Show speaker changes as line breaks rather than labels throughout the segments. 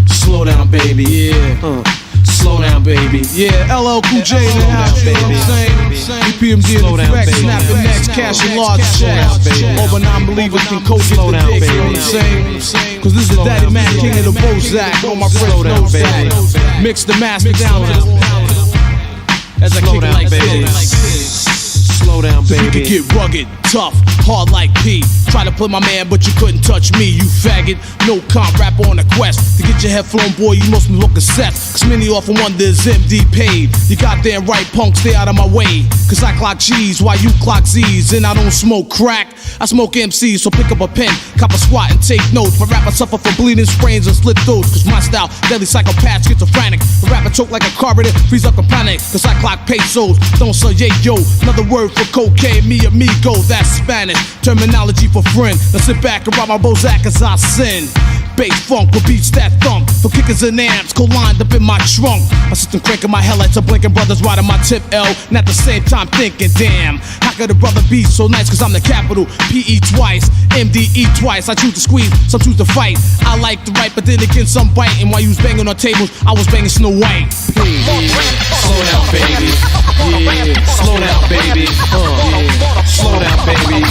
Slow down, baby. Yeah. Slow down, baby.
Yeah, LL Cool J in the house, you know what I'm saying? EPMD in effect, snapping necks, cashing large checks. Over non-believers can coach it the dick, you know what I'm saying? Cause this is the Daddy Man, king of the Bozak. On my fresh nose that. Mix the master down as I kick it like this.
Slow down, baby.
You can get rugged, tough, hard like P. Try to play my man, but you couldn't touch me, you faggot. No comp rapper on a quest to get your head flown, boy. You must be looking set. Cause many often wonder is MD paid. You goddamn right, punk, stay out of my way. Cause I clock G's while you clock Z's, and I don't smoke crack. I smoke MCs, so pick up a pen, cop a squat and take notes. My rapper suffer from bleeding sprains and slit throats. Cause my style, deadly psychopath, schizophrenic. The rapper choke like a carburetor, freeze up and panic. Cause I clock pesos, don't say yo. Another word for cocaine, mi amigo, that's Spanish. Terminology for friend. Now sit back and rob my Bozak as I sin. Bass funk with beats that thump. For kickers and amps, co-lined up in my trunk. My system cranking my headlights, are blinking brothers riding my tip L. And at the same time thinking, damn, how could a brother be so nice? Cause I'm the capital, P.E. twice, M.D.E. twice. I choose to squeeze, some choose to fight. I like to write, but then again some biting. While you was banging on tables, I was banging Snow White.
Slow down, baby. Yeah. Slow down, baby. Slow down, baby.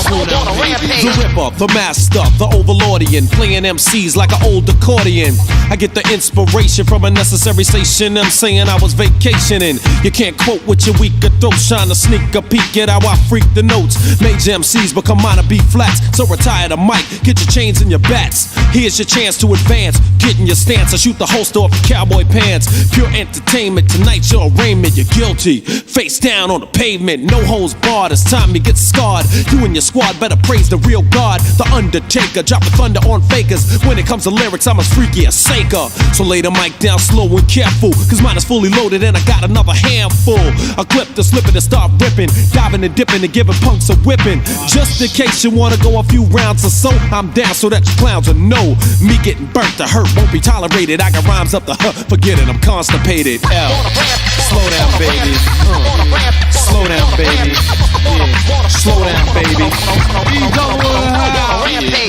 Slow down, baby. The ripper, the master, the overlordian, playing MCs like an old accordion. I get the inspiration from a necessary station. I'm saying I was vacationing. You can't quote with your weaker throat, trying to sneak a peek at how I freak the notes. Major MCs become minor B flats, so retire the mic, get your chains and your bats. Here's your chance to advance, get in your stance. I shoot the holster off your cowboy pants. Pure entertainment, tonight your arraignment. You're guilty, face down on the pavement, no holds barred. It's time you get scarred. You and your squad better praise the real God, the Undertaker, dropping thunder on fakers. When it comes to lyrics, I'm as freaky as Saker. So lay the mic down slow and careful, cause mine is fully loaded and I got another handful. A clip to slip it and start ripping, diving and dipping and giving punks a whipping. Just in case you wanna go a few rounds or so, I'm down so that you clowns will know. Me getting burnt to hurt won't be tolerated. I got rhymes up the forget it, I'm constipated. L. Slow down, baby. Slow down, baby. Yeah. Slow down, baby.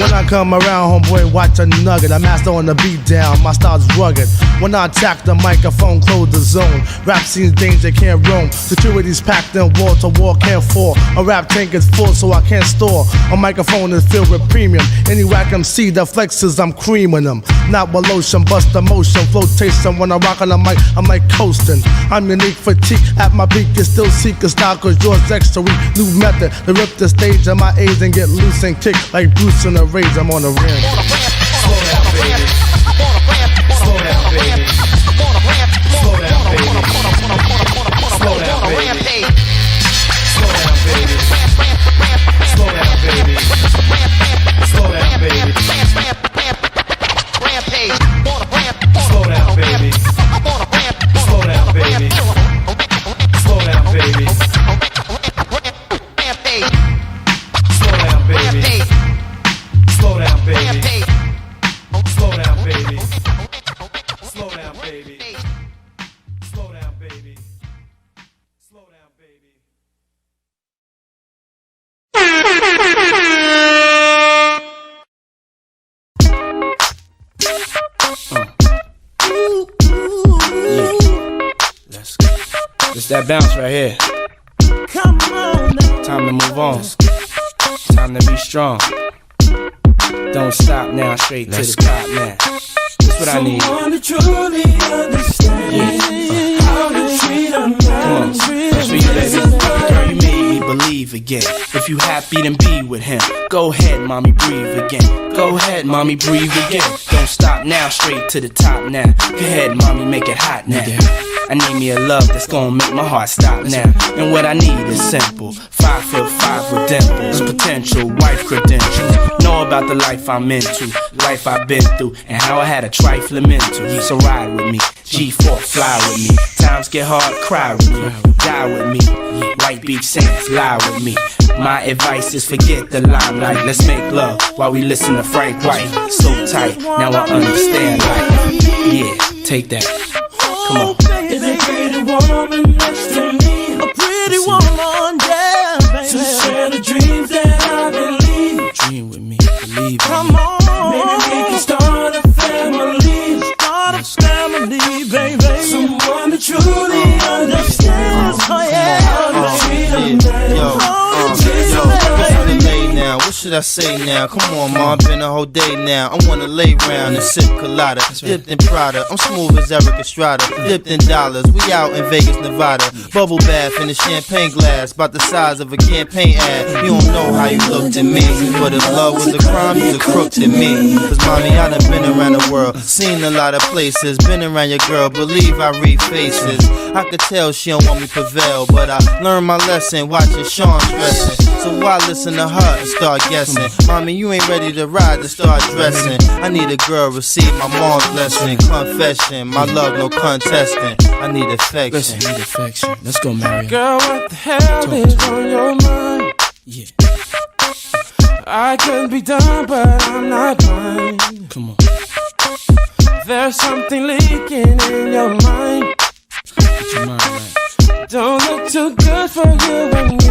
When I come around, homeboy, watch a nugget. I master on the beat down, my style's rugged. When I attack the microphone, close the zone. Rap scene's danger, can't roam. Security's packed in wall to wall, can't fall. A rap tank is full, so I can't store. A microphone is filled with premium. Any whack MC that flexes, I'm creaming them. Not with lotion, bust the motion, flotation. When I rock on the mic, I'm like coasting. I'm unique fatigue, at my peak, you still seek a style, cause yours extra weak. New method to rip the stage of my age and get loose and kick like Bruce in a rage. I'm on the rim.
Slow down, baby. Slow down, baby. Slow down, baby. Slow down, baby. Slow down, baby. Slow down, baby. Slow down, baby. Slow down, baby. Slow down, baby. Slow down, baby. Slow down, baby. Slow down, baby. Slow down, baby. Slow down, baby. Slow down, baby. Slow down, baby.
Let's go. It's that bounce right here. Come on now. Time to move on. Time to be strong. Don't stop now, straight to the top now. That's what I need.
Someone to truly understand how to treat a man.
Come on, that's for you, baby. Girl, you made me believe again. If you happy, then be with him. Go ahead, mommy, breathe again. Go ahead, mommy, breathe again. Don't stop now, straight to the top now. Go ahead, mommy, make it hot now. I need me a love that's gonna make my heart stop now. And what I need is simple. 5'5" with dimples, potential wife credentials. Know about the life I'm into, life I've been through, and how I had a trifling mental. So ride with me, G4, fly with me. Times get hard, cry with me, die with me. White Beach Saints, lie with me. My advice is forget the limelight. Let's make love while we listen to Frank White. So tight, now I understand life. Yeah, take that. Come on.
Is a pretty woman next to me? A pretty woman, yeah, baby. To share the dreams that I believe.
Dream with me, believe in me.
Come on. Maybe we can start
should I say now? Come on, ma, been a whole day now. I wanna lay round and sip colada, dipped in Prada. I'm smooth as Eric Estrada, dipped in dollars. We out in Vegas, Nevada. Bubble bath in a champagne glass, about the size of a campaign ad. You don't know how you looked at me, but if love was a crime, you's a crook to me. Cause mommy, I done been around the world, seen a lot of places, been around your girl, believe I read faces. I could tell she don't want me prevail, but I learned my lesson watching Sean stressing. So why listen to her and start guessing? Mommy, you ain't ready to ride to start dressing. I need a girl, receive my mom's blessing. Confession, my love, no contesting. I need affection.
Listen, I need affection. Let's go, Mary.
Girl, what the hell is on your mind?
Yeah.
I could be done, but I'm not blind.
Come on.
There's something leaking in your mind.
Get your mind right.
Don't look too good for you and me.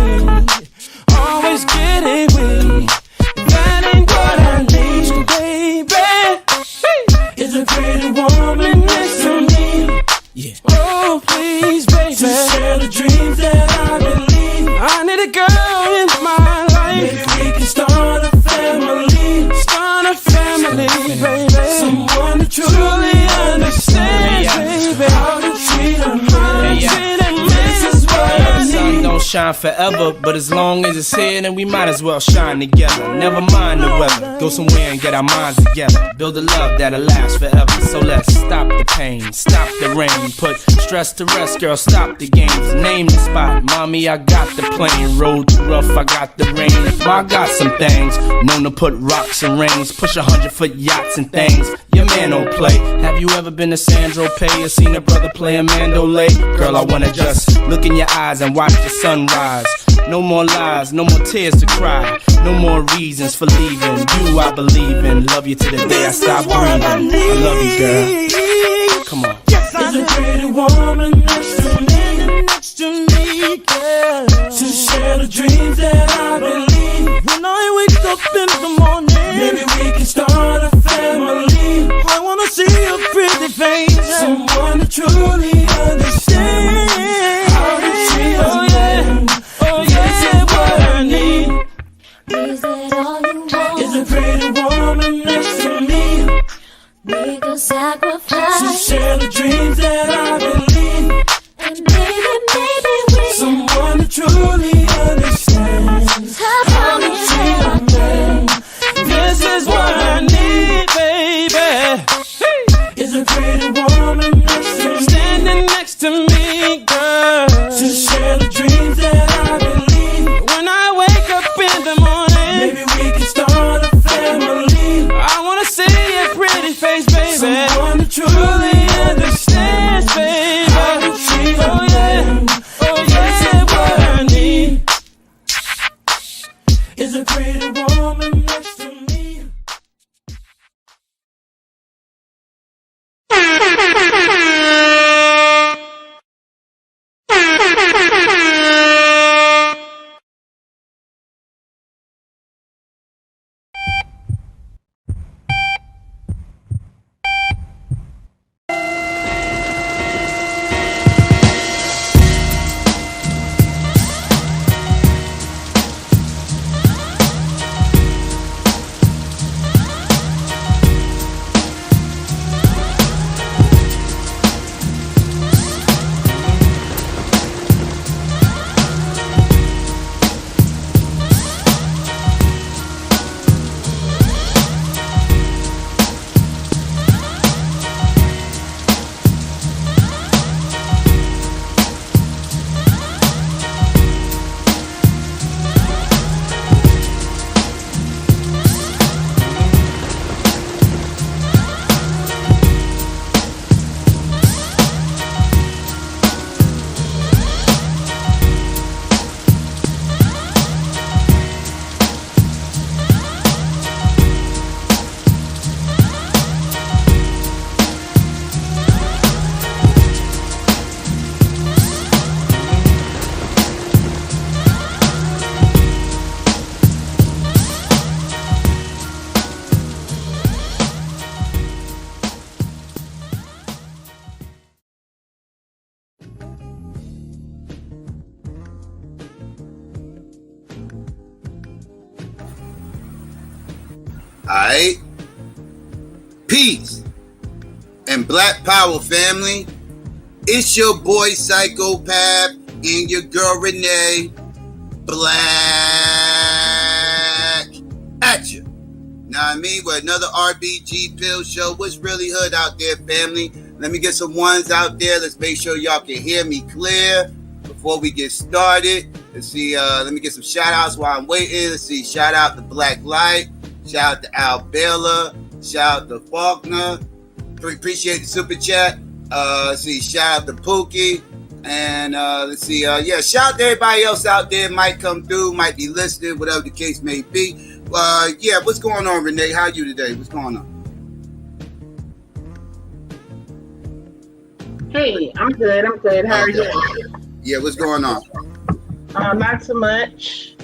Always getting weak. That ain't what I need, baby. Is a pretty woman next to me.
Yeah.
Oh, please, baby. To share the dreams that I believe. I need a girl in my life. Maybe we can start a family. Start a family, baby. Someone to truly understands, baby. How to treat a man. This is what I need.
Sun don't shine forever, but as long as it's here, then we might as well shine together. Never mind the weather, go somewhere and get our minds together. Build a love that'll last forever. So let's stop the pain, stop the rain, put stress to rest, girl, stop the games. Name the spot, mommy, I got the plane. Road too rough, I got the rain. Well, I got some things, known to put rocks and rings, push 100-foot yachts and things. Your man don't play. Have you ever been to Sandro Pay or seen a brother play a mandolay? Girl, I wanna just look in your eyes and watch the sunrise. No more lies, no more tears to cry. No more reasons for leaving. You I believe in. Love you to the day I stop breathing. I love you, girl. Come on.
Yes, I need a pretty woman next to me. Next to me, girl. To share the dreams that I believe. When I wake up in the morning, maybe we can start a family. I wanna see your pretty face. Someone to truly understand how to treat a man. Oh yeah, what I need.
Is that all you want?
Is a pretty woman next to me.
We could sacrifice
To share the dreams that I believe.
and maybe we
Someone to truly understands how to treat a man. This is what I need, baby. Is a pretty woman next to me. Standing next to me, girl. To share the dreams that I believe. When I wake up in the morning, maybe we can start a family. I wanna see your pretty face, baby. Someone to truly understands, baby. How to treat a man. Oh yeah, what I need is a pretty woman next to me.
Alright? Peace and Black Power family. It's your boy Psychopath and your girl Renee. Black at you. Know what I mean? With another RBG pill show. What's really hood out there, family? Let me get some ones out there. Let's make sure y'all can hear me clear before we get started. Let's see. Let me get some shout outs while I'm waiting. Let's see. Shout out to Black Light. Shout out to Al Baylor. Shout out to Faulkner. Appreciate the super chat. Let's see. Shout out to Pookie. And let's see. Yeah, shout out to everybody else out there. Might come through, might be listening, whatever the case may be. Yeah, what's going on, Renee? How are you today? What's going on?
Hey, I'm good. How are you?
Yeah, what's going on?
Not too much.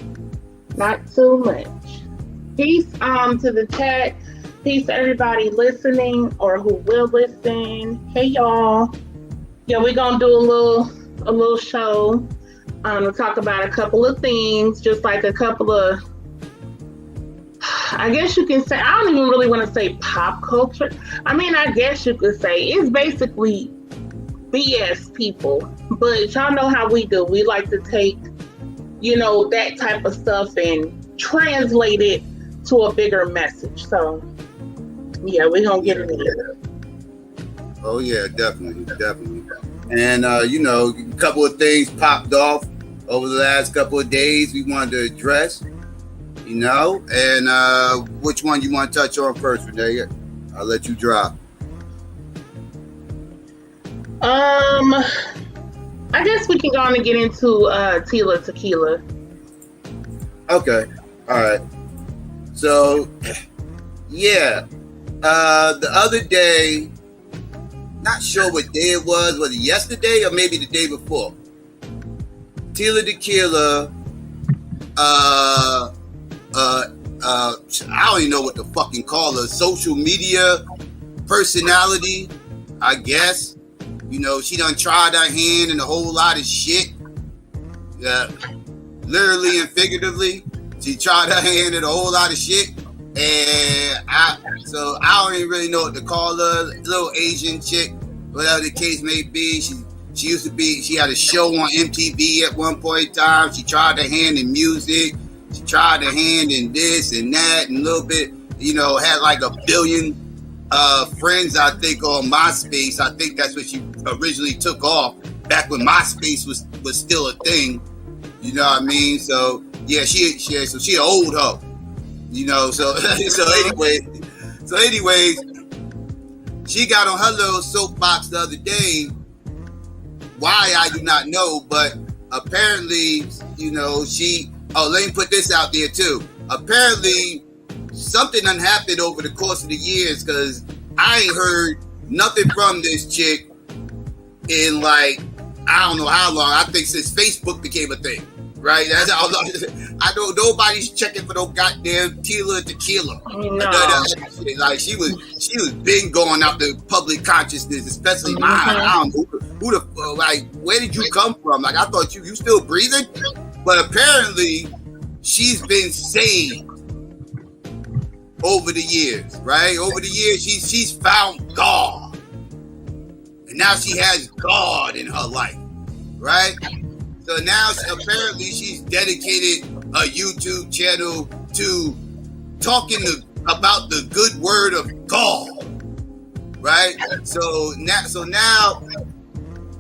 Peace to the chat. Peace to everybody listening or who will listen. Hey y'all. Yeah, we're gonna do a little show to talk about a couple of things, just like a couple of, I guess you can say, I don't even really want to say pop culture. I mean, I guess you could say it's basically BS people, but y'all know how we do. We like to take, that type of stuff and translate it to a bigger message. So, yeah, we're going to get into it.
Oh, yeah, definitely. And, a couple of things popped off over the last couple of days we wanted to address, and which one you want to touch on first, Renee? I'll let you drop.
I guess we can go on and get into Tila Tequila.
Okay. All right. So, yeah. The other day, not sure what day it was it yesterday or maybe the day before? Tila Tequila, I don't even know what to fucking call her, social media personality, I guess. She done tried her hand in a whole lot of shit. Literally and figuratively. She tried her hand in a whole lot of shit. And I don't even really know what to call her. Little Asian chick, whatever the case may be. She had a show on MTV at one point in time. She tried her hand in music. She tried her hand in this and that and a little bit, had like 1 billion friends, I think, on MySpace. I think that's what she originally took off back when MySpace was still a thing. You know what I mean? So yeah, she an old hoe. So anyways, she got on her little soapbox the other day. Why, I do not know, but apparently, let me put this out there too. Apparently, something done happened over the course of the years, because I ain't heard nothing from this chick in I don't know how long. I think since Facebook became a thing, right? That's how long. I know nobody's checking for no goddamn Tila Tequila.
No.
She was big going out the public consciousness, especially mine. I don't know who the where did you come from? I thought you still breathing, but apparently she's been saved over the years, right? Over the years, she's found God, and now she has God in her life, right? So now apparently she's dedicated a YouTube channel to talking about the good word of God, right? So now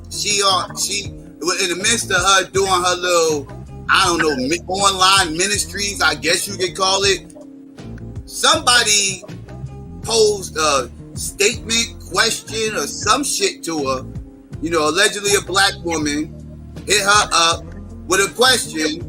she in the midst of her doing her little, I don't know, online ministries, I guess you could call it. Somebody posed a statement, question, or some shit to her. Allegedly a black woman hit her up with a question,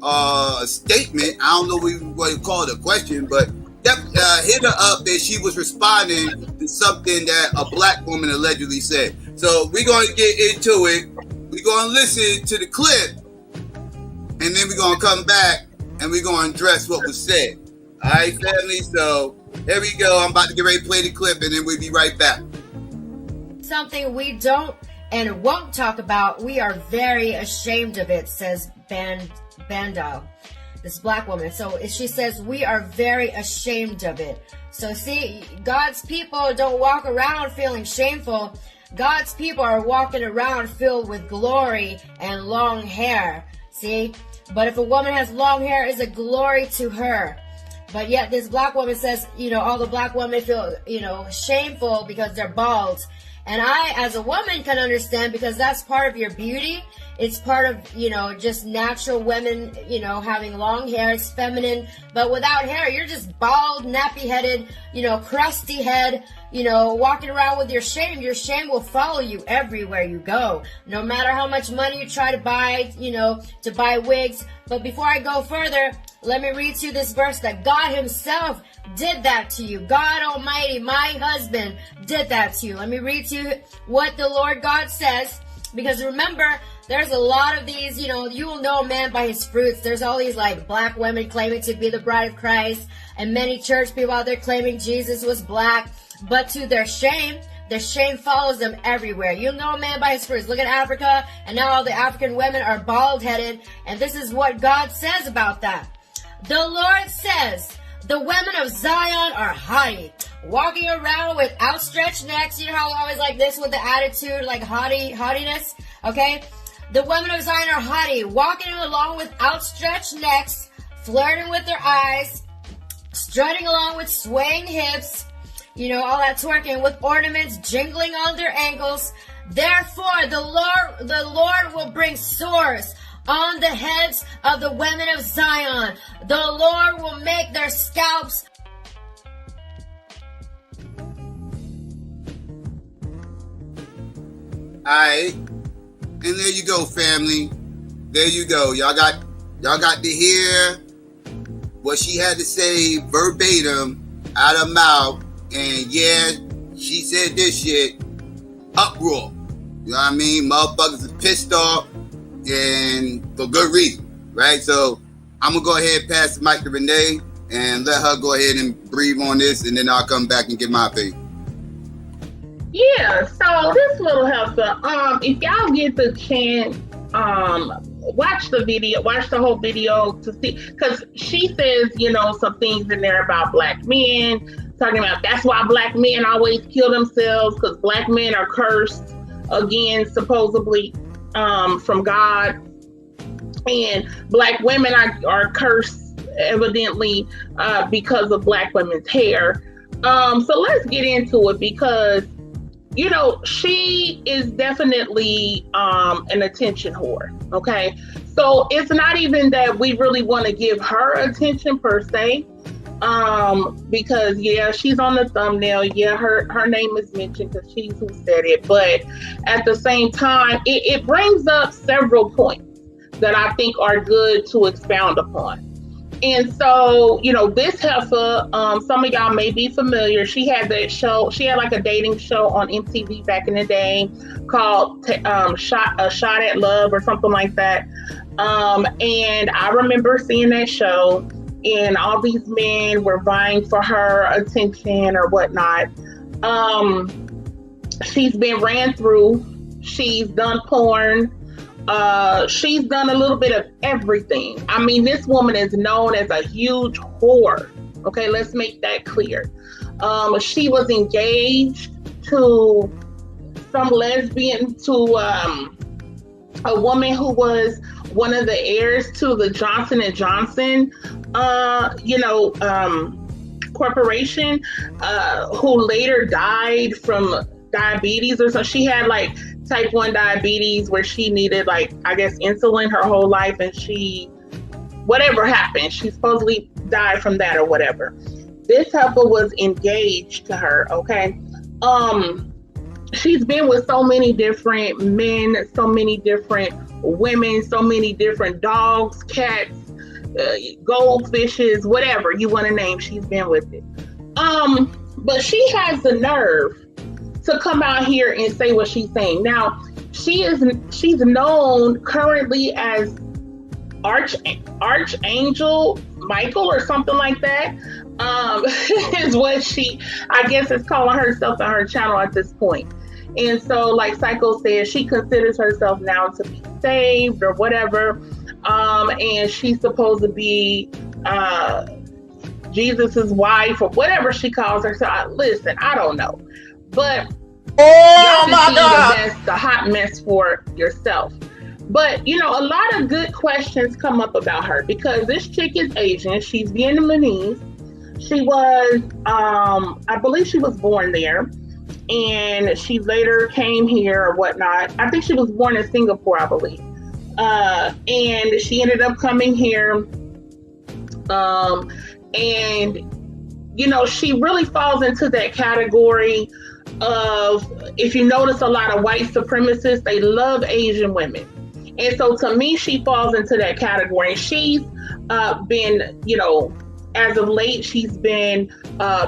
a statement. I don't know what you call it, a question, but hit her up that she was responding to something that a black woman allegedly said. So we're going to get into it. We're going to listen to the clip, and then we're going to come back and we're going to address what was said. All right, family, so here we go. I'm about to get ready to play the clip, and then we'll be right back.
Something we don't and won't talk about. We are very ashamed of it, says Bando. this black woman. So she says, we are very ashamed of it. So see, God's people don't walk around feeling shameful. God's people are walking around filled with glory and long hair. See? But if a woman has long hair, it's a glory to her. But yet this black woman says, all the black women feel, shameful because they're bald. And I, as a woman, can understand, because that's part of your beauty. It's part of, just natural women, having long hair. It's feminine. But without hair, you're just bald, nappy-headed, crusty head, walking around with your shame. Your shame will follow you everywhere you go. No matter how much money you try to buy, to buy wigs. But before I go further, let me read to you this verse that God himself did that to you. God Almighty, my husband, did that to you. Let me read to you what the Lord God says. Because remember, there's a lot of these, you will know a man by his fruits. There's all these like black women claiming to be the bride of Christ, and many church people out there claiming Jesus was black. But to their shame follows them everywhere. You'll know a man by his fruits. Look at Africa, and now all the African women are bald-headed. And this is what God says about that. The Lord says, the women of Zion are haughty, walking around with outstretched necks. You know how always like this with the attitude, like haughtiness? Okay? The women of Zion are haughty, walking along with outstretched necks, flirting with their eyes, strutting along with swaying hips, all that twerking, with ornaments jingling on their ankles. Therefore, the Lord will bring sores on the heads of the women of Zion. The Lord will make their scalps.
Alright. And there you go, family. There you go. Y'all got to hear what she had to say verbatim out of mouth. And yeah, she said this shit. Uproar. You know what I mean? Motherfuckers is pissed off. And for good reason, right? So I'm gonna go ahead and pass the mic to Renee and let her go ahead and breathe on this, and then I'll come back and give my opinion.
Yeah, so this little heifer, if y'all get the chance, watch the whole video to see, because she says, some things in there about black men, talking about that's why black men always kill themselves, because black men are cursed, again, supposedly, from God, and black women are cursed evidently because of black women's hair. So let's get into it, because she is definitely an attention whore. Okay, so it's not even that we really want to give her attention per se, because she's on the thumbnail, her name is mentioned because she's who said it, but at the same time it brings up several points that I think are good to expound upon. And so, this heifer, some of y'all may be familiar. She had that show. She had like a dating show on MTV back in the day called Shot at Love or something like that. And I remember seeing that show, and all these men were vying for her attention or whatnot. She's been ran through. She's done porn. She's done a little bit of everything. I mean, this woman is known as a huge whore. Okay, let's make that clear. She was engaged to some lesbian, to a woman who was one of the heirs to the Johnson & Johnson, corporation, who later died from diabetes or so. She had like type 1 diabetes where she needed insulin her whole life, and whatever happened, she supposedly died from that or whatever. This heifer was engaged to her, okay? She's been with so many different men, so many different women, so many different dogs, cats, goldfishes, whatever you want to name, she's been with it. But she has the nerve to come out here and say what she's saying. Now, she's known currently as Archangel Michael or something like that, is what she, I guess, is calling herself on her channel at this point. And so, like Psycho said, she considers herself now to be saved or whatever. and she's supposed to be Jesus's wife or whatever she calls herself. Listen, I don't know, but
Oh my God!
The hot mess for yourself. But you know, a lot of good questions come up about her because this chick is Asian. She's Vietnamese. She was, I believe, she was born there, and she later came here or whatnot. I think she was born in Singapore, I believe, and she ended up coming here, and you know, she really falls into that category of, if you notice, a lot of white supremacists, they love Asian women. And so to me, she falls into that category. She's been, you know, as of late, she's been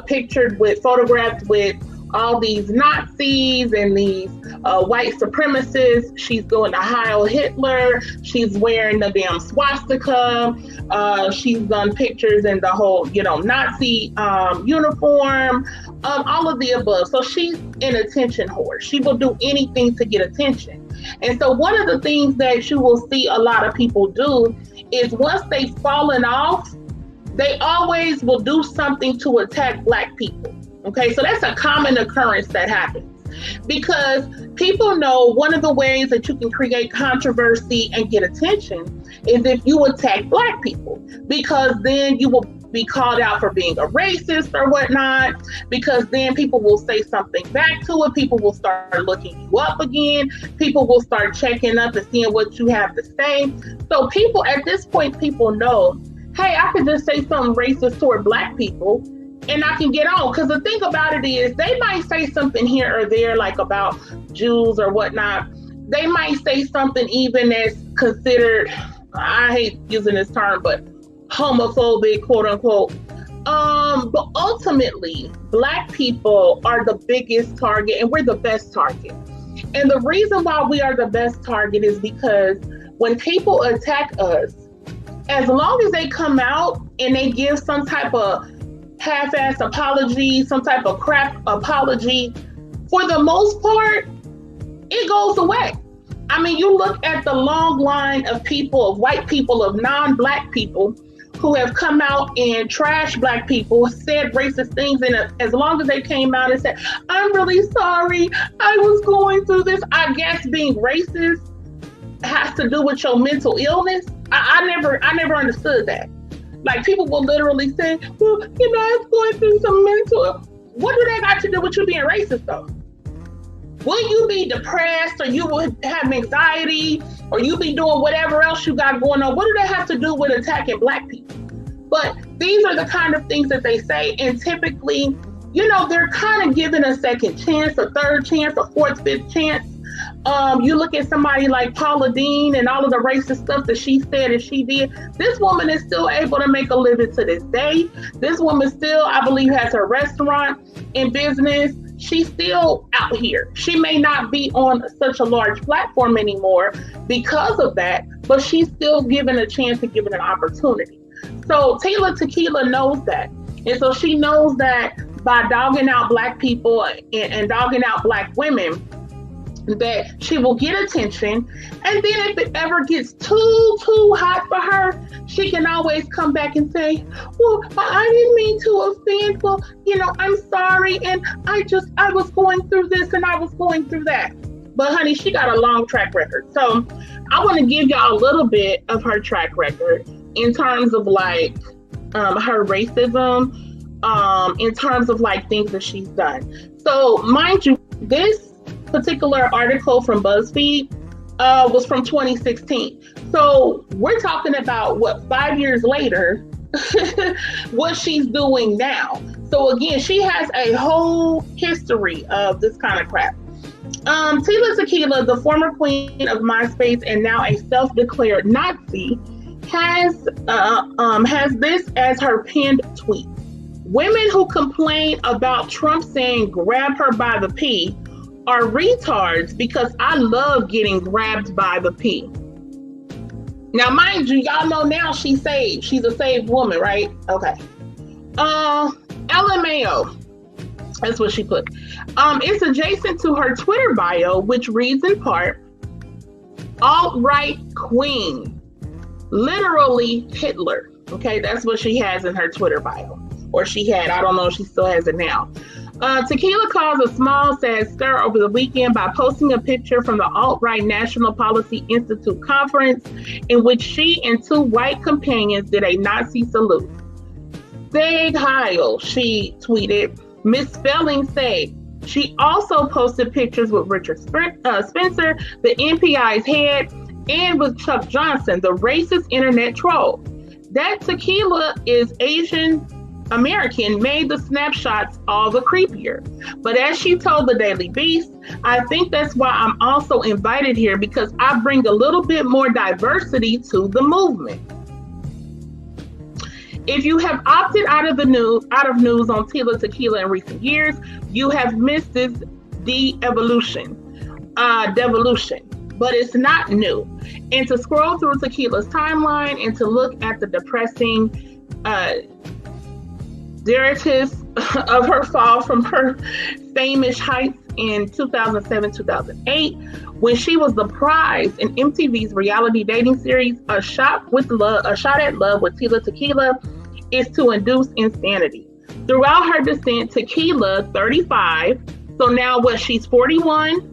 pictured with, photographed with all these Nazis and these white supremacists. She's doing the Heil Hitler. She's wearing the damn swastika. She's done pictures in the whole, you know, Nazi uniform, all of the above. So she's an attention whore. She will do anything to get attention. And so one of the things that you will see a lot of people do is once they've fallen off, they always will do something to attack Black people. Okay, so that's a common occurrence that happens because people know one of the ways that you can create controversy and get attention is if you attack Black people, because then you will be called out for being a racist or whatnot, because then people will say something back to it. People will start looking you up again. People will start checking up and seeing what you have to say. So people, at this point, people know, hey, I could just say something racist toward Black people and I can get on. Because the thing about it is they might say something here or there, like about Jews or whatnot. They might say something even as considered, I hate using this term, but homophobic, quote unquote. But ultimately, Black people are the biggest target and we're the best target. And the reason why we are the best target is because when people attack us, as long as they come out and they give some type of half-ass apology, some type of crap apology, for the most part, it goes away. I mean, you look at the long line of people, of white people, of non-Black people who have come out and trashed Black people, said racist things, and as long as they came out and said, I'm really sorry, I was going through this. I guess being racist has to do with your mental illness. I never understood that. Like, people will literally say, well, you know, I was going through some mental. What do that got to do with you being racist, though? Will you be depressed, or you will have anxiety, or you be doing whatever else you got going on? What do that have to do with attacking Black people? But these are the kind of things that they say, and typically, you know, they're kind of given a second chance, a third chance, a fourth, fifth chance. You look at somebody like Paula Deen and all of the racist stuff that she said and she did. This woman is still able to make a living to this day. This woman still, I believe, has her restaurant in business. She's still out here. She may not be on such a large platform anymore because of that, but she's still given a chance and given an opportunity. So Tila Tequila knows that. And so she knows that by dogging out Black people and dogging out Black women, that she will get attention. And then if it ever gets too hot for her, she can always come back and say, well, I didn't mean to offend. Well, you know, I'm sorry. And I was going through this and I was going through that. But honey, she got a long track record. So I want to give y'all a little bit of her track record in terms of like her racism, in terms of like things that she's done. So mind you, this particular article from BuzzFeed was from 2016. So we're talking about 5 years later, what she's doing now. So again, she has a whole history of this kind of crap. Tila Tequila, the former queen of MySpace and now a self-declared Nazi, has this as her pinned tweet. Women who complain about Trump saying grab her by the P are retards because I love getting grabbed by the P. Now, mind you, y'all know now she's saved. She's a saved woman, right? Okay. LMAO. That's what she put. It's adjacent to her Twitter bio, which reads in part, alt-right queen. literally Hitler. Okay, that's what she has in her Twitter bio. Or she had, I don't know if she still has it now. Tequila caused a small, sad stir over the weekend by posting a picture from the alt-right National Policy Institute conference in which she and two white companions did a Nazi salute. Seg Heil, she tweeted, misspelling Seg. She also posted pictures with Richard Spencer, the NPI's head, and with Chuck Johnson, the racist internet troll. That Tequila is Asian American made the snapshots all the creepier. But as she told the Daily Beast, I think that's why I'm also invited here, because I bring a little bit more diversity to the movement. If you have opted out of news on Tila Tequila in recent years, you have missed this devolution. But it's not new. And to scroll through Tequila's timeline and to look at the depressing narratives of her fall from her famous heights in 2007-2008, when she was the prize in MTV's reality dating series, A Shot at Love with Tila Tequila, is to induce insanity. Throughout her descent, Tequila, 35, so now she's 41,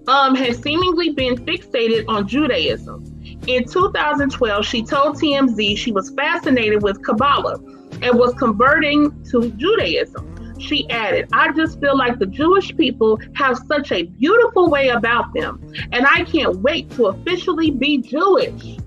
has seemingly been fixated on Judaism. In 2012, she told TMZ she was fascinated with Kabbalah and was converting to Judaism. She added, I just feel like the Jewish people have such a beautiful way about them, and I can't wait to officially be Jewish.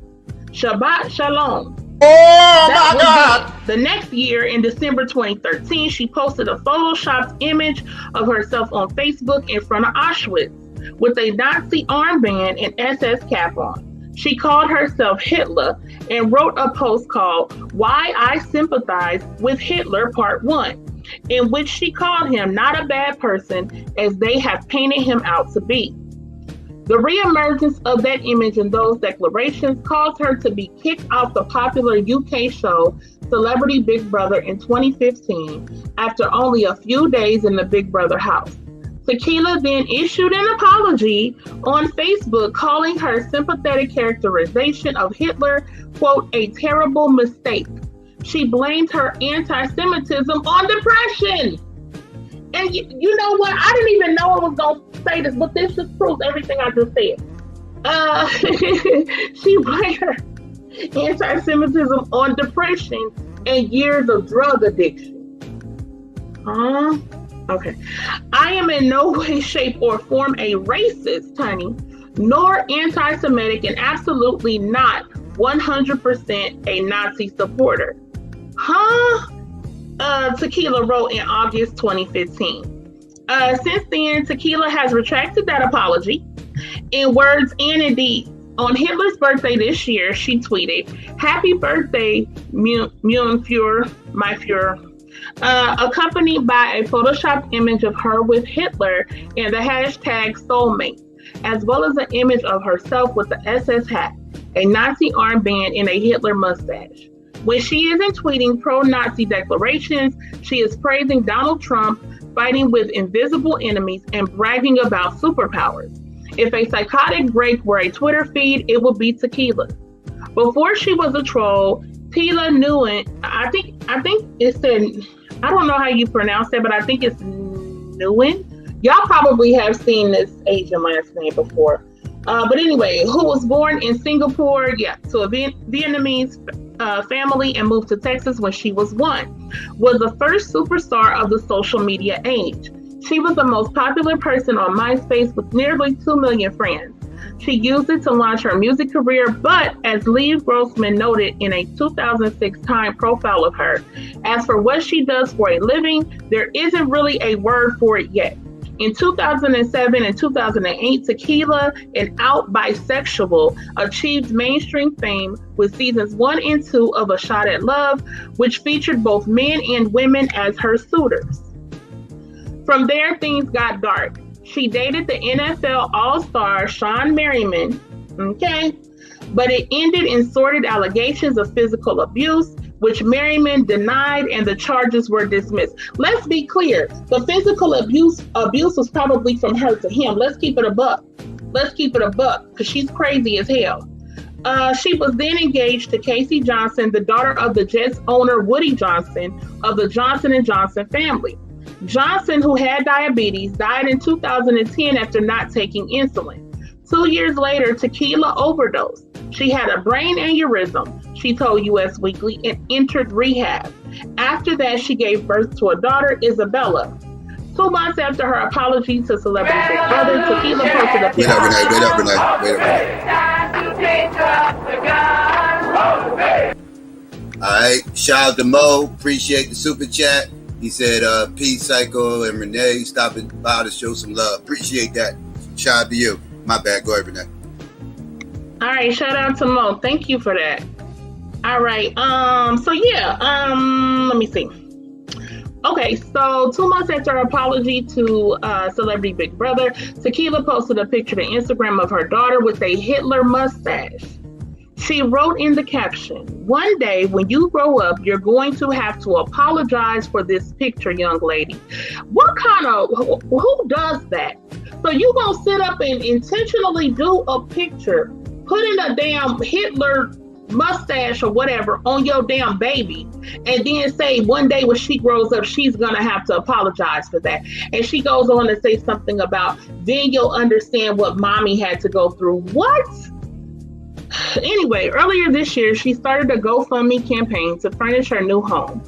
Shabbat Shalom. Oh my God! The next year, in December 2013, she posted a photoshopped image of herself on Facebook in front of Auschwitz with a Nazi armband and SS cap on. She called herself Hitler and wrote a post called Why I Sympathize with Hitler Part 1, in which she called him not a bad person as they have painted him out to be. The reemergence of that image and those declarations caused her to be kicked off the popular UK show Celebrity Big Brother in 2015 after only a few days in the Big Brother house. Tequila then issued an apology on Facebook, calling her sympathetic characterization of Hitler, quote, a terrible mistake. She blamed her anti-Semitism on depression. And you know what? I didn't even know I was going to say this, but this just proves everything I just said. She blamed her anti-Semitism on depression and years of drug addiction. Okay. I am in no way, shape, or form a racist, honey, nor anti-Semitic, and absolutely not 100% a Nazi supporter. Tequila wrote in August 2015. Since then, Tequila has retracted that apology in words and in deeds. On Hitler's birthday this year, she tweeted, "Happy birthday, mein Führer, my Führer," accompanied by a photoshopped image of her with Hitler and the hashtag soulmate, as well as an image of herself with the SS hat, a Nazi armband, and a Hitler mustache. When she isn't tweeting pro-Nazi declarations, she is praising Donald Trump, fighting with invisible enemies, and bragging about superpowers. If a psychotic break were a Twitter feed, it would be Tequila. Before she was a troll, Tila Nguyen, I think it said, I don't know how you pronounce it, but I think it's Nguyen. Y'all probably have seen this Asian last name before. But anyway, who was born in Singapore, to a Vietnamese family and moved to Texas when she was 1, was the first superstar of the social media age. She was the most popular person on MySpace with nearly 2 million friends. She used it to launch her music career, but as Lev Grossman noted in a 2006 Time profile of her, as for what she does for a living, there isn't really a word for it yet. In 2007 and 2008, Tequila, an out bisexual, achieved mainstream fame with seasons 1 and 2 of A Shot at Love, which featured both men and women as her suitors. From there, things got dark. She dated the NFL All-Star Sean Merriman, but it ended in sordid allegations of physical abuse, which Merriman denied, and the charges were dismissed. Let's be clear, the physical abuse was probably from her to him. Let's keep it a buck, because she's crazy as hell. She was then engaged to Casey Johnson, the daughter of the Jets owner Woody Johnson of the Johnson & Johnson family. Johnson, who had diabetes, died in 2010 after not taking insulin. 2 years later, Tequila overdosed. She had a brain aneurysm, she told Us Weekly, and entered rehab. After that, she gave birth to a daughter, Isabella. 2 months after her apology to Celebrity Big Brother, Tequila posted a picture.
All right, shout out to Mo. Appreciate the super chat. He said, peace, Psycho and Renee, stopping by to show some love. Appreciate that. Shout out to you. My bad. Go ahead, Renee.
All right, shout out to Mo. Thank you for that. All right. Let me see. Okay, so 2 months after her apology to Celebrity Big Brother, Tequila posted a picture to Instagram of her daughter with a Hitler mustache. She wrote in the caption, "One day when you grow up, you're going to have to apologize for this picture, young lady." Who does that? So you gonna sit up and intentionally do a picture, putting a damn Hitler mustache or whatever on your damn baby, and then say one day when she grows up, she's gonna have to apologize for that. And she goes on to say something about, then you'll understand what mommy had to go through. What? Anyway, earlier this year, she started a GoFundMe campaign to furnish her new home.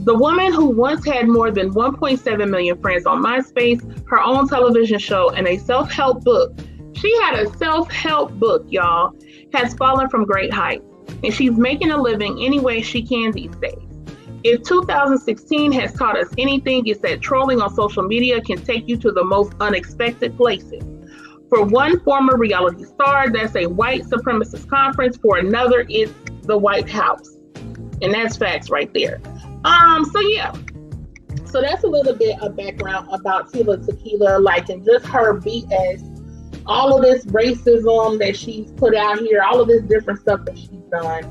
The woman who once had more than 1.7 million friends on MySpace, her own television show, and a self-help book. She had a self-help book, y'all, has fallen from great heights, and she's making a living any way she can these days. If 2016 has taught us anything, it's that trolling on social media can take you to the most unexpected places. For one former reality star, that's a white supremacist conference. For another, it's the White House. And that's facts right there. So that's a little bit of background about Tila Tequila, and just her BS, all of this racism that she's put out here, all of this different stuff that she's done.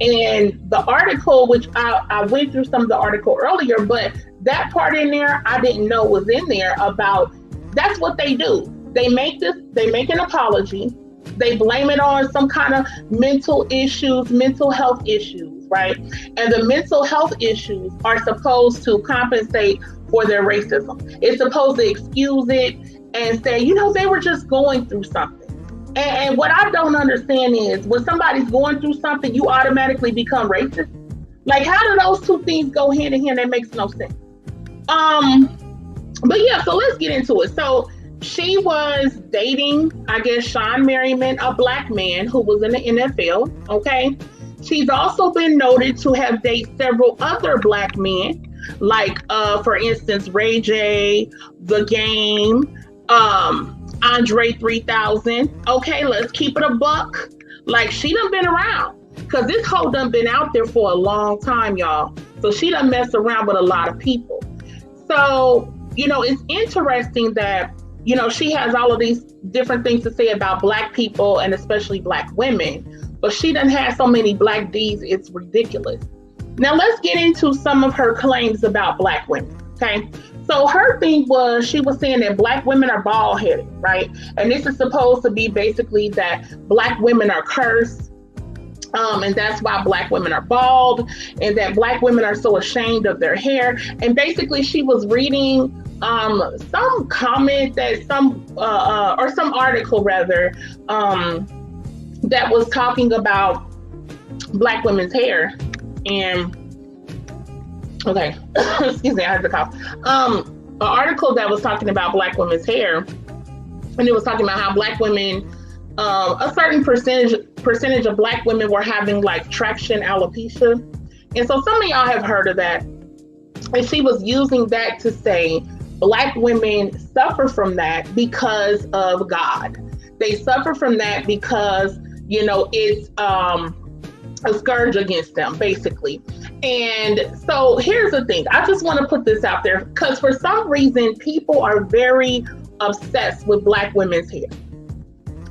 And the article, which I went through some of the article earlier, but that part in there, I didn't know was in there about, that's what they do. They make an apology, they blame it on some kind of mental health issues, right? And the mental health issues are supposed to compensate for their racism. It's supposed to excuse it and say, they were just going through something. And what I don't understand is, when somebody's going through something, you automatically become racist. How do those two things go hand in hand? That makes no sense. So let's get into it. So she was dating, I guess, Sean Merriman, a black man who was in the NFL, okay? She's also been noted to have dated several other black men, for instance, Ray J, The Game, Andre 3000. Okay, let's keep it a buck. She done been around, because this hoe done been out there for a long time, y'all. So she done messed around with a lot of people. So, it's interesting that, she has all of these different things to say about black people and especially black women, but she done had so many black D's, it's ridiculous. Now let's get into some of her claims about black women, okay? So her thing was, she was saying that black women are bald-headed, right? And this is supposed to be basically that black women are cursed, and that's why black women are bald, and that black women are so ashamed of their hair. And basically she was reading some comment that some article rather, that was talking about black women's hair. And okay, excuse me, I had to cough. An article that was talking about black women's hair, and it was talking about how black women, a certain percentage of black women were having traction alopecia. And so some of y'all have heard of that. And she was using that to say black women suffer from that because of God. They suffer from that because, it's a scourge against them, basically. And so here's the thing. I just want to put this out there, because for some reason, people are very obsessed with black women's hair.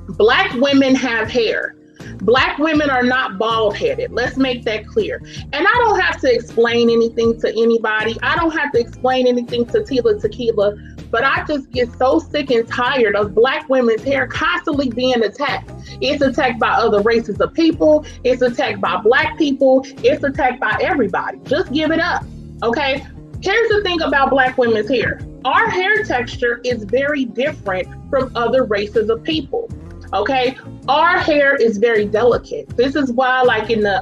Black women have hair. Black women are not bald-headed. Let's make that clear. And I don't have to explain anything to anybody. I don't have to explain anything to Tila Tequila, but I just get so sick and tired of Black women's hair constantly being attacked. It's attacked by other races of people. It's attacked by Black people. It's attacked by everybody. Just give it up, okay? Here's the thing about Black women's hair. Our hair texture is very different from other races of people, okay? Our hair is very delicate. This is why, like in the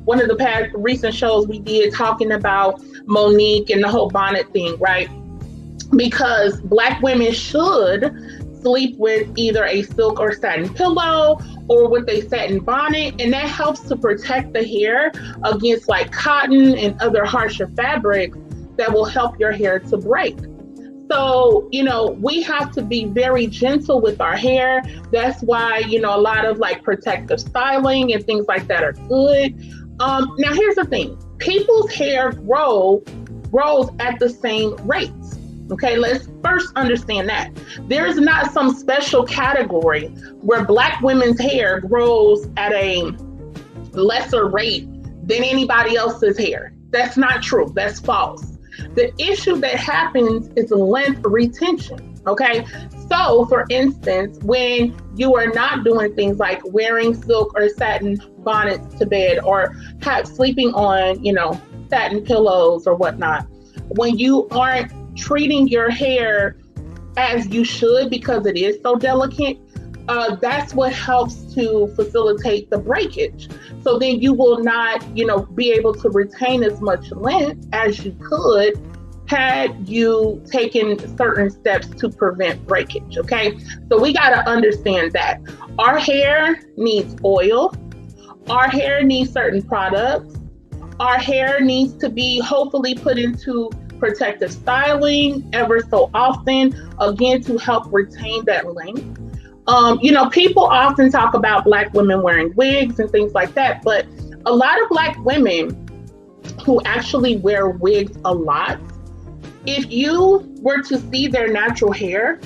one of the past recent shows we did talking about Monique and the whole bonnet thing, right? Because Black women should sleep with either a silk or satin pillow or with a satin bonnet, and that helps to protect the hair against like cotton and other harsher fabrics that will help your hair to break. So, you know, we have to be very gentle with our hair. That's why, you know, a lot of like protective styling and things like that are good. Now, here's the thing. People's hair grows at the same rates. Okay, let's first understand that. There's not some special category where Black women's hair grows at a lesser rate than anybody else's hair. That's not true. That's false. The issue that happens is length retention, okay? So, for instance, when you are not doing things like wearing silk or satin bonnets to bed or sleeping on, you know, satin pillows or whatnot, when you aren't treating your hair as you should because it is so delicate, that's what helps to facilitate the breakage. So then you will not, you know, be able to retain as much length as you could had you taken certain steps to prevent breakage, okay? So we got to understand that our hair needs oil, our hair needs certain products, our hair needs to be hopefully put into protective styling ever so often, again, to help retain that length. You know, people often talk about Black women wearing wigs and things like that, but a lot of Black women who actually wear wigs a lot, if you were to see their natural hair,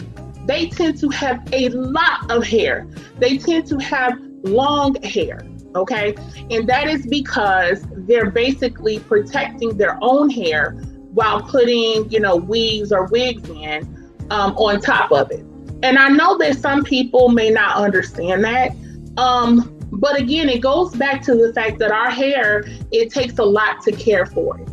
they tend to have a lot of hair. They tend to have long hair, okay? And that is because they're basically protecting their own hair while putting, you know, weaves or wigs in on top of it. And I know that some people may not understand that. But again, it goes back to the fact that our hair, it takes a lot to care for it.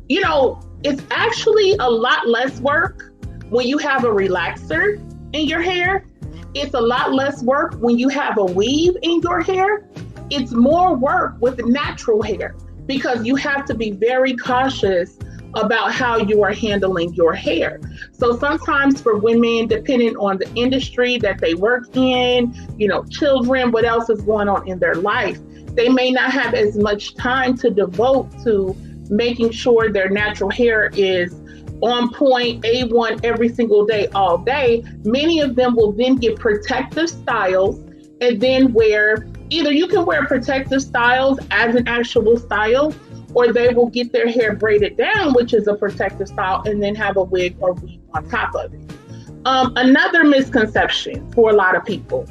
You know, it's actually a lot less work when you have a relaxer in your hair. It's a lot less work when you have a weave in your hair. It's more work with natural hair because you have to be very cautious about how you are handling your hair. So sometimes for women, depending on the industry that they work in, you know, children, what else is going on in their life, they may not have as much time to devote to making sure their natural hair is on point, A1 every single day, all day. Many of them will then get protective styles and then wear, either you can wear protective styles as an actual style, or they will get their hair braided down, which is a protective style, and then have a wig or weave on top of it. Another misconception for a lot of people,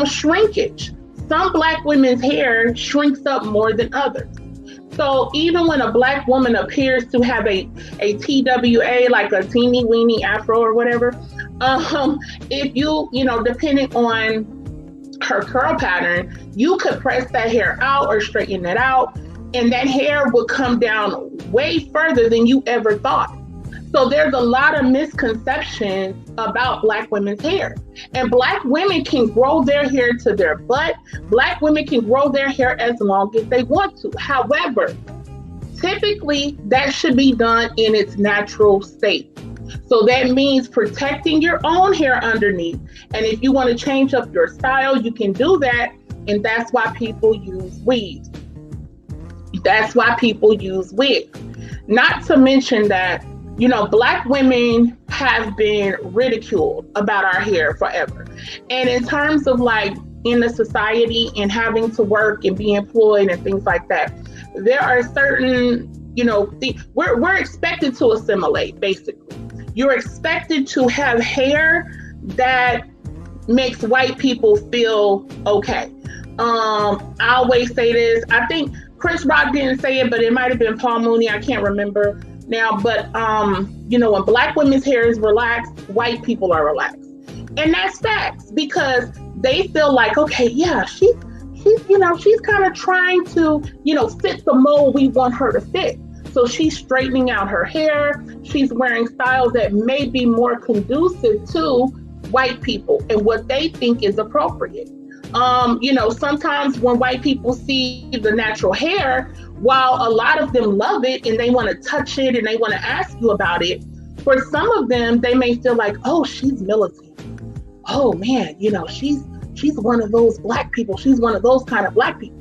shrinkage. Some Black women's hair shrinks up more than others. So even when a Black woman appears to have a TWA, like a teeny weeny afro or whatever, if you know, depending on her curl pattern, you could press that hair out or straighten it out, and that hair would come down way further than you ever thought. So there's a lot of misconceptions about Black women's hair. And Black women can grow their hair to their butt. Black women can grow their hair as long as they want to. However, typically that should be done in its natural state. So that means protecting your own hair underneath. And if you want to change up your style, you can do that. And that's why people use weaves. That's why people use wigs. Not to mention that, you know, Black women have been ridiculed about our hair forever. And in terms of like in the society and having to work and be employed and things like that, there are certain, you know, we're expected to assimilate, basically. You're expected to have hair that makes white people feel okay. I always say this. I think Chris Rock didn't say it, but it might have been Paul Mooney. I can't remember now. But when black women's hair is relaxed, white people are relaxed, and that's facts because they feel like, okay, yeah, she's kind of trying to fit the mold we want her to fit. So she's straightening out her hair. She's wearing styles that may be more conducive to white people and what they think is appropriate. Sometimes when white people see the natural hair, while a lot of them love it and they want to touch it and they want to ask you about it, for some of them, they may feel like, oh, she's militant. Oh man, she's one of those black people. She's one of those kind of black people.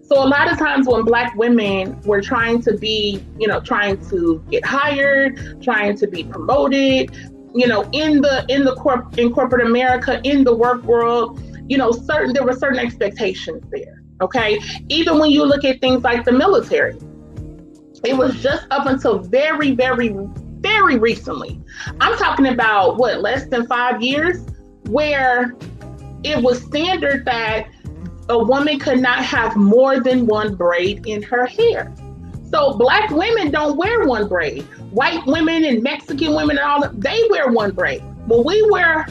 So a lot of times when black women were trying to be, trying to get hired, trying to be promoted, in corporate America, in the work world, there were certain expectations there. Okay. Even when you look at things like the military, it was just up until very, very, very recently. I'm talking about less than 5 years, where it was standard that a woman could not have more than one braid in her hair. So black women don't wear one braid. White women and Mexican women and all that, they wear one braid. When we wear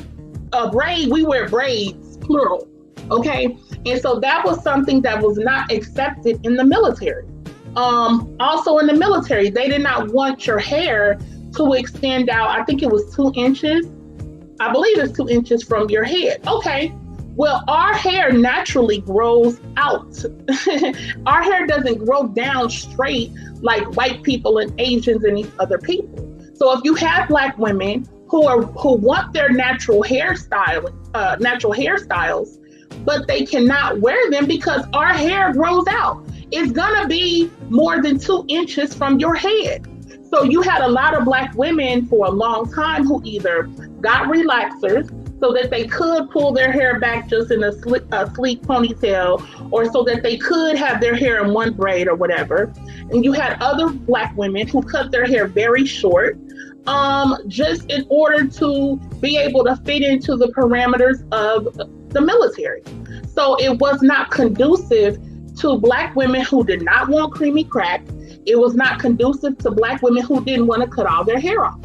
a braid, we wear braids, plural, okay? And so that was something that was not accepted in the military. Also in the military, they did not want your hair to extend out, I think it was 2 inches. I believe it's 2 inches from your head. Okay. Well, our hair naturally grows out. Our hair doesn't grow down straight like white people and Asians and these other people. So if you have black women who want their natural hairstyles, but they cannot wear them because our hair grows out, it's gonna be more than 2 inches from your head. So you had a lot of black women for a long time who either got relaxers so that they could pull their hair back just in a sleek ponytail, or so that they could have their hair in one braid or whatever. And you had other black women who cut their hair very short, just in order to be able to fit into the parameters of the military. So it was not conducive to black women who did not want creamy crack. It was not conducive to black women who didn't want to cut all their hair off.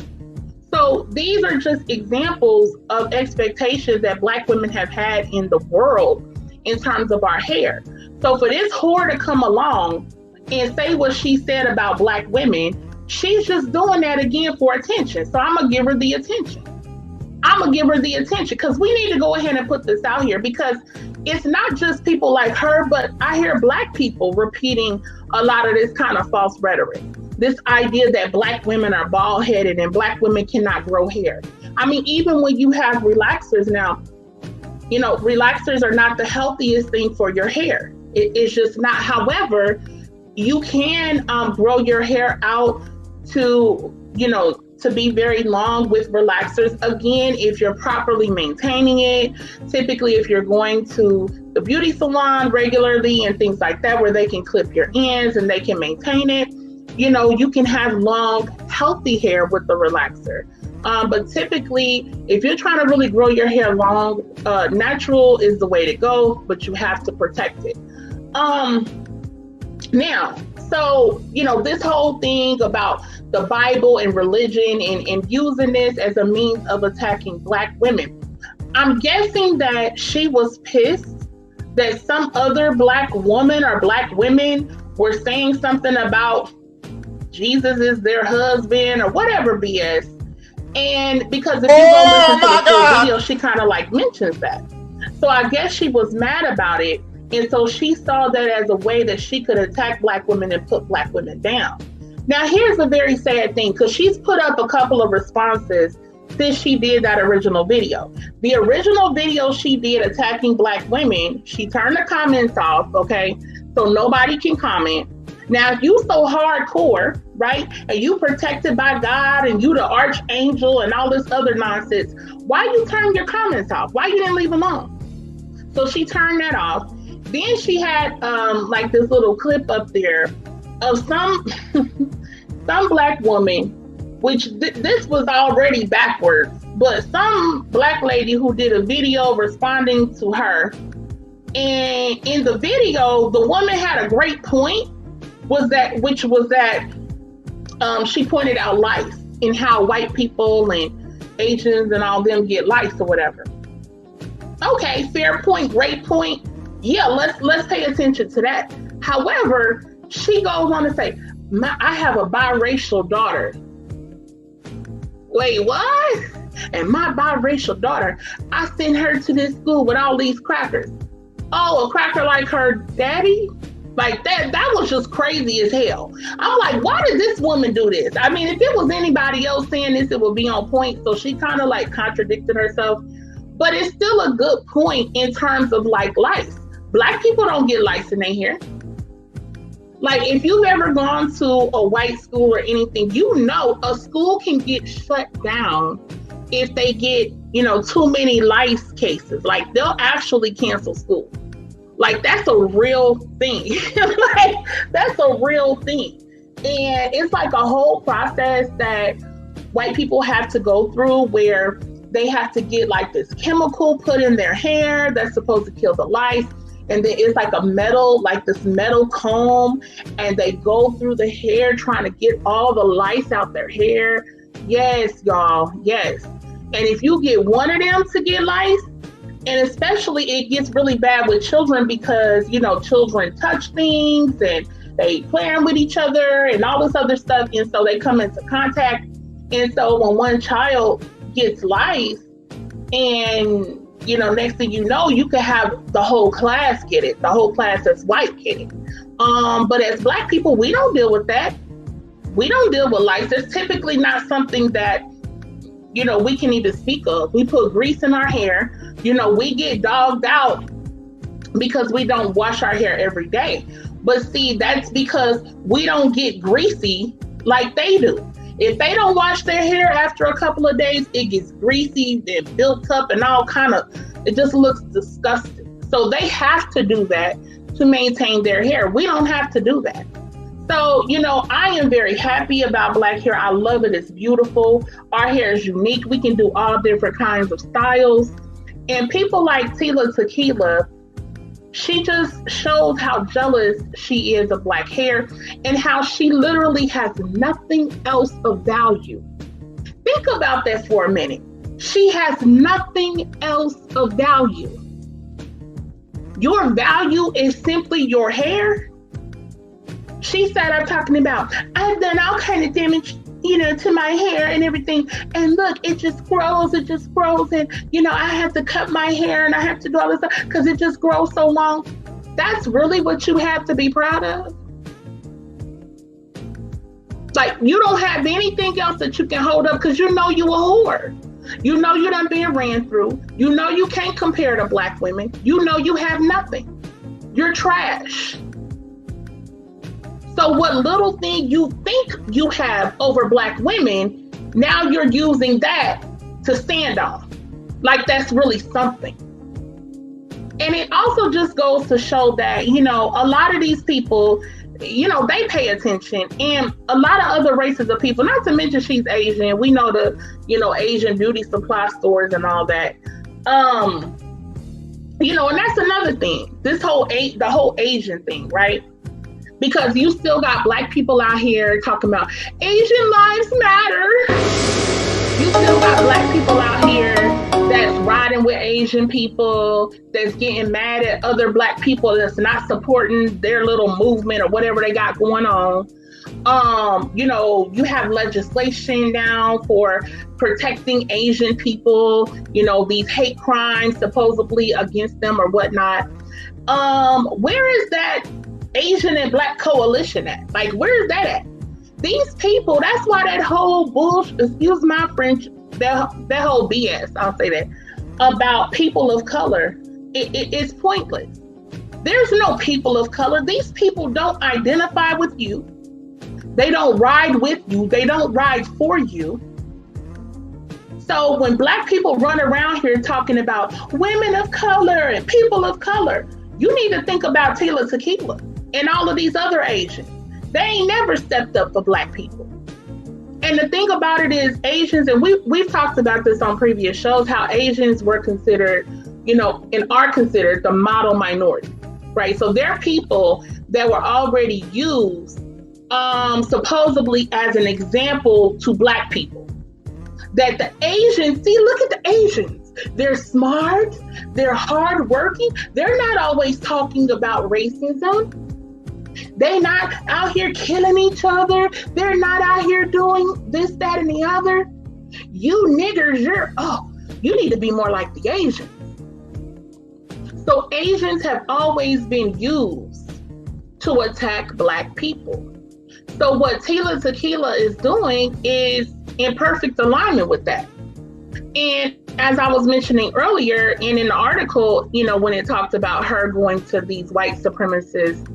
So these are just examples of expectations that black women have had in the world in terms of our hair. So for this whore to come along and say what she said about black women, she's just doing that again for attention. So I'm gonna give her the attention. Because we need to go ahead and put this out here, because it's not just people like her, but I hear black people repeating a lot of this kind of false rhetoric. This idea that black women are bald-headed and black women cannot grow hair. I mean, even when you have relaxers now, relaxers are not the healthiest thing for your hair. It's just not. However, you can grow your hair out to be very long with relaxers. Again, if you're properly maintaining it, typically if you're going to the beauty salon regularly and things like that, where they can clip your ends and they can maintain it, you can have long, healthy hair with the relaxer. But typically, if you're trying to really grow your hair long, natural is the way to go, but you have to protect it. Now, so, this whole thing about the Bible and religion and using this as a means of attacking black women, I'm guessing that she was pissed that some other black woman or black women were saying something about Jesus is their husband or whatever BS. And because if you go listen to the full video, she kind of mentions that. So I guess she was mad about it. And so she saw that as a way that she could attack black women and put black women down. Now, here's a very sad thing, because she's put up a couple of responses since she did that original video. The original video she did attacking black women, she turned the comments off, okay? So nobody can comment. Now, if you so hardcore, right, and you protected by God and you the archangel and all this other nonsense, why you turn your comments off? Why you didn't leave them on? So she turned that off. Then she had this little clip up there of some black woman, which this was already backwards, but some black lady who did a video responding to her And in the video, the woman had a great point, which was that she pointed out lice and how white people and Asians and all them get lice or whatever. Okay, fair point, great point. Yeah, let's pay attention to that. However, she goes on to say, I have a biracial daughter. Wait, what? And my biracial daughter, I sent her to this school with all these crackers. Oh, a cracker like her daddy? Like that was just crazy as hell. I'm like, why did this woman do this? I mean, if it was anybody else saying this, it would be on point. So she kind of like contradicted herself. But it's still a good point in terms of like lice. Black people don't get lice in their hair. Like if you've ever gone to a white school or anything, you know a school can get shut down if they get, too many lice cases. Like they'll actually cancel school. Like that's a real thing. Like that's a real thing. And it's like a whole process that white people have to go through where they have to get like this chemical put in their hair that's supposed to kill the lice. And then it's like this metal comb, and they go through the hair trying to get all the lice out their hair. Yes, y'all, yes. And if you get one of them to get lice, and especially it gets really bad with children because, children touch things and they playing with each other and all this other stuff. And so they come into contact. And so when one child gets lice and, next thing you know, you could have the whole class get it. The whole class that's white get it. But as Black people, we don't deal with that. We don't deal with lice. It's typically not something that, we can even speak of. We put grease in our hair. We get dogged out because we don't wash our hair every day. But see, that's because we don't get greasy like they do. If they don't wash their hair after a couple of days, it gets greasy and built up and all it just looks disgusting. So they have to do that to maintain their hair. We don't have to do that. So, I am very happy about Black hair. I love it. It's beautiful. Our hair is unique. We can do all different kinds of styles. And people like Tila Tequila, she just shows how jealous she is of Black hair and how she literally has nothing else of value. Think about that for a minute. She has nothing else of value. Your value is simply your hair. She said, I'm talking about, I've done all kind of damage, to my hair and everything. And look, it just grows. And, I have to cut my hair and I have to do all this stuff because it just grows so long. That's really what you have to be proud of. Like, you don't have anything else that you can hold up because you a whore. You done been ran through. You can't compare to Black women. You have nothing. You're trash. So what little thing you think you have over Black women, now you're using that to stand on. Like that's really something. And it also just goes to show that, a lot of these people, they pay attention. And a lot of other races of people, not to mention she's Asian. We know the, Asian beauty supply stores and all that. And that's another thing. The whole Asian thing, right? Because you still got Black people out here talking about Asian lives matter. You still got Black people out here that's riding with Asian people, that's getting mad at other Black people that's not supporting their little movement or whatever they got going on. You have legislation now for protecting Asian people, these hate crimes supposedly against them or whatnot. Where is that Asian and Black coalition at? Like, where is that at? These people, that's why that whole bullshit, excuse my French, that whole BS, I'll say that, about people of color, it's pointless. There's no people of color. These people don't identify with you. They don't ride with you. They don't ride for you. So when Black people run around here talking about women of color and people of color, you need to think about Tila Tequila and all of these other Asians. They ain't never stepped up for Black people. And the thing about it is Asians, and we've talked about this on previous shows, how Asians were considered and are considered the model minority, right? So they're people that were already used supposedly as an example to Black people. That the Asians, see, look at the Asians. They're smart, they're hardworking. They're not always talking about racism. They're not out here killing each other. They're not out here doing this, that, and the other. You niggers, you need to be more like the Asians. So Asians have always been used to attack Black people. So what Tila Tequila is doing is in perfect alignment with that. And as I was mentioning earlier, and in the article, when it talked about her going to these white supremacist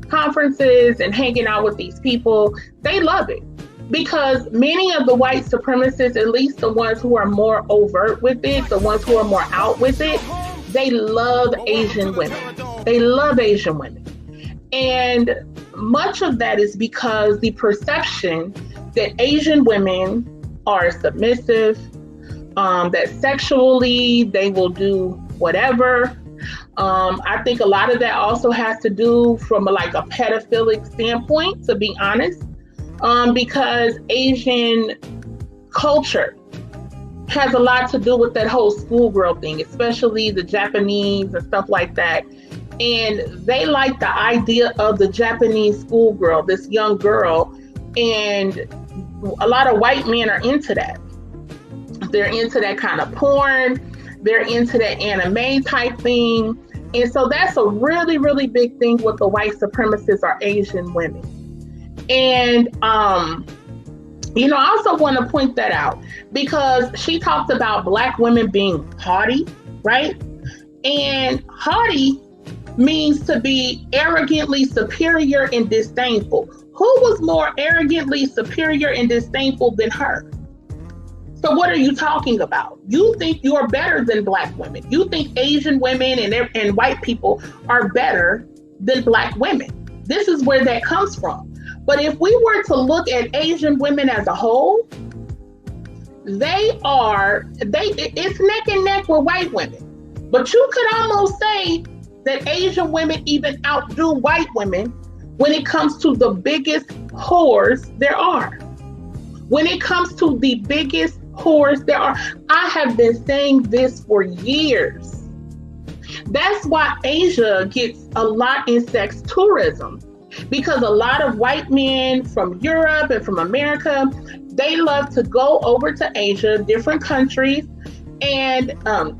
conferences and hanging out with these people, they love it. Because many of the white supremacists, at least the ones who are more overt with it, the ones who are more out with it, they love Asian women. They love Asian women. And much of that is because the perception that Asian women are submissive, that sexually they will do whatever. I think a lot of that also has to do from a pedophilic standpoint, to be honest, because Asian culture has a lot to do with that whole schoolgirl thing, especially the Japanese and stuff like that. And they like the idea of the Japanese schoolgirl, this young girl, and a lot of white men are into that. They're into that kind of porn. They're into that anime type thing. And so that's a really, really big thing with the white supremacists are Asian women. And, I also want to point that out because she talked about Black women being haughty, right? And haughty means to be arrogantly superior and disdainful. Who was more arrogantly superior and disdainful than her? So what are you talking about? You think you're better than Black women. You think Asian women and white people are better than Black women. This is where that comes from. But if we were to look at Asian women as a whole, it's neck and neck with white women. But you could almost say that Asian women even outdo white women when it comes to the biggest whores there are. When it comes to the biggest whores there are. I have been saying this for years. That's why Asia gets a lot in sex tourism, because a lot of white men from Europe and from America, they love to go over to Asia, different countries, and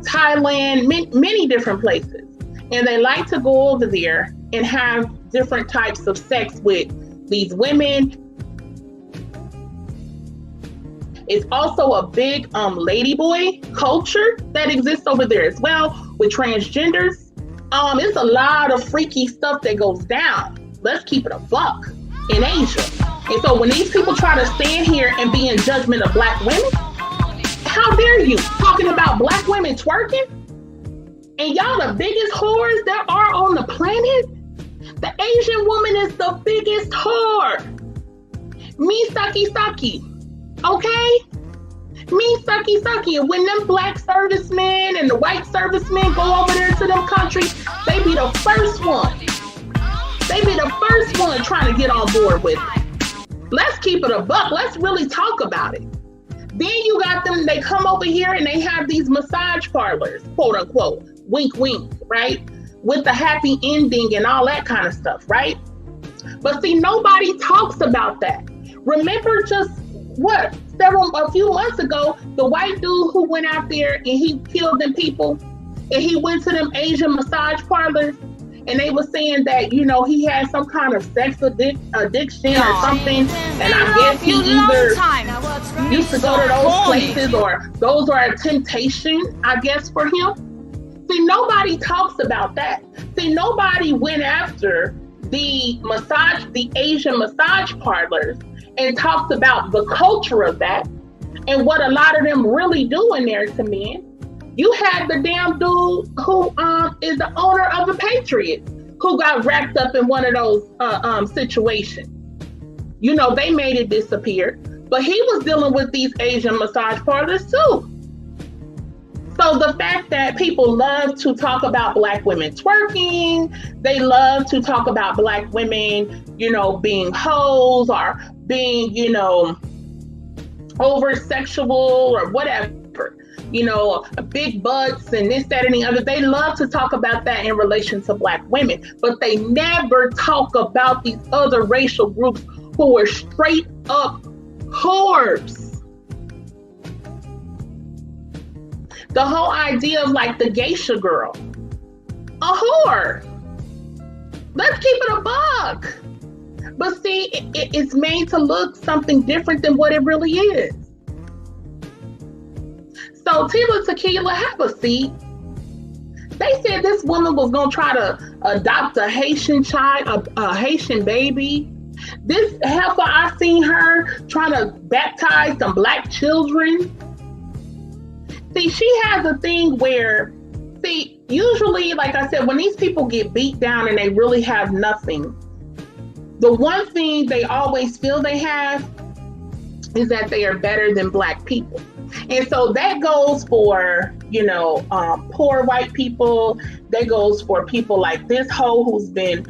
Thailand, many different places. And they like to go over there and have different types of sex with these women. It's also a big ladyboy culture that exists over there as well with transgenders. It's a lot of freaky stuff that goes down. Let's keep it a buck in Asia. And so when these people try to stand here and be in judgment of Black women, how dare you talking about Black women twerking? And y'all the biggest whores there are on the planet? The Asian woman is the biggest whore. Me sucky. Okay? Me sucky. And when them Black servicemen and the white servicemen go over there to them countries, they be the first one. They be the first one trying to get on board with it. Let's keep it a buck. Let's really talk about it. Then you got them, they come over here and they have these massage parlors, quote unquote, wink, wink, right? With the happy ending and all that kind of stuff, right? But see, nobody talks about that. Remember just a few months ago, the white dude who went out there and he killed them people and he went to them Asian massage parlors and they were saying that, he had some kind of sex addiction or something. And I guess he either used to go to those places or those are a temptation, I guess, for him. See, nobody talks about that. See, nobody went after the Asian massage parlors and talked about the culture of that and what a lot of them really do in there to men. You had the damn dude who is the owner of the Patriots who got wrapped up in one of those situations. They made it disappear, but he was dealing with these Asian massage parlors too. So So the fact that people love to talk about black women twerking, they love to talk about black women, being hoes or being, over sexual or whatever, big butts and this, that, and the other. They love to talk about that in relation to black women, but they never talk about these other racial groups who are straight up whores. The whole idea of like the geisha girl, a whore. Let's keep it a buck. But see, it's made to look something different than what it really is. So Tila, Tequila, have a seat. They said this woman was going to try to adopt a Haitian child, a Haitian baby. This heifer, I seen her trying to baptize some black children. See, she has a thing where, usually, like I said, when these people get beat down and they really have nothing, the one thing they always feel they have is that they are better than black people. And so that goes for, poor white people. That goes for people like this hoe who's been,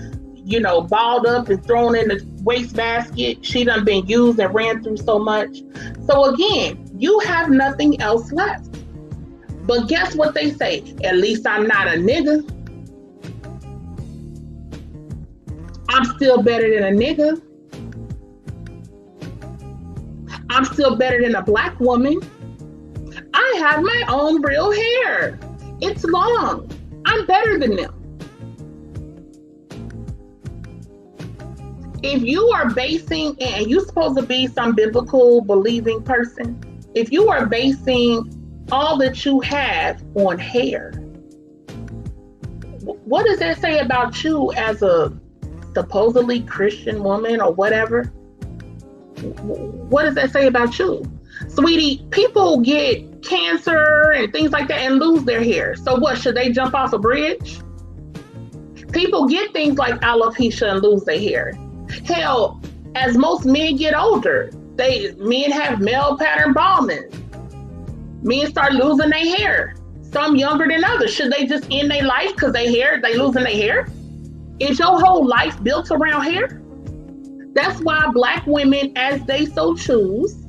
balled up and thrown in the wastebasket. She done been used and ran through so much. So again, you have nothing else left. But guess what they say? At least I'm not a nigga. I'm still better than a nigga. I'm still better than a black woman. I have my own real hair. It's long. I'm better than them. If you are basing, and you're supposed to be some biblical believing person, if you are basing all that you have on hair, what does that say about you as a supposedly Christian woman or whatever? What does that say about you? Sweetie, people get cancer and things like that and lose their hair. So what, should they jump off a bridge? People get things like alopecia and lose their hair. Hell, as most men get older, men have male pattern baldness. Men start losing their hair. Some younger than others. Should they just end their life because they losing their hair? Is your whole life built around hair? That's why black women, as they so choose,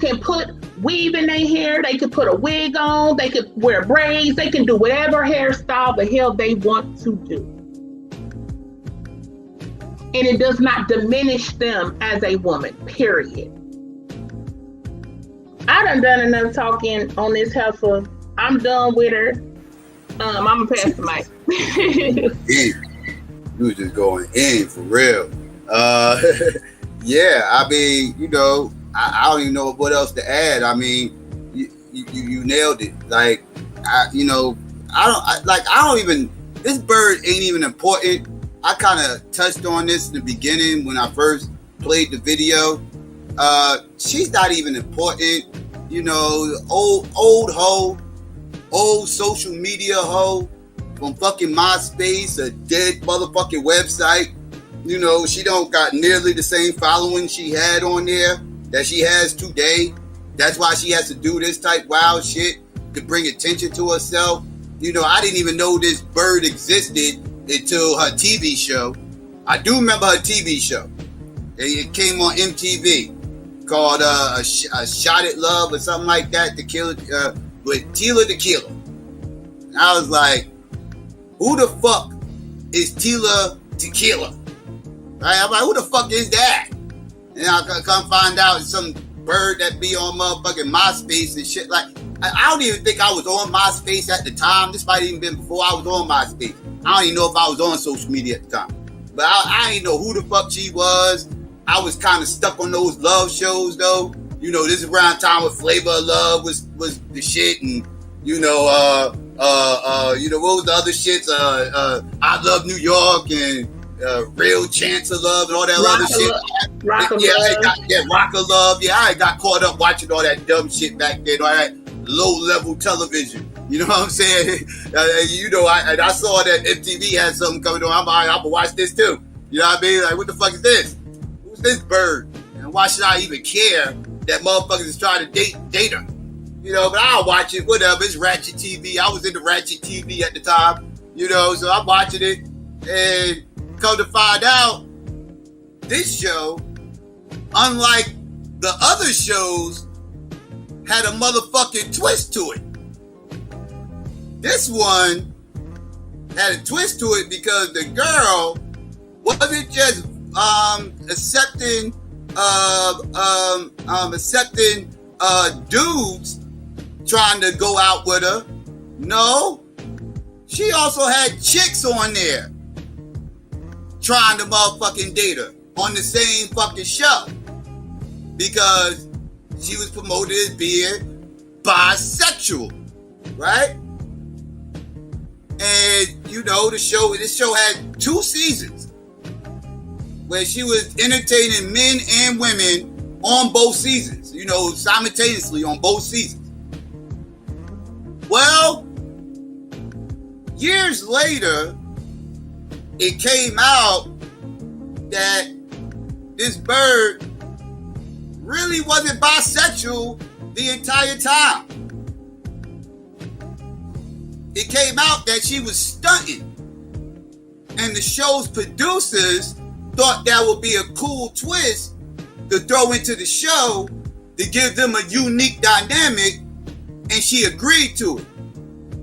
can put weave in their hair. They could put a wig on. They could wear braids. They can do whatever hairstyle the hell they want to do. And it does not diminish them as a woman, period. I done enough talking on this heifer. I'm done with her. I'm gonna pass the mic.
You was just going in for real. Yeah, I mean, I don't even know what else to add. I mean, you nailed it. Like, this bird ain't even important. I kind of touched on this in the beginning when I first played the video. She's not even important. Old hoe, old social media hoe from fucking MySpace, a dead motherfucking website. She don't got nearly the same following she had on there that she has today. That's why she has to do this type wild shit to bring attention to herself. I didn't even know this bird existed until her TV show. I do remember her TV show. It came on MTV called a Shot at Love or something like that, Tequila, with Tila Tequila. And I was like, who the fuck is Tila Tequila? Right? I'm like, who the fuck is that? And I come find out it's some bird that be on motherfucking MySpace and shit. Like, I don't even think I was on MySpace at the time. This might even been before I was on MySpace. I don't even know if I was on social media at the time. But I didn't know who the fuck she was. I was kind of stuck on those love shows though. This is around time when Flavor of Love was the shit, and what was the other shits? I Love New York and Real Chance of Love and all that other shit. Rock of Love. Yeah, I got caught up watching all that dumb shit back then. All that low level television. You know what I'm saying? I saw that MTV had something coming on. I'm gonna watch this too. You know what I mean? Like, what the fuck is this? Who's this bird? And why should I even care that motherfuckers is trying to date her? You know, but I'll watch it, whatever. It's Ratchet TV. I was into Ratchet TV at the time, you know, so I'm watching it. And come to find out, this show, unlike the other shows, had a motherfucking twist to it. This one had a twist to it because the girl wasn't just accepting dudes trying to go out with her. No, she also had chicks on there trying to motherfucking date her on the same fucking show because she was promoted as being bisexual, right? And you know, this show had 2 seasons where she was entertaining men and women on both seasons, you know, simultaneously on both seasons. Well, years later, it came out that this bird really wasn't bisexual the entire time. It came out that she was stunting, and the show's producers thought that would be a cool twist to throw into the show to give them a unique dynamic, and she agreed to it.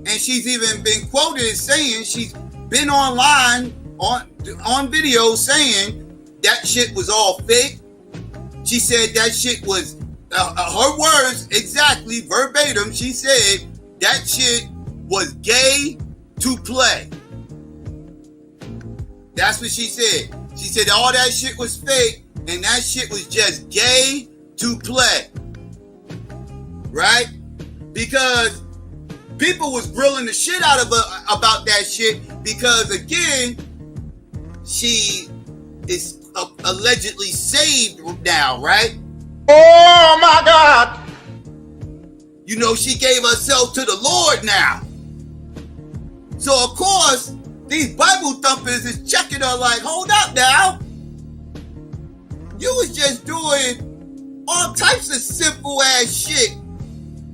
And she's even been quoted as saying she's been online on video saying that shit was all fake. She said that shit was her words exactly verbatim. She said that shit was gay to play. That's what she said. She said all that shit was fake and that shit was just gay to play. Right? Because people was grilling the shit out of her about that shit because, again, she is allegedly saved now, right?
Oh my God!
You know, she gave herself to the Lord now. So, of course, these Bible thumpers is checking her like, hold up now. You was just doing all types of simple ass shit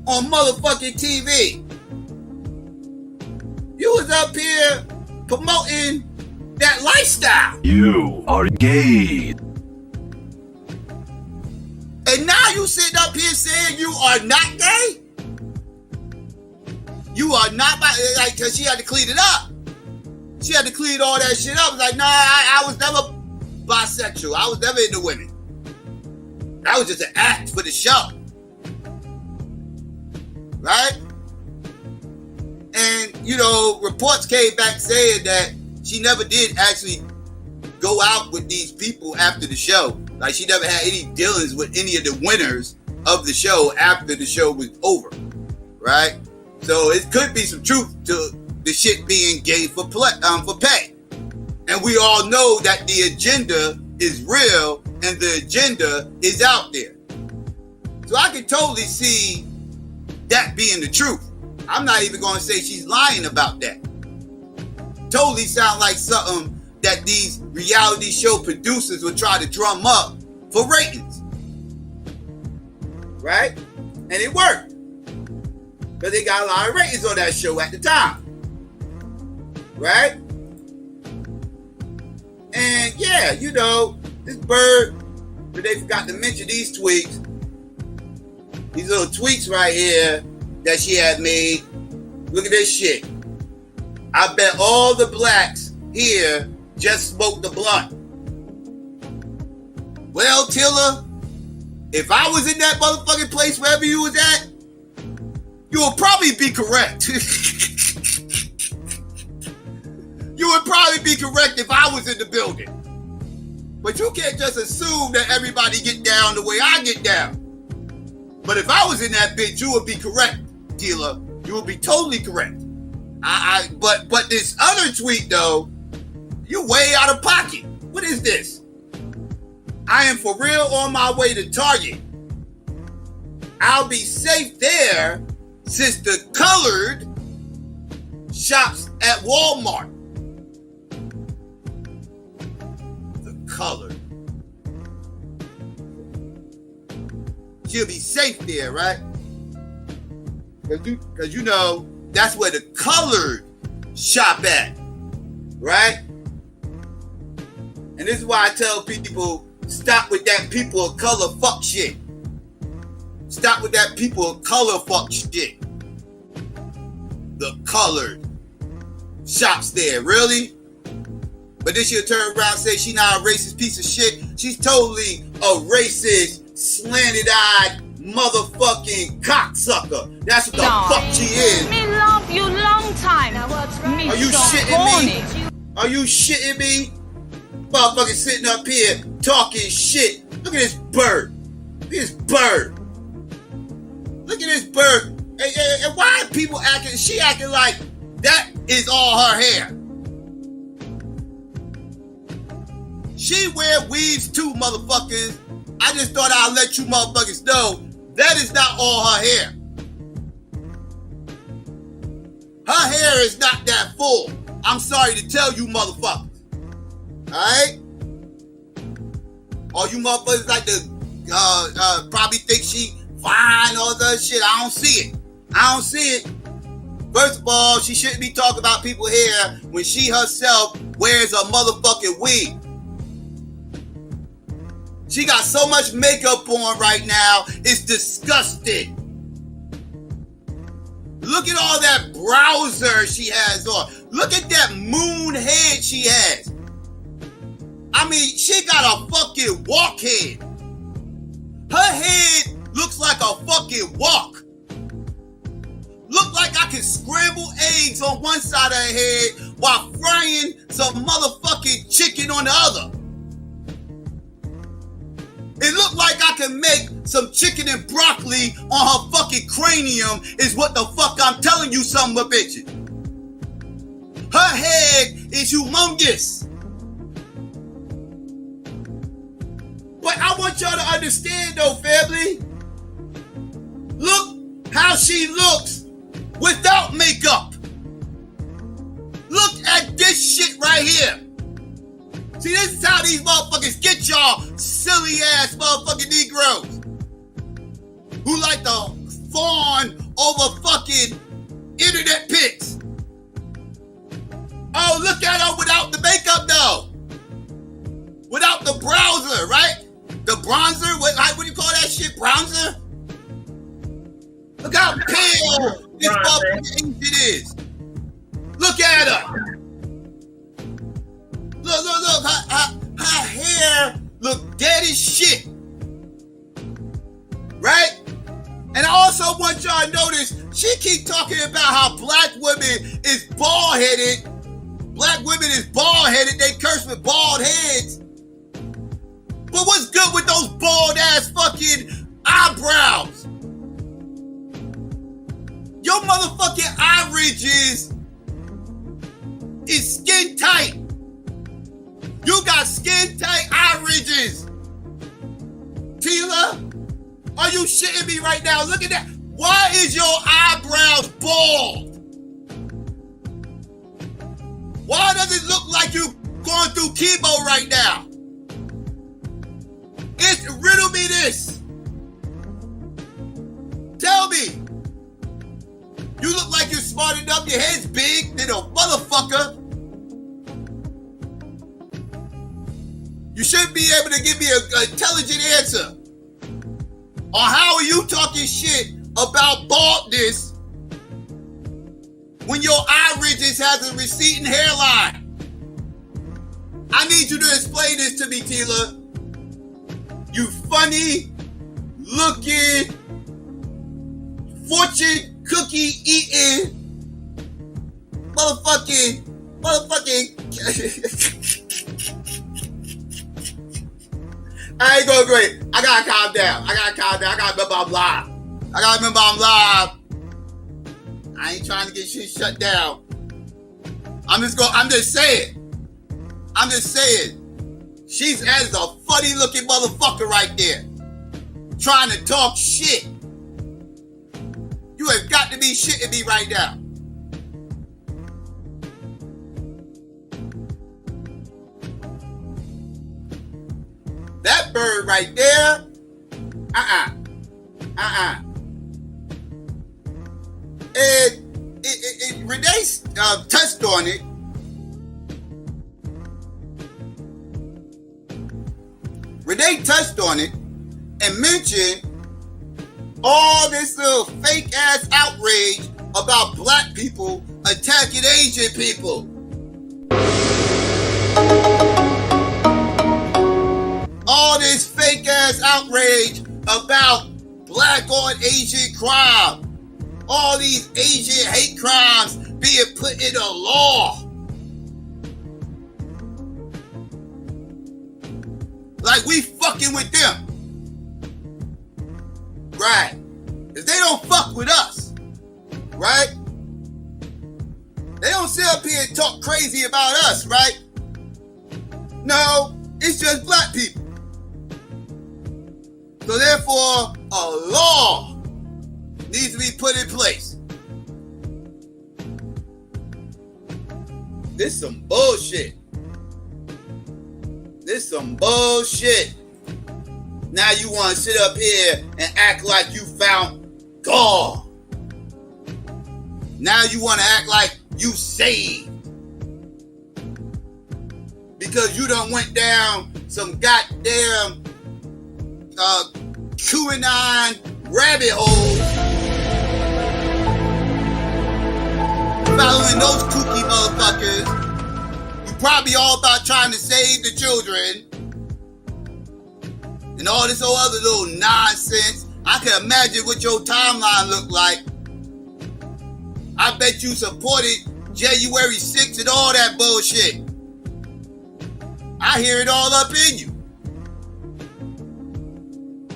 on motherfucking TV. You was up here promoting that lifestyle.
You are gay.
And now you sitting up here saying you are not gay? You are not, like, because she had to clean it up. She had to clean all that shit up. Like, nah, I was never bisexual. I was never into women. That was just an act for the show. Right? And, you know, reports came back saying that she never did actually go out with these people after the show. Like, she never had any dealings with any of the winners of the show after the show was over. Right? So it could be some truth to the shit being gay for pay. And we all know that the agenda is real and the agenda is out there. So I can totally see that being the truth. I'm not even going to say she's lying about that. Totally sound like something that these reality show producers would try to drum up for ratings. Right? And it worked. Because they got a lot of ratings on that show at the time. Right? And yeah, you know, this bird, but they forgot to mention these tweets. These little tweets right here that she had made. Look at this shit. I bet all the blacks here just smoked the blunt. Well, Tila, if I was in that motherfucking place wherever you was at, you would probably be correct. You would probably be correct if I was in the building. But you can't just assume that everybody get down the way I get down. But if I was in that bitch, you would be correct, Tila. You would be totally correct. But this other tweet though, you way out of pocket. What is this? I am for real on my way to Target. I'll be safe there since the colored shops at Walmart. The colored. She'll be safe there, right? Because you know, that's where the colored shop at, right? And this is why I tell people, stop with that people of color fuck shit. Stop with that people of color fuck shit. The colored shops there, really? But then she'll turn around and say she not a racist piece of shit. She's totally a racist, slanted-eyed, motherfucking cocksucker. That's what the fuck she is.
Me love you long time. Me
Are you
so
shitting
horny.
me? Are you shitting me? Motherfucker sitting up here talking shit. Look at this bird. Look at this bird. Look at this bird. And why are people acting? She acting like that is all her hair. She wear weaves too, motherfuckers. I just thought I'd let you motherfuckers know that is not all her hair. Her hair is not that full. I'm sorry to tell you motherfuckers. Alright? All you motherfuckers like to probably think she fine, all that shit. I don't see it. I don't see it. First of all, she shouldn't be talking about people's hair when she herself wears a motherfucking wig. She got so much makeup on right now, it's disgusting. Look at all that browser she has on. Look at that moon head she has. I mean, she got a fucking walk head. Her head looks like a fucking walk. Look like I can scramble eggs on one side of her head while frying some motherfucking chicken on the other. It looked like I can make some chicken and broccoli on her fucking cranium is what the fuck I'm telling you, son of a bitch. Her head is humongous. But I want y'all to understand though, family. Look how she looks without makeup. Look at this shit right here. See, this is how these motherfuckers get y'all silly ass motherfucking Negroes who like to fawn over fucking internet pics. Oh, look at her without the makeup though. Without the browser, right? The bronzer, what do you call that shit? Bronzer? Look how pale this motherfucking shit is. Look at her. Look, her hair look dead as shit. Right? And I also want y'all to notice, she keep talking about how black women is bald-headed. Black women is bald-headed, they curse with bald heads. But what's good with those bald-ass fucking eyebrows? Your motherfucking eye ridges is skin tight. You got skin tight eye ridges. Tila, are you shitting me right now? Look at that. Why is your eyebrows bald? Why does it look like you going through chemo right now? Riddle me this. Tell me. You look like you're smart enough. Your head's big than a motherfucker. You should be able to give me an intelligent answer on how are you talking shit about baldness when your eye ridges has a receding hairline. I need you to explain this to me, Tila. You funny looking, fortune cookie eating, motherfucking. I ain't going great. I gotta calm down. I gotta remember I'm live. I ain't trying to get shit shut down. I'm just saying. She's as a funny looking motherfucker right there. Trying to talk shit. You have got to be shitting me right now. That bird right there, And Renee touched on it. Renee touched on it and mentioned all this little fake ass outrage about black people attacking Asian people. All this fake ass outrage about black on Asian crime. All these Asian hate crimes being put in a law. Like we fucking with them. Right. If they don't fuck with us, right? They don't sit up here and talk crazy about us, right? No, it's just black people. So therefore, a law needs to be put in place. This some bullshit. This some bullshit. Now you want to sit up here and act like you found God. Now you want to act like you saved. Because you done went down some goddamn QAnon rabbit hole. Following those kooky motherfuckers. You probably all about trying to save the children. And all this whole other little nonsense. I can imagine what your timeline looked like. I bet you supported January 6th and all that bullshit. I hear it all up in you.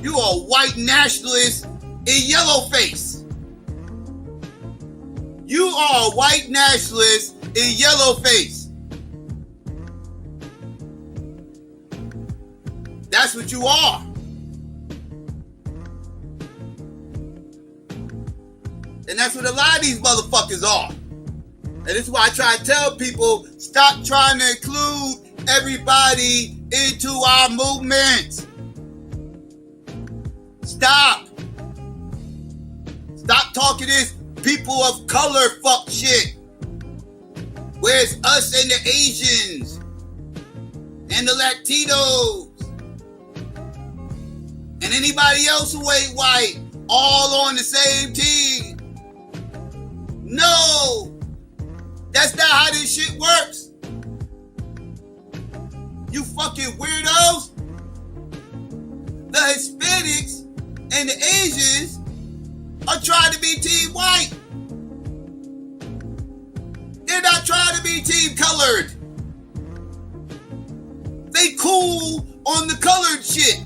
You are white nationalist in yellow face. You are a white nationalist in yellow face. That's what you are. And that's what a lot of these motherfuckers are. And this is why I try to tell people, stop trying to include everybody into our movement. Stop. Stop talking this people of color fuck shit. Where's us and the Asians and the Latinos and anybody else who ain't white all on the same team? No, that's not how this shit works. You fucking weirdos. The Hispanics and the Asians are trying to be team white. They're not trying to be team colored. They cool on the colored shit.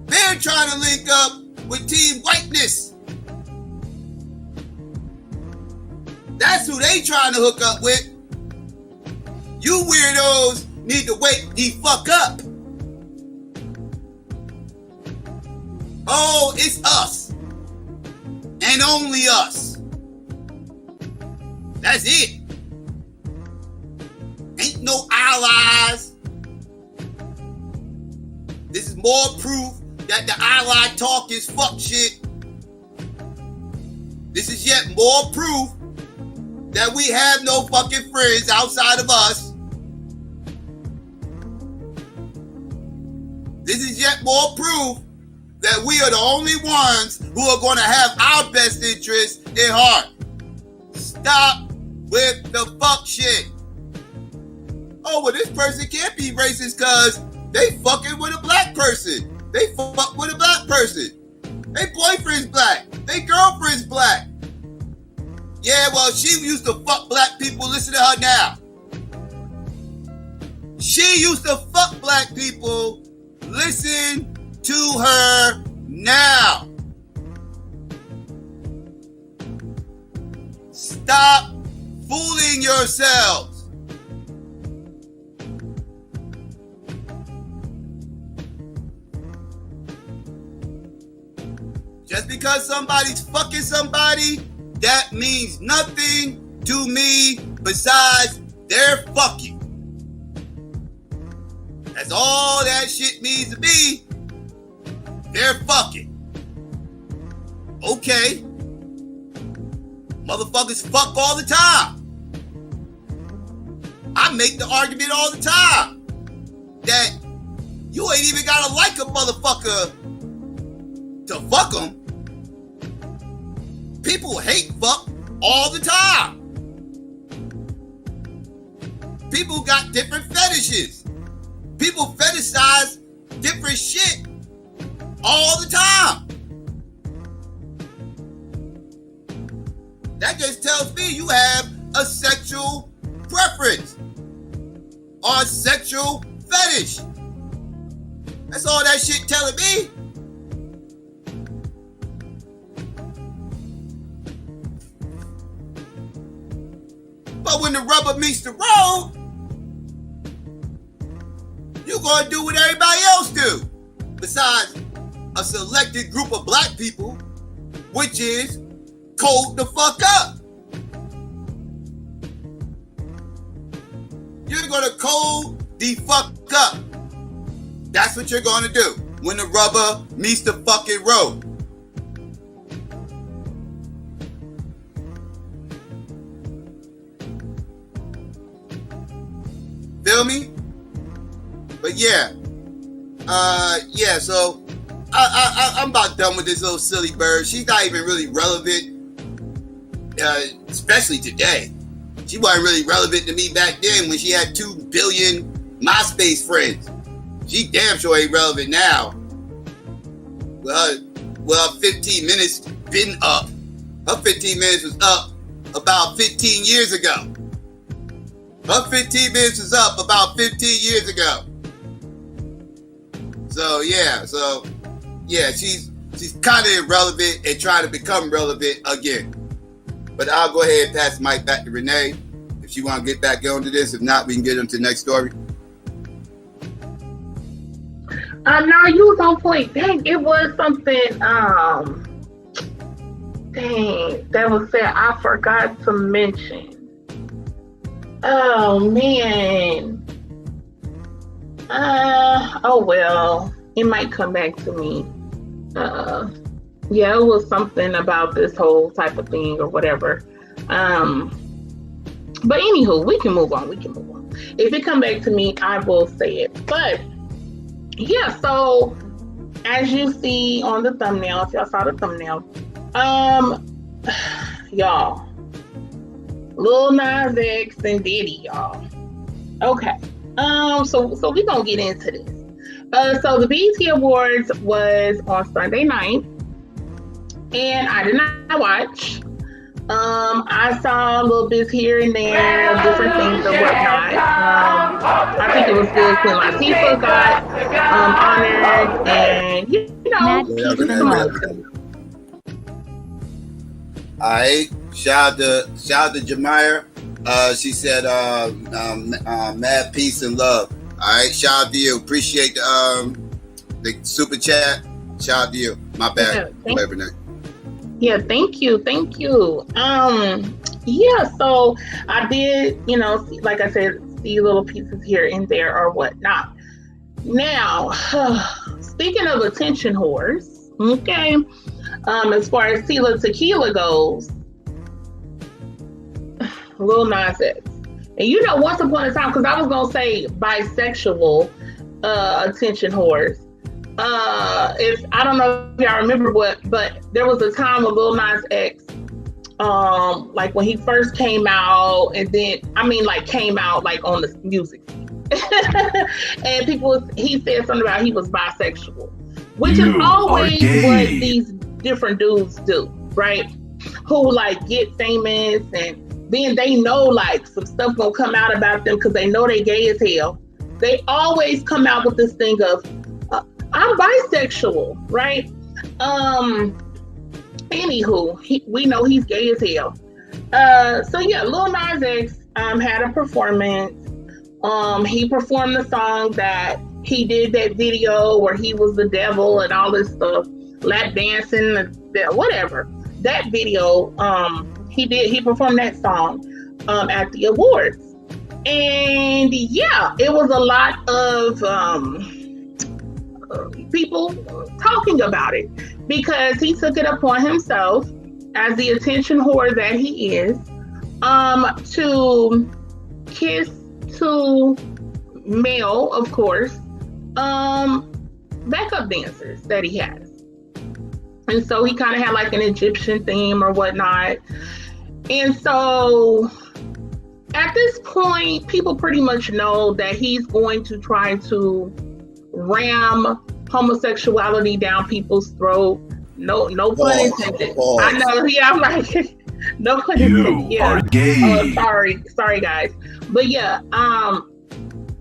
They're trying to link up with team whiteness. That's who they trying to hook up with. You weirdos need to wake the fuck up. Oh, it's us. And only us. That's it. Ain't no allies. This is more proof that the ally talk is fuck shit. This is yet more proof that we have no fucking friends outside of us. This is yet more proof that we are the only ones who are going to have our best interests in heart. Stop with the fuck shit. Oh, well, this person can't be racist because they fucking with a black person. They fuck with a black person. They boyfriend's black. They girlfriend's black. Yeah, well, she used to fuck black people. Listen to her now. She used to fuck black people. Listen to her now. Stop fooling yourselves. Just because somebody's fucking somebody, that means nothing to me besides they're fucking. That's all that shit means to me. They're fucking. Okay, Motherfuckers fuck all the time. I make the argument all the time that you ain't even gotta like a motherfucker to fuck them. People hate fuck all the time. People got different fetishes. People fetishize different shit all the time. That just tells me you have a sexual preference or a sexual fetish. That's all that shit telling me. But when the rubber meets the road, you gonna do what everybody else do. Besides a selected group of black people, which is code the fuck up. You're gonna code the fuck up. That's what you're gonna do when the rubber meets the fucking road. Feel me? But so I'm about done with this little silly bird. She's not even really relevant, especially today. She wasn't really relevant to me back then when she had 2 billion MySpace friends. She damn sure ain't relevant now. Well, 15 minutes been up. Her 15 minutes was up about 15 years ago. Her 15 minutes was up about 15 years ago. So she's kind of irrelevant and trying to become relevant again. But I'll go ahead and pass the mic back to Renee if she want to get back onto this. If not, we can get into the next story.
No, you was on point. Dang, it was something. That was said. I forgot to mention. Oh man. Oh well. It might come back to me. Yeah, it was something about this whole type of thing or whatever. But anywho, we can move on. If it come back to me, I will say it. But yeah, so as you see on the thumbnail, if y'all saw the thumbnail, y'all, Lil Nas X and Diddy, y'all. Okay. So we gonna get into this. So the BET Awards was on Sunday night, and I did not watch. I saw little bits here and there, different things and whatnot. I think it was good when Latifah got honored, and you know.
Alright, shout out to Jamire. She said mad peace and love. Alright, shout out to you. Appreciate the super chat. Shout out to you. My bad.
Yeah, thank you. Yeah, so I did, like I said, see little pieces here and there or whatnot. Now, speaking of attention whores, okay, as far as Tequila goes, Lil Nas X. And once upon a time, because I was going to say bisexual attention whores. If I don't know if y'all remember but there was a time when Lil Nas X, like when he first came out, and then came out like on the music, and he said something about he was bisexual, which is always what these different dudes do, right? Who like get famous, and then they know like some stuff gonna come out about them because they know they gay as hell. They always come out with this thing of I'm bisexual, right? Anywho, we know he's gay as hell. So yeah, Lil Nas X had a performance. He performed the song that he did that video where he was the devil and all this stuff, lap dancing, whatever. That video, he performed that song at the awards. And yeah, it was a lot of people talking about it because he took it upon himself as the attention whore that he is, to kiss to male, of course, backup dancers that he has. And so he kind of had like an Egyptian theme or whatnot. And so at this point, people pretty much know that he's going to try to ram homosexuality down people's throat. No pun intended. I know. Yeah, I'm like, no pun intended. Yeah.
Are gay.
Sorry, guys. But yeah,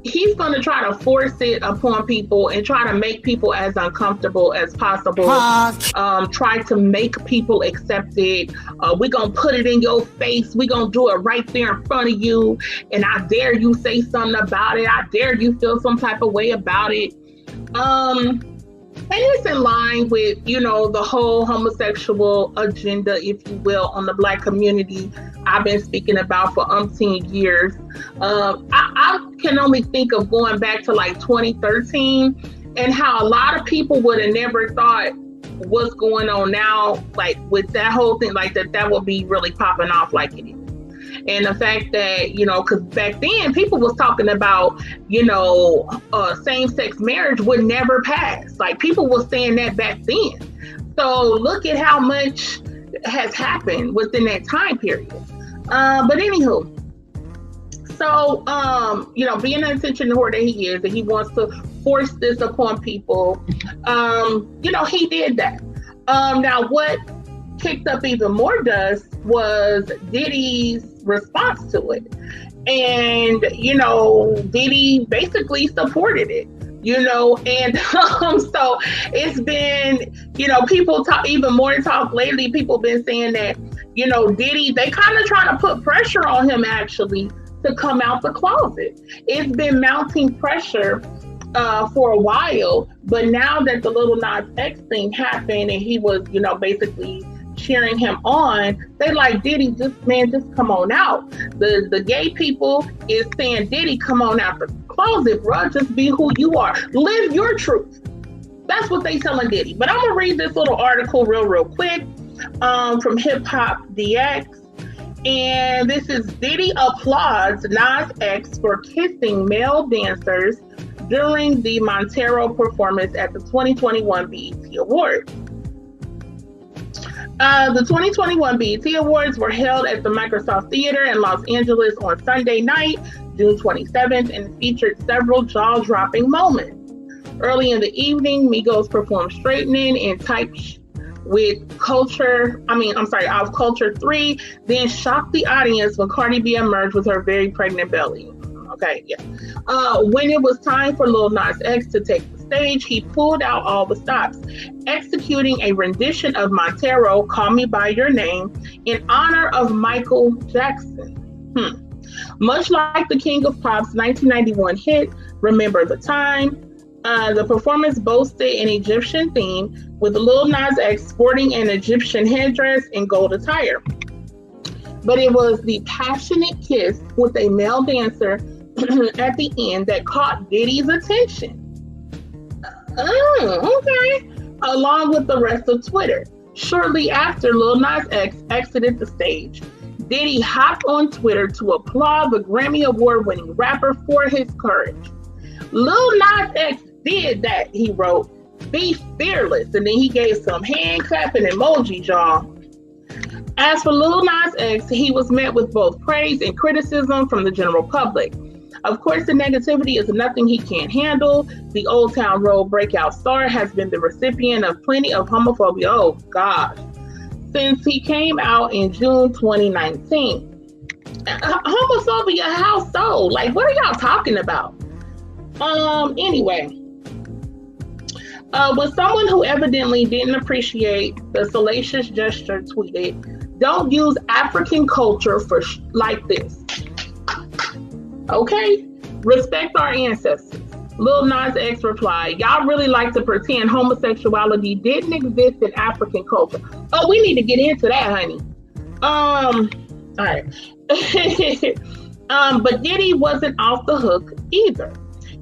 he's going to try to force it upon people and try to make people as uncomfortable as possible. Try to make people accept it. We're going to put it in your face. We're going to do it right there in front of you. And I dare you say something about it. I dare you feel some type of way about it. And it's in line with, you know, the whole homosexual agenda, if you will, on the Black community I've been speaking about for umpteen years. I can only think of going back to like 2013 and how a lot of people would have never thought what's going on now, like with that whole thing, like that would be really popping off like it is. And the fact that, you know, because back then people was talking about, you know, same-sex marriage would never pass. Like people was saying that back then. So look at how much has happened within that time period. But anywho, so, you know, being an attention whore that he is, and he wants to force this upon people, you know, he did that. Now, what kicked up even more dust was Diddy's response to it. And, you know, Diddy basically supported it, you know, and so it's been, you know, people talk even more talk lately. People been saying that, you know, Diddy, they kind of trying to put pressure on him actually to come out the closet. It's been mounting pressure for a while, but now that the Lil Nas X thing happened and he was, you know, basically cheering him on, they like, Diddy, just come on out. The gay people is saying, Diddy, come on out the closet, bro. Just be who you are. Live your truth. That's what they telling Diddy. But I'm gonna read this little article real quick from Hip Hop DX. And this is Diddy applauds Nas X for kissing male dancers during the Montero performance at the 2021 BET Awards. The 2021 BET Awards were held at the Microsoft Theater in Los Angeles on Sunday night, June 27th, and featured several jaw-dropping moments. Early in the evening, Migos performed Straightening and Type with Culture 3, then shocked the audience when Cardi B emerged with her very pregnant belly. Okay, yeah. When it was time for Lil Nas X to take the stage, he pulled out all the stops, executing a rendition of Montero, Call Me By Your Name, in honor of Michael Jackson. Much like the King of Pop's 1991 hit, Remember the Time, the performance boasted an Egyptian theme, with Lil Nas X sporting an Egyptian headdress and gold attire. But it was the passionate kiss with a male dancer at the end that caught Diddy's attention. Okay. Along with the rest of Twitter. Shortly after Lil Nas X exited the stage, Diddy hopped on Twitter to applaud the Grammy Award-winning rapper for his courage. Lil Nas X did that, he wrote. Be fearless. And then he gave some hand clapping emojis, y'all. As for Lil Nas X, he was met with both praise and criticism from the general public. Of course, the negativity is nothing he can't handle. The Old Town Road breakout star has been the recipient of plenty of homophobia, oh gosh, since he came out in June 2019. Homophobia, how so? Like, what are y'all talking about? Anyway, when someone who evidently didn't appreciate the salacious gesture tweeted, "Don't use African culture for like this." Okay, respect our ancestors. Lil Nas X replied, "Y'all really like to pretend homosexuality didn't exist in African culture." Oh, we need to get into that, honey. All right. But Diddy wasn't off the hook either.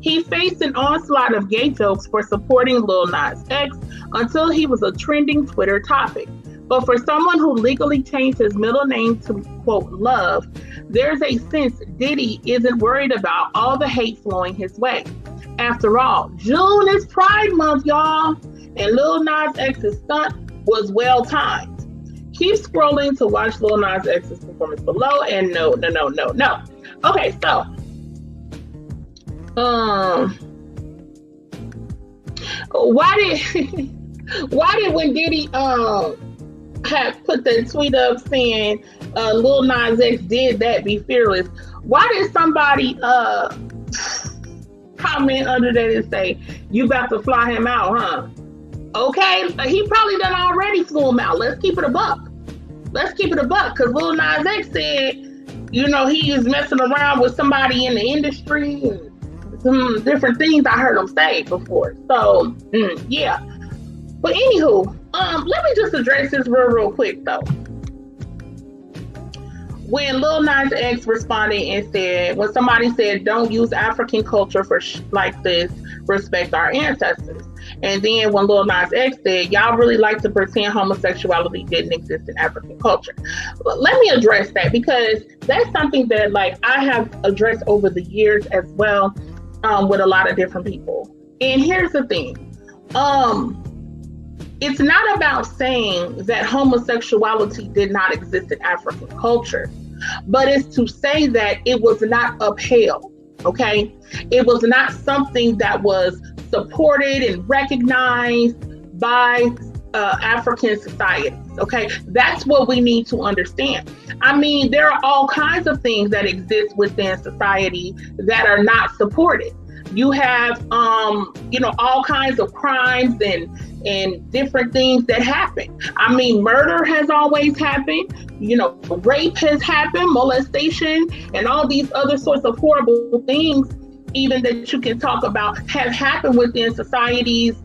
He faced an onslaught of gay jokes for supporting Lil Nas X until he was a trending Twitter topic. But for someone who legally changed his middle name to, quote, Love, there's a sense Diddy isn't worried about all the hate flowing his way. After all, June is Pride Month, y'all, and Lil Nas X's stunt was well timed. Keep scrolling to watch Lil Nas X's performance below, and no. Okay, so, why did when Diddy had put the tweet up saying Lil Nas X did that, be fearless? Why did somebody comment under that and say, you about to fly him out, huh? Okay, he probably done already flew him out. Let's keep it a buck. Because Lil Nas X said, you know, he is messing around with somebody in the industry and some different things I heard him say before. So, yeah. But anywho, let me just address this real quick though. When Lil Nas X responded and said, when somebody said, don't use African culture for like this, respect our ancestors. And then when Lil Nas X said, y'all really like to pretend homosexuality didn't exist in African culture. Let me address that, because that's something that like I have addressed over the years as well, with a lot of different people. And here's the thing. It's not about saying that homosexuality did not exist in African culture, but it's to say that it was not upheld, okay? It was not something that was supported and recognized by African societies, okay? That's what we need to understand. I mean, there are all kinds of things that exist within society that are not supported. You have, all kinds of crimes and different things that happen. I mean, murder has always happened. You know, rape has happened, molestation, and all these other sorts of horrible things, even that you can talk about, have happened within societies,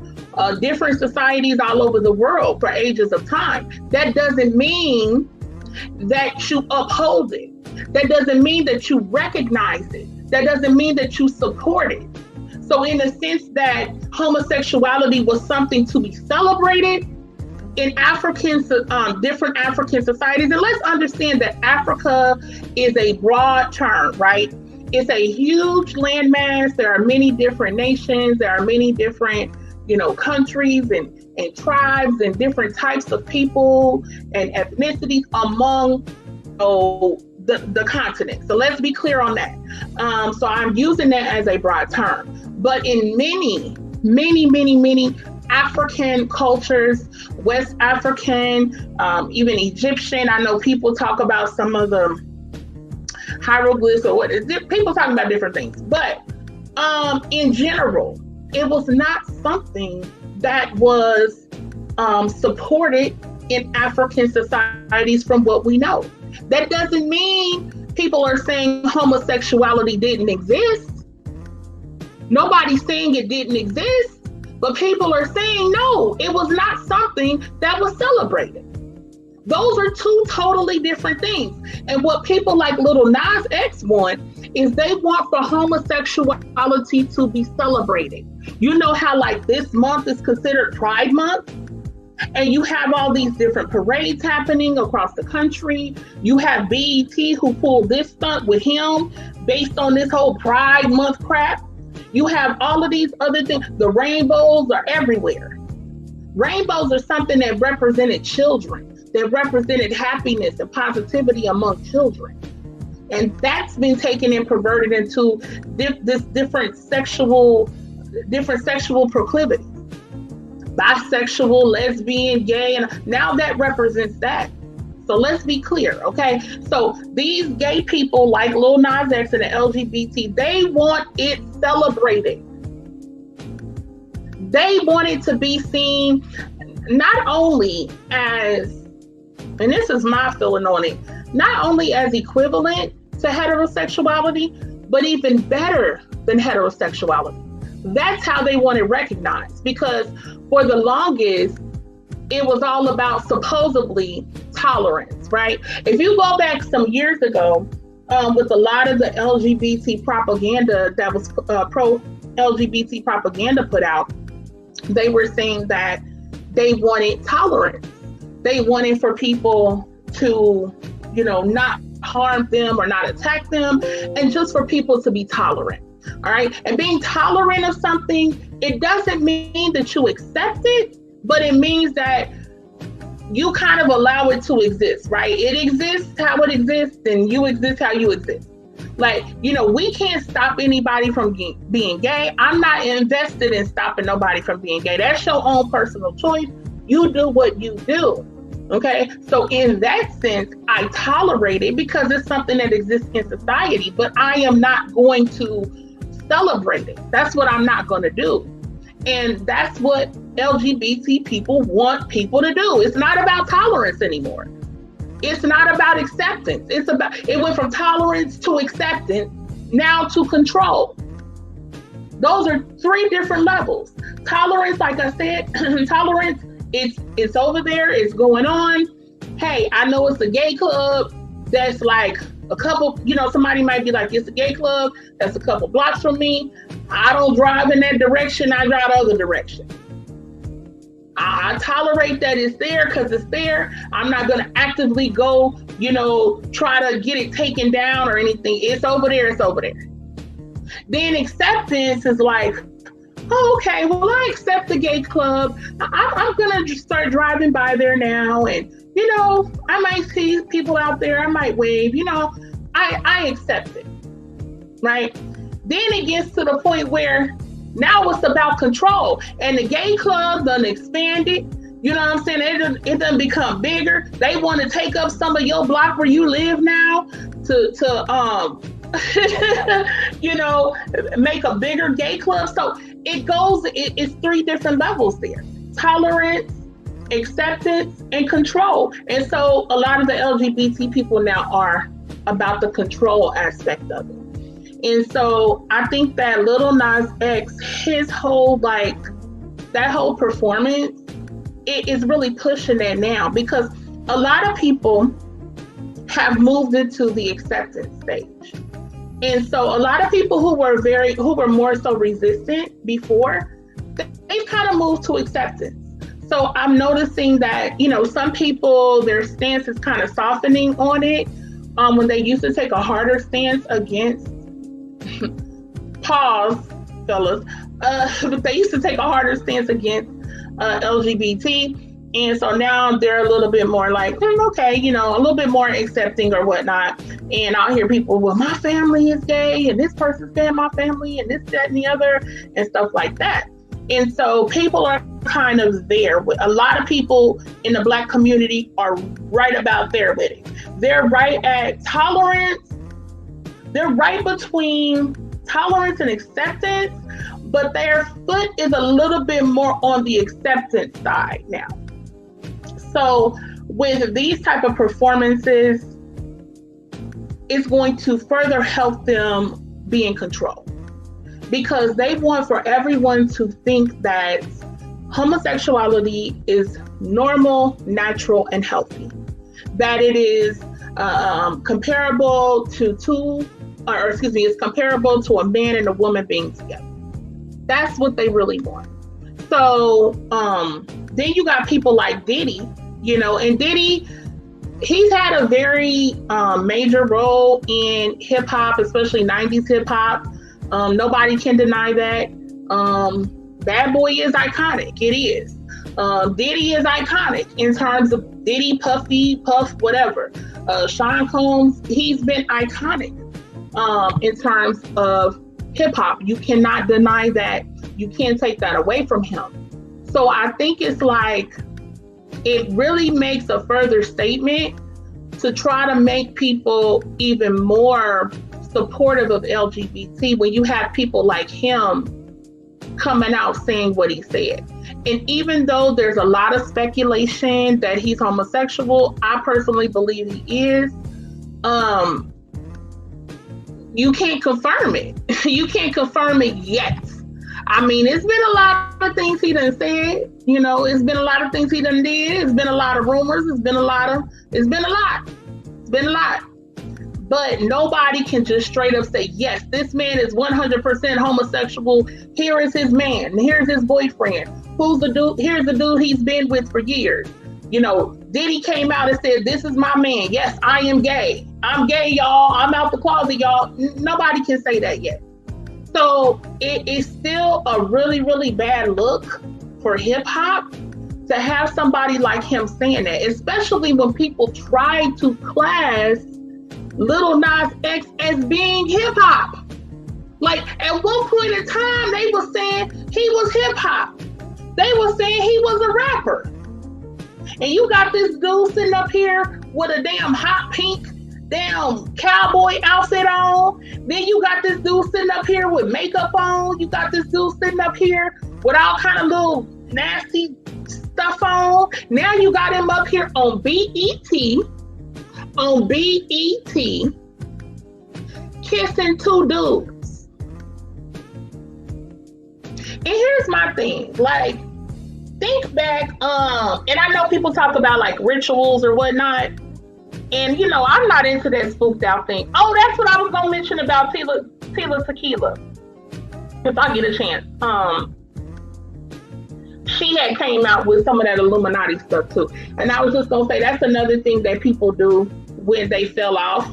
different societies all over the world for ages of time. That doesn't mean that you uphold it. That doesn't mean that you recognize it. That doesn't mean that you support it. So in the sense that homosexuality was something to be celebrated in different African societies, and let's understand that Africa is a broad term, right? It's a huge landmass. There are many different nations. There are many different, countries and tribes and different types of people and ethnicities among the continent. So let's be clear on that. So I'm using that as a broad term. But in many African cultures, West African, even Egyptian, I know people talk about some of the hieroglyphs or what is it? People talking about different things. But in general, it was not something that was supported in African societies from what we know. That doesn't mean people are saying homosexuality didn't exist. Nobody's saying it didn't exist, but people are saying no, it was not something that was celebrated. Those are two totally different things. And what people like Lil Nas X want is they want for homosexuality to be celebrated. You know how like this month is considered Pride Month? And you have all these different parades happening across the country. You have B.E.T. who pulled this stunt with him based on this whole Pride Month crap. You have all of these other things. The rainbows are everywhere. Rainbows are something that represented children, that represented happiness and positivity among children. And that's been taken and perverted into this different sexual proclivities. Bisexual, lesbian, gay, and now that represents that. So let's be clear, okay? So these gay people like Lil Nas X and the LGBT, they want it celebrated. They want it to be seen not only as, and this is my feeling on it, not only as equivalent to heterosexuality, but even better than heterosexuality. That's how they want it recognized, because for the longest, it was all about supposedly tolerance, right? If you go back some years ago, with a lot of the LGBT propaganda that was pro-LGBT propaganda put out, they were saying that they wanted tolerance. they wanted for people to, not harm them or not attack them, and just for people to be tolerant. All right. And being tolerant of something, it doesn't mean that you accept it, but it means that you kind of allow it to exist, right? It exists how it exists, and you exist how you exist. Like, we can't stop anybody from being gay. I'm not invested in stopping nobody from being gay. That's your own personal choice. You do what you do. Okay. So in that sense, I tolerate it because it's something that exists in society, but I am not going to celebrate it. That's what I'm not going to do. And that's what LGBT people want people to do. It's not about tolerance anymore. It's not about acceptance. It went from tolerance to acceptance, now to control. Those are 3 different levels. Tolerance, like I said, tolerance, it's over there, it's going on. Hey, I know it's a gay club that's like a couple, somebody might be like, it's a gay club that's a couple blocks from me. I don't drive in that direction, I drive the other direction. I tolerate that it's there because it's there. I'm not going to actively go, try to get it taken down or anything. It's over there, it's over there. Then acceptance is like, oh, okay, well, I accept the gay club. I'm going to start driving by there now. And, I might see people out there. I might wave, I accept it, right? Then it gets to the point where now it's about control. And the gay club done expanded. You know what I'm saying? It done become bigger. They want to take up some of your block where you live now to make a bigger gay club. So it's 3 different levels there. Tolerance, acceptance, and control. And so a lot of the LGBT people now are about the control aspect of it. And so I think that Lil Nas X, his whole, that whole performance, it is really pushing that now, because a lot of people have moved into the acceptance stage. And so a lot of people who were more so resistant before, they've kind of moved to acceptance. So I'm noticing that, some people, their stance is kind of softening on it. When they used to take a harder stance against, pause, fellas, but they used to take a harder stance against LGBT. And so now they're a little bit more like, okay, a little bit more accepting or whatnot. And I'll hear people, well, my family is gay, and this person's gay in my family, and this, that, and the other, and stuff like that. And so people are kind of there. A lot of people in the Black community are right about there with it. They're right at tolerance. They're right between tolerance and acceptance, but their foot is a little bit more on the acceptance side now. So with these type of performances, it's going to further help them be in control, because they want for everyone to think that homosexuality is normal, natural, and healthy, that it is comparable to it's comparable to a man and a woman being together. That's what they really want. So then you got people like Diddy, and Diddy, he's had a very major role in hip hop, especially 90s hip hop. Nobody can deny that. Bad Boy is iconic. It is. Diddy is iconic in terms of Diddy, Puffy, Puff, whatever. Sean Combs, he's been iconic in terms of hip hop. You cannot deny that. You can't take that away from him. So I think it's like, it really makes a further statement to try to make people even more supportive of LGBT when you have people like him coming out saying what he said. And even though there's a lot of speculation that he's homosexual, I personally believe he is. You can't confirm it. You can't confirm it yet. I mean, it's been a lot of things he done said. It's been a lot of things he done did. It's been a lot of rumors. It's been a lot. But nobody can just straight up say, yes, this man is 100% homosexual. Here is his man. Here's his boyfriend. Who's the dude? Here's the dude he's been with for years. You know, Diddy came out and said, "This is my man. Yes, I am gay. I'm gay, y'all. I'm out the closet, y'all." Nobody can say that yet. So it is still a really, really bad look for hip hop to have somebody like him saying that, especially when people try to class Lil Nas X as being hip hop. Like at one point in time, they were saying he was hip hop. They were saying he was a rapper. And you got this dude sitting up here with a damn hot pink damn cowboy outfit on. Then you got this dude sitting up here with makeup on. You got this dude sitting up here with all kind of little nasty stuff on. Now you got him up here on BET, kissing two dudes. And here's my thing, like, think back, and I know people talk about like rituals or whatnot, and you know, I'm not into that spooked out thing. Oh, that's what I was gonna mention about Tila Tequila, if I get a chance. She had came out with some of that Illuminati stuff too, and I was just gonna say that's another thing that people do when they fell off.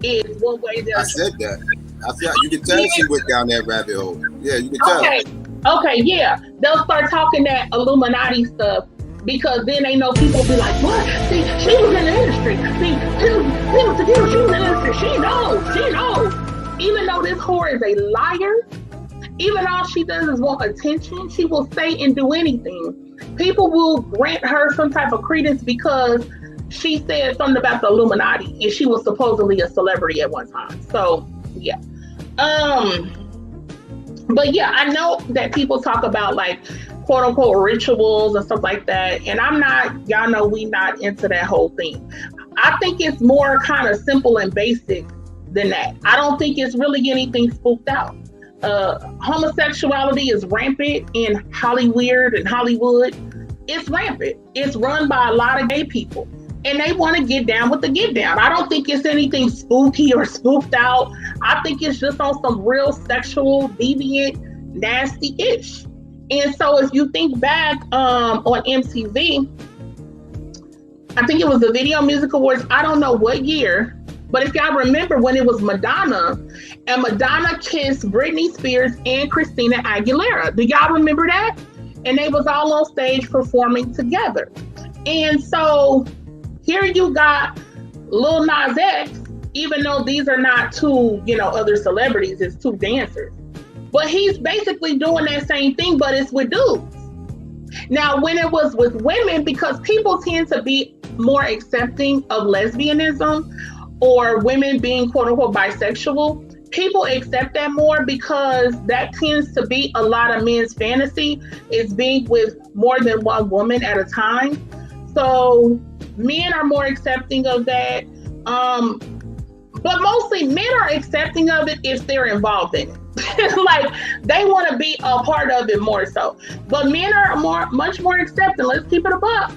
Is one way that
I said that. I said you can tell she went down that rabbit hole. Yeah, you can tell.
Okay, yeah. They'll start talking that Illuminati stuff because then they know people be like, what? See, she was in the industry. See, she was in the industry. She knows. Even though this whore is a liar, even all she does is want attention, she will say and do anything. People will grant her some type of credence because she said something about the Illuminati and she was supposedly a celebrity at one time. So, yeah. But yeah, I know that people talk about like quote unquote rituals and stuff like that. And I'm not, y'all know we not into that whole thing. I think it's more kind of simple and basic than that. I don't think it's really anything spooked out. Homosexuality is rampant in Hollywood and Hollywood. It's rampant. It's run by a lot of gay people. And they want to get down with the get down. I don't think it's anything spooky or spooked out. I think it's just on some real sexual, deviant, nasty-ish. And so if you think back on MTV, I think it was the Video Music Awards, I don't know what year, but if y'all remember when it was Madonna, and Madonna kissed Britney Spears and Christina Aguilera. Do y'all remember that? And they was all on stage performing together. And so here you got Lil Nas X, even though these are not two, other celebrities, it's two dancers. But he's basically doing that same thing, but it's with dudes. Now, when it was with women, because people tend to be more accepting of lesbianism or women being quote unquote bisexual, people accept that more because that tends to be a lot of men's fantasy, is being with more than one woman at a time. So men are more accepting of that. But mostly men are accepting of it if they're involved in it. Like they want to be a part of it more so. But men are much more accepting, let's keep it a buck,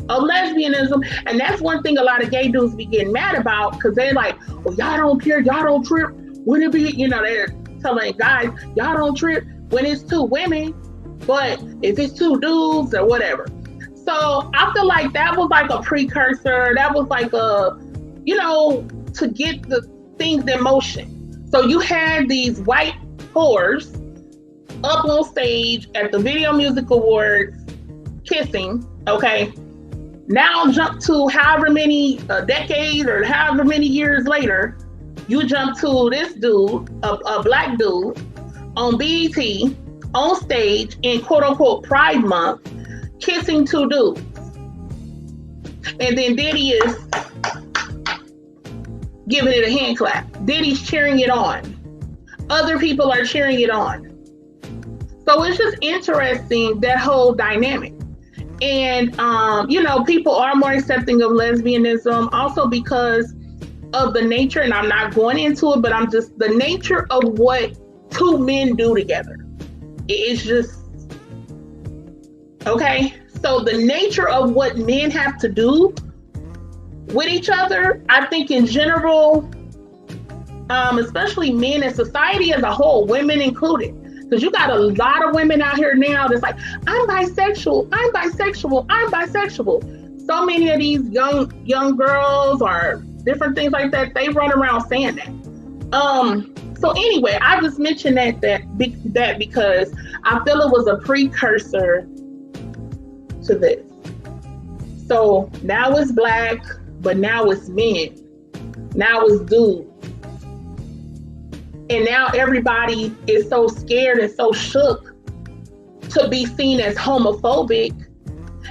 of lesbianism. And that's one thing a lot of gay dudes be getting mad about, because they're like, well, y'all don't care, y'all don't trip. When it be, they're telling guys, y'all don't trip when it's two women, but if it's two dudes or whatever. So I feel like that was like a precursor. That was like a, to get the things in motion. So you had these white whores up on stage at the Video Music Awards kissing, okay? Now jump to however many decades or however many years later, you jump to this dude, a black dude, on BET, on stage in quote unquote Pride Month, kissing two dudes. And then Diddy is giving it a hand clap. Diddy's cheering it on. Other people are cheering it on. So it's just interesting, that whole dynamic. And, people are more accepting of lesbianism also because of the nature, and I'm not going into it, but I'm just, the nature of what two men do together. It's just, okay? So the nature of what men have to do with each other, I think in general, especially men and society as a whole, women included, Because you got a lot of women out here now that's like, I'm bisexual, I'm bisexual, I'm bisexual. So many of these young girls or different things like that, they run around saying that. So anyway, I just mentioned that because I feel it was a precursor to this. So now it's black, but now it's men. Now it's dudes. And now everybody is so scared and so shook to be seen as homophobic.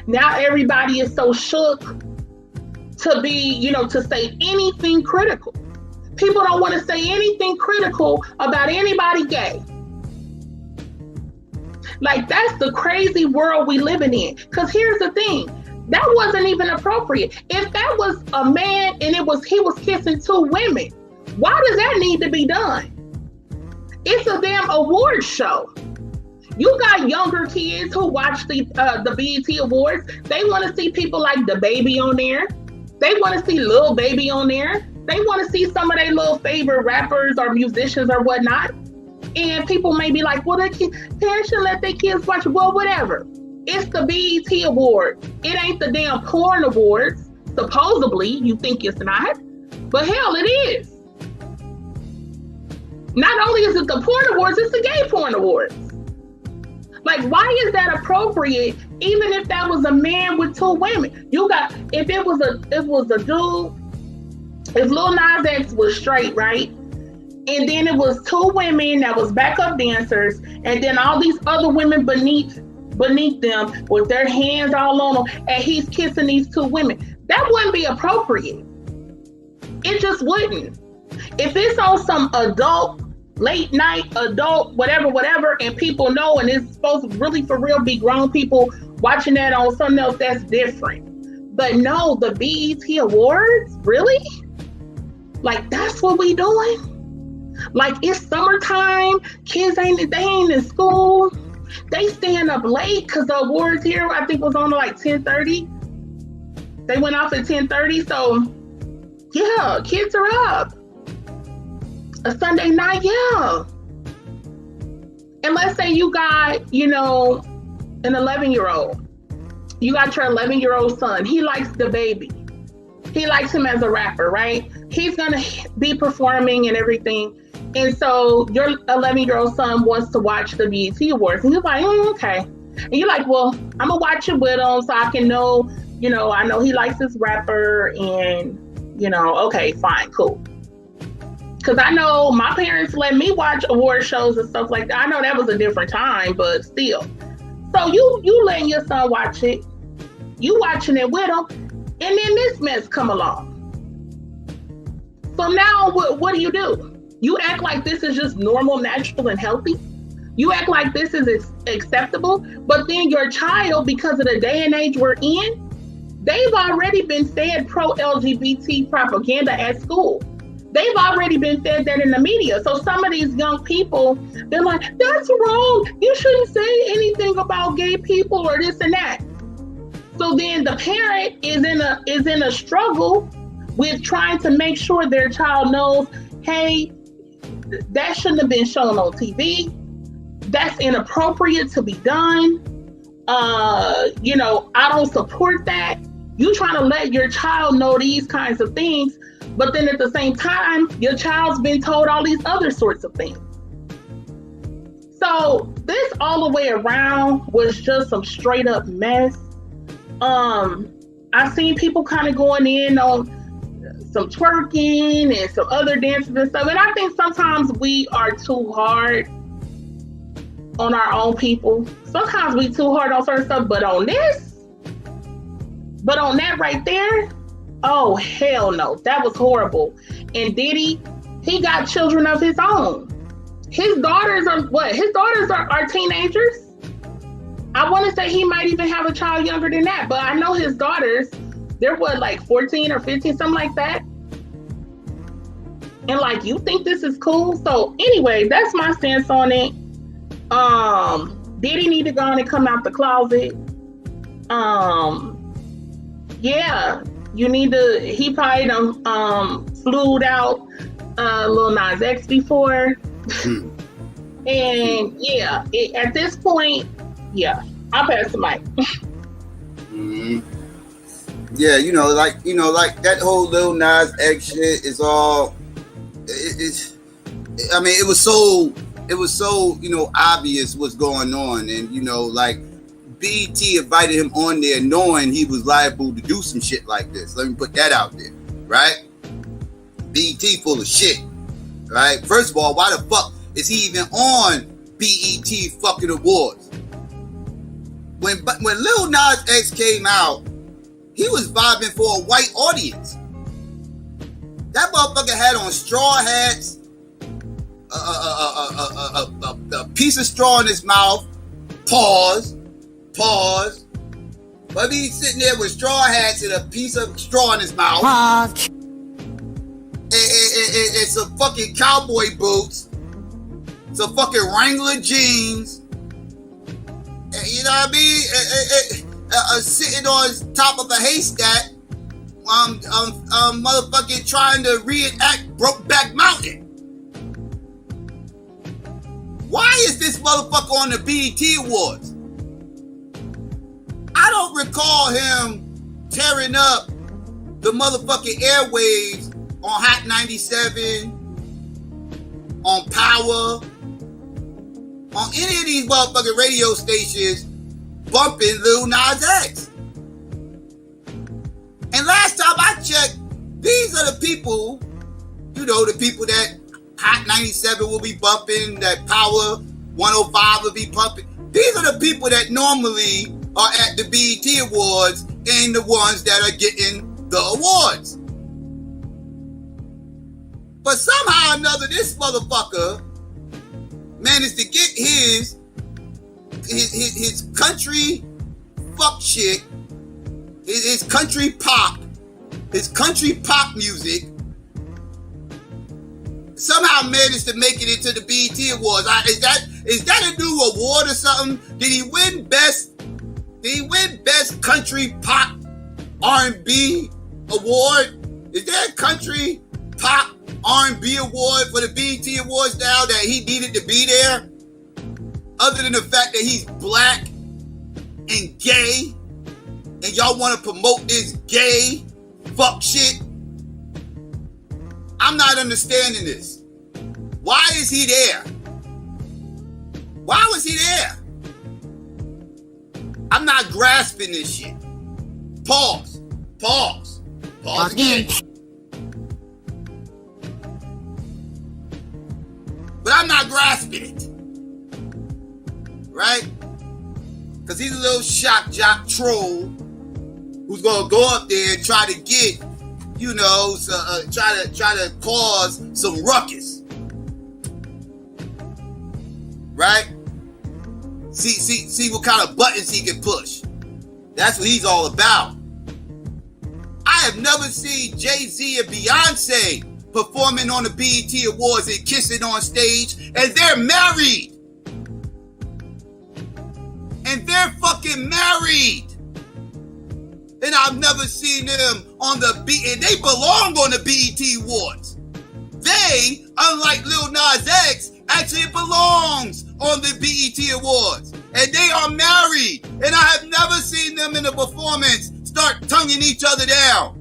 Now everybody is so shook to be, to say anything critical. People don't want to say anything critical about anybody gay. Like, that's the crazy world we living in. Because here's the thing, that wasn't even appropriate. If that was a man and he was kissing two women, why does that need to be done? It's a damn award show. You got younger kids who watch the BET Awards. They want to see people like D.A.B.A.T.E on there. They want to see Lil Baby on there. They want to see some of their little favorite rappers or musicians or whatnot. And people may be like, well, parents should let their kids watch it. Well, whatever. It's the BET Award. It ain't the damn porn awards. Supposedly, you think it's not. But hell, it is. Not only is it the porn awards, it's the gay porn awards. Like, why is that appropriate? Even if that was a man with two women, if it was a dude, if Lil Nas X was straight, right? And then it was two women that was backup dancers, and then all these other women beneath them with their hands all on them, and he's kissing these two women. That wouldn't be appropriate. It just wouldn't. If it's on some adult, late night, adult, whatever, and people know, and it's supposed to really for real be grown people watching that on something else, that's different. But no, the BET Awards, really? Like, that's what we doing? Like, it's summertime, kids ain't in school, they staying up late because the awards here, I think, was on like 10:30. They went off at 10:30, so yeah, kids are up. A Sunday night, yeah. And let's say you got, an 11-year-old. You got your 11-year-old son. He likes D.A.B.A.T.E. He likes him as a rapper, right? He's gonna be performing and everything. And so your 11-year-old son wants to watch the BET Awards. And you're like, okay. And you're like, well, I'm gonna watch it with him so I can know, I know he likes this rapper and, okay, fine, cool. Because I know my parents let me watch award shows and stuff like that. I know that was a different time, but still. So you letting your son watch it. You watching it with him. And then this mess come along. So now what do? You act like this is just normal, natural, and healthy. You act like this is acceptable. But then your child, because of the day and age we're in, they've already been fed pro-LGBT propaganda at school. They've already been fed that in the media. So some of these young people, they're like, that's wrong. You shouldn't say anything about gay people or this and that. So then the parent is in a struggle with trying to make sure their child knows, hey, that shouldn't have been shown on TV. That's inappropriate to be done. I don't support that. You trying to let your child know these kinds of things, but then at the same time, your child's been told all these other sorts of things. So this all the way around was just some straight up mess. I've seen people kind of going in on some twerking and some other dances and stuff. And I think sometimes we are too hard on our own people. Sometimes we too hard on certain stuff, but on that right there, oh, hell no. That was horrible. And Diddy, he got children of his own. His daughters are what? His daughters are teenagers. I want to say he might even have a child younger than that, but I know his daughters, they're what, like 14 or 15, something like that. And like, you think this is cool? So anyway, that's my stance on it. Diddy need to go on and come out the closet. Yeah, you need to, he probably done flued out Lil Nas X before. And yeah, at this point, yeah, I'll pass the mic.
Mm-hmm. Yeah, like that whole Lil Nas X shit is all. It was so obvious what's going on, and like B.E.T. invited him on there knowing he was liable to do some shit like this. Let me put that out there, right? B.E.T. full of shit, right? First of all, why the fuck is he even on B.E.T. fucking awards? When Lil Nas X came out, he was vibing for a white audience. That motherfucker had on straw hats, a piece of straw in his mouth. Pause. But he's sitting there with straw hats and a piece of straw in his mouth. Pause. And some fucking cowboy boots, some fucking Wrangler jeans. You know what I mean? Sitting on top of a haystack, motherfucking trying to reenact Brokeback Mountain. Why is this motherfucker on the BET Awards? I don't recall him tearing up the motherfucking airwaves on Hot 97, on Power, on any of these motherfucking radio stations bumping Lil Nas X. And last time I checked, these are the people, the people that Hot 97 will be bumping, that Power 105 will be bumping. These are the people that normally are at the BET Awards and the ones that are getting the awards. But somehow or another, this motherfucker managed to get his country fuck shit, his country pop music, somehow managed to make it into the BET Awards. Is that a new award or something? Did he win best country pop R&B award? Is there a country pop R&B award for the BET Awards now that he needed to be there? Other than the fact that he's black and gay, and y'all want to promote this gay fuck shit? I'm not understanding this. Why is he there? Why was he there? I'm not grasping this shit. Pause again. But I'm not grasping it. Right? Because he's a little shock jock troll who's gonna go up there and try to get, try to cause some ruckus. Right? See what kind of buttons he can push. That's what he's all about. I have never seen Jay-Z and Beyonce performing on the BET Awards and kissing on stage, and they're married. And they're fucking married. And I've never seen them on the and they belong on the BET Awards. They, unlike Lil Nas X, actually belongs on the BET Awards. And they are married. And I have never seen them in a performance start tonguing each other down.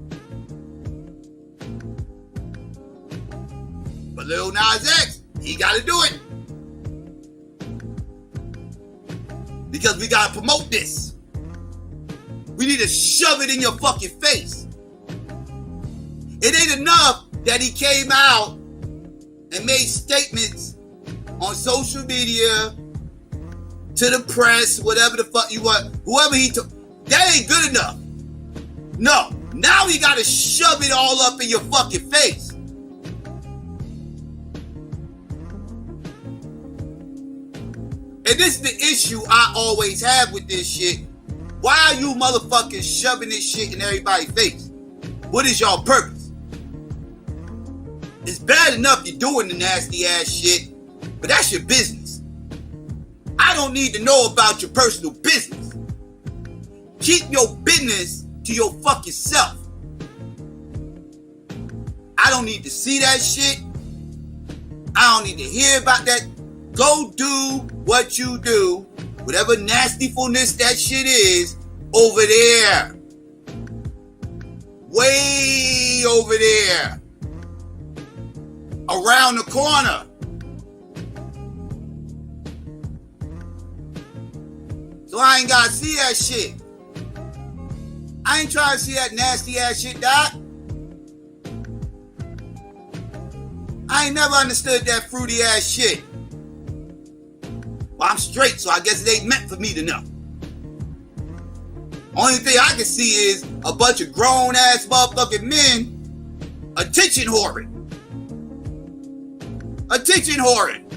But Lil Nas X, he got to do it. Because we got to promote this. We need to shove it in your fucking face. It ain't enough that he came out and made statements on social media to the press, whatever the fuck you want, whoever he took. That ain't good enough. No. Now he got to shove it all up in your fucking face. And this is the issue I always have with this shit. Why are you motherfuckers shoving this shit in everybody's face? What is y'all purpose? It's bad enough you're doing the nasty ass shit, but that's your business. I don't need to know about your personal business. Keep your business to your fucking self. I don't need to see that shit. I don't need to hear about that Go do what you do, whatever nastyfulness that shit is, over there. Way over there. Around the corner. So I ain't gotta see that shit. I ain't trying to see that nasty ass shit, Doc. I ain't never understood that fruity ass shit. Well, I'm straight, so I guess it ain't meant for me to know. Only thing I can see is a bunch of grown ass motherfucking men attention whoring. Attention whoring.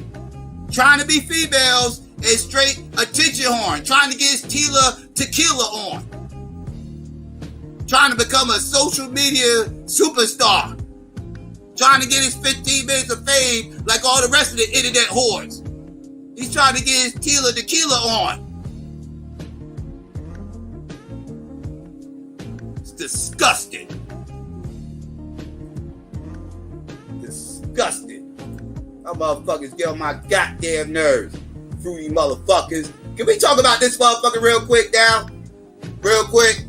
Trying to be females and straight attention whoring. Trying to get his Tila Tequila on. Trying to become a social media superstar. Trying to get his 15 minutes of fame like all the rest of the internet whores. He's trying to get his Tila Tequila on. It's disgusting. Disgusting. Y'all motherfuckers get on my goddamn nerves. Fruity motherfuckers. Can we talk about this motherfucker real quick now? Real quick.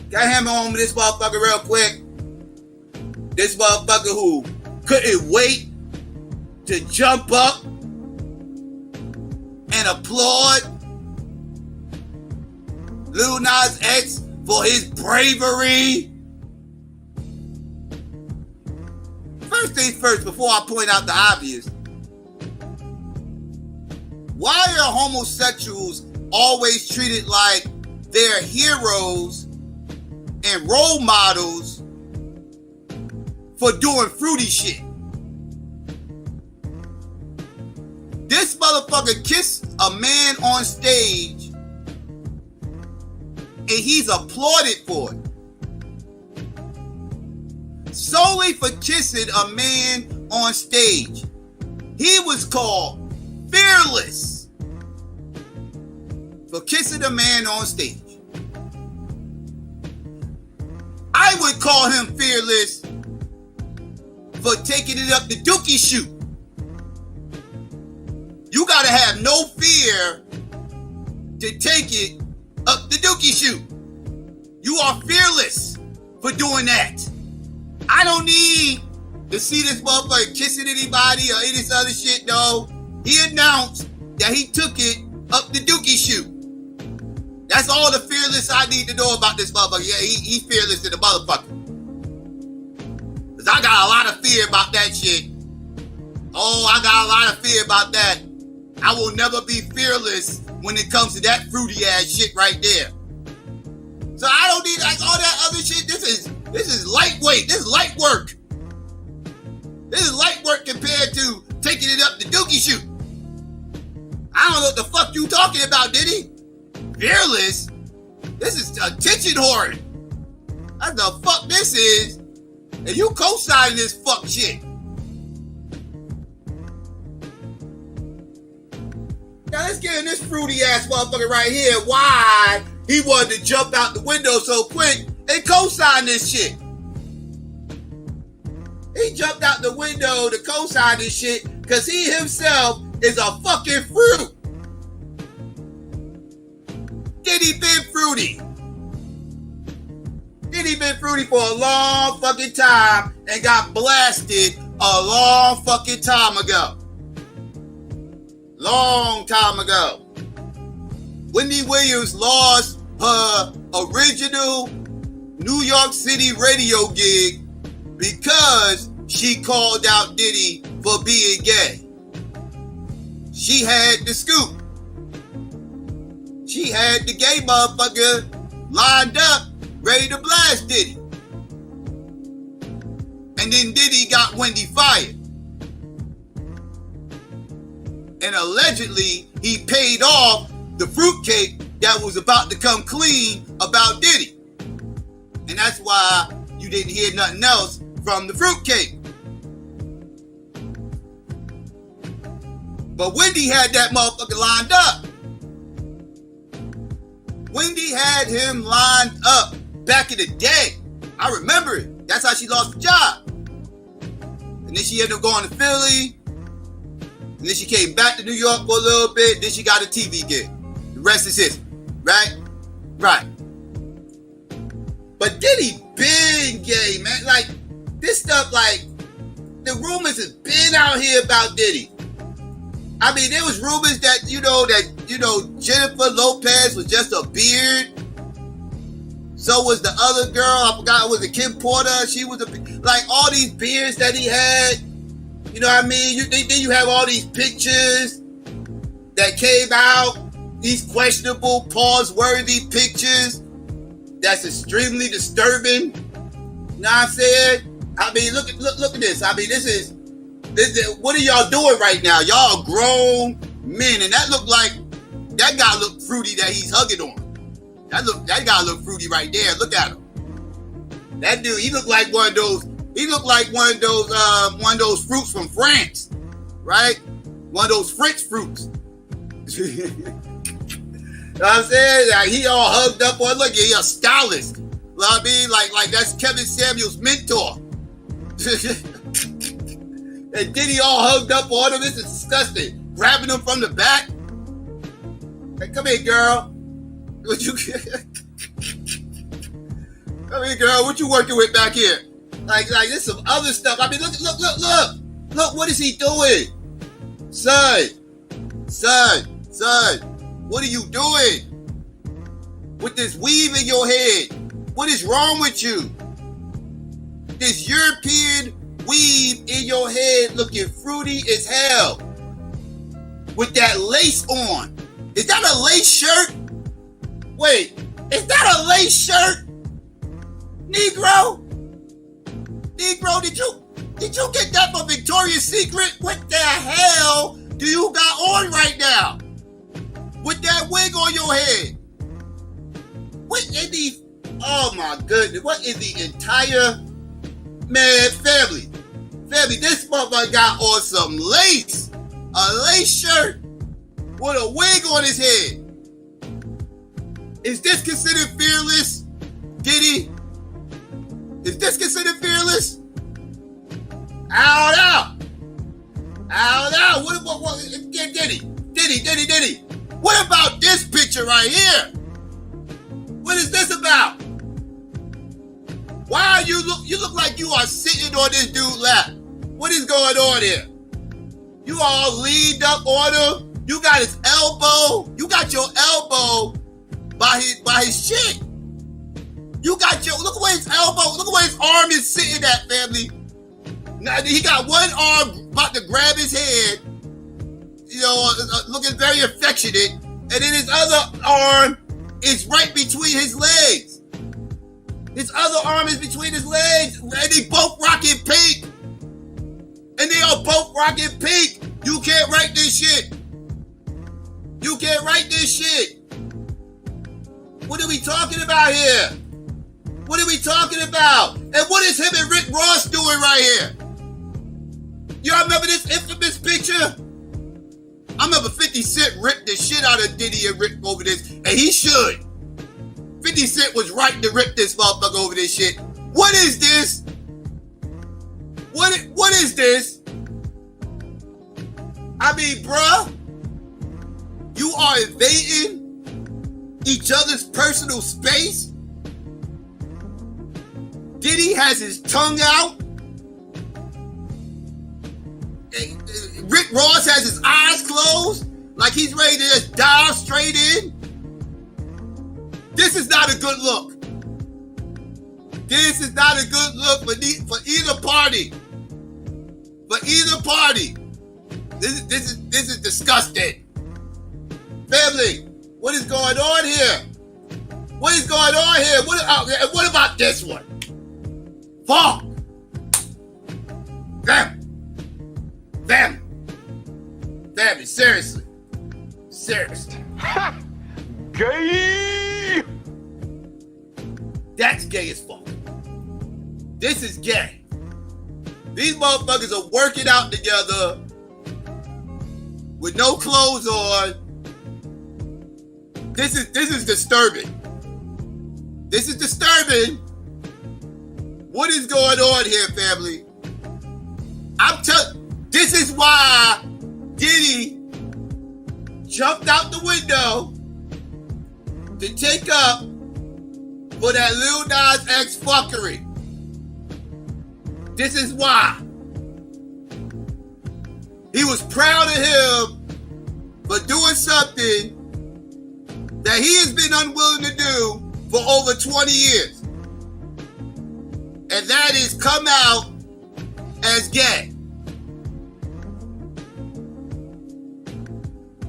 Can I hammer on this motherfucker real quick? This motherfucker who couldn't wait to jump up and applaud Lil Nas X for his bravery. First things first, before I point out the obvious, why are homosexuals always treated like they're heroes and role models for doing fruity shit? This motherfucker kissed a man on stage and he's applauded for it. Solely for kissing a man on stage. He was called fearless for kissing a man on stage. I would call him fearless for taking it up the dookie chute. You gotta have no fear to take it up the dookie chute. You are fearless for doing that. I don't need to see this motherfucker kissing anybody or any this other shit, though. He announced that he took it up the dookie chute. That's all the fearless I need to know about this motherfucker. Yeah, he fearless to the motherfucker. Cause I got a lot of fear about that shit. Oh, I got a lot of fear about that. I will never be fearless when it comes to that fruity ass shit right there. So I don't need like all that other shit. This is lightweight. This is light work. This is light work compared to taking it up the dookie chute. I don't know what the fuck you talking about, Diddy. Fearless? This is attention whoring. That's the fuck this is. And you co-signing this fuck shit. Now let's get in this fruity ass motherfucker right here. Why he wanted to jump out the window so quick and co-sign this shit. He jumped out the window to co-sign this shit because he himself is a fucking fruit. Diddy been fruity. Diddy been fruity for a long fucking time and got blasted a long fucking time ago. Long time ago. Wendy Williams lost her original New York City radio gig because she called out Diddy for being gay. She had the scoop. She had the gay motherfucker lined up, ready to blast Diddy. And then Diddy got Wendy fired. And allegedly, he paid off the fruitcake that was about to come clean about Diddy. And that's why you didn't hear nothing else from the fruitcake. But Wendy had that motherfucker lined up. Wendy had him lined up back in the day. I remember it. That's how she lost the job. And then she ended up going to Philly. And then she came back to New York for a little bit. Then she got a TV gig. The rest is history. Right? Right. But Diddy been gay, man. Like, this stuff, like, the rumors has been out here about Diddy. I mean, there was rumors that, Jennifer Lopez was just a beard. So was the other girl. I forgot, was it Kim Porter? She was like all these beards that he had. You know what I mean? Then you have all these pictures that came out. These questionable, pause-worthy pictures. That's extremely disturbing. You know what I'm saying? I mean, look at this. I mean, this is what are y'all doing right now? Y'all are grown men, and that guy looked fruity that he's hugging on. That guy looked fruity right there. Look at him. That dude, he looked like one of those. He looked like one of those fruits from France, right? One of those French fruits. You know what I'm saying? Like, he all hugged up on. Look, he a stylist. You know what I mean? Like that's Kevin Samuel's mentor. And Diddy all hugged up on him. This is disgusting. Grabbing him from the back. Hey, come here, girl. What you? Come here, girl. What you working with back here? Like there's some other stuff. I mean, look. What is he doing, son? What are you doing with this weave in your head? What is wrong with you? This European weave in your head looking fruity as hell with that lace on. Is that a lace shirt? Wait, is that a lace shirt? Negro, did you get that from Victoria's Secret? What the hell do you got on right now? With that wig on your head? What in the, oh my goodness, what in the entire, man, family, this motherfucker got on some lace, a lace shirt with a wig on his head. Is this considered fearless, Diddy? Is this considered fearless? I don't know. What Diddy. What about this picture right here? What is this about? Why you look like you are sitting on this dude's lap? What is going on here? You all leaned up on him. You got his elbow. You got your elbow by his chin. You got look where his elbow, look where his arm is sitting at, family. Now he got one arm about to grab his head, looking very affectionate, and then his other arm is right between his legs. His other arm is between his legs, and they both rocking pink. And they are both rocking pink. You can't write this shit. You can't write this shit. What are we talking about here? What are we talking about? And what is him and Rick Ross doing right here? Y'all remember this infamous picture? I remember 50 Cent ripped the shit out of Diddy and Rick over this, and he should. 50 Cent was right to rip this motherfucker over this shit. What is this? What is this? I mean, bruh, you are invading each other's personal space. Diddy has his tongue out. Rick Ross has his eyes closed, like he's ready to just dive straight in. This is not a good look. This is not a good look for either party. For either party. This is disgusting. Family, what is going on here? What is going on here? What about this one? Fuck! Family, seriously.
Ha! Gay!
That's gay as fuck. This is gay. These motherfuckers are working out together with no clothes on. This is disturbing. This is disturbing. What is going on here, family? This is why Diddy Diddy jumped out the window to take up for that Lil Nas X fuckery. This is why. He was proud of him for doing something that he has been unwilling to do for over 20 years. And that is come out as gay.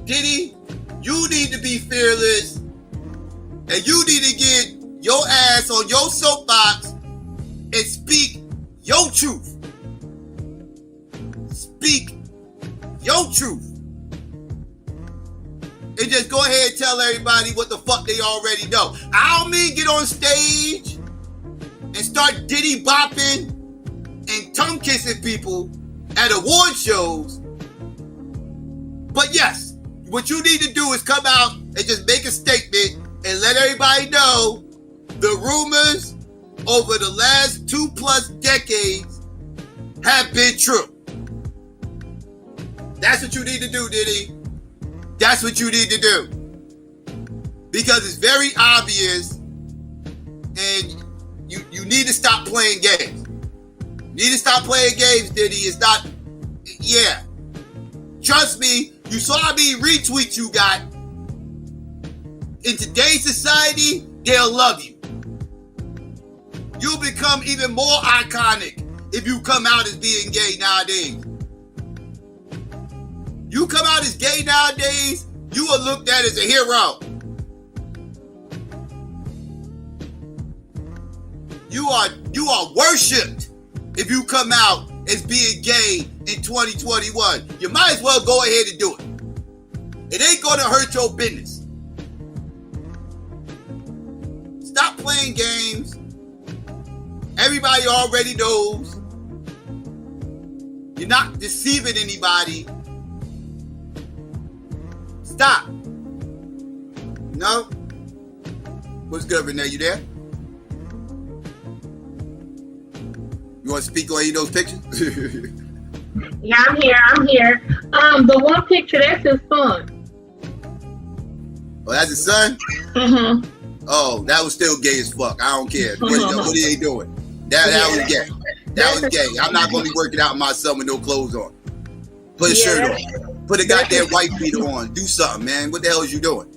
Diddy, you need to be fearless, and you need to get your ass on your soapbox and speak your truth. Speak your truth. And just go ahead and tell everybody what the fuck they already know. I don't mean get on stage and start Diddy bopping and tongue kissing people at award shows. But yes, what you need to do is come out and just make a statement and let everybody know the rumors over the last 2+ decades have been true. That's what you need to do, Diddy. That's what you need to do. Because it's very obvious, and you need to stop playing games. You need to stop playing games, Diddy. It's not, yeah. Trust me, you saw how many retweets you got. In today's society, they'll love you. You'll become even more iconic if you come out as being gay nowadays. You come out as gay nowadays, you are looked at as a hero. You are worshipped if you come out as being gay in 2021. You might as well go ahead and do it. It ain't gonna hurt your business. Stop playing games. Everybody already knows. You're not deceiving anybody. Stop. No? What's good, Renee? You there? You want to speak on any of those pictures?
Yeah, I'm here. The one picture, that's his son.
Oh, that's his son?
Mm-hmm.
Oh, that was still gay as fuck. I don't care. What are they doing? That was gay. That was gay. I'm not going to be working out my son with no clothes on. Put a shirt on. Put a goddamn white beater on. Do something, man. What the hell is you doing?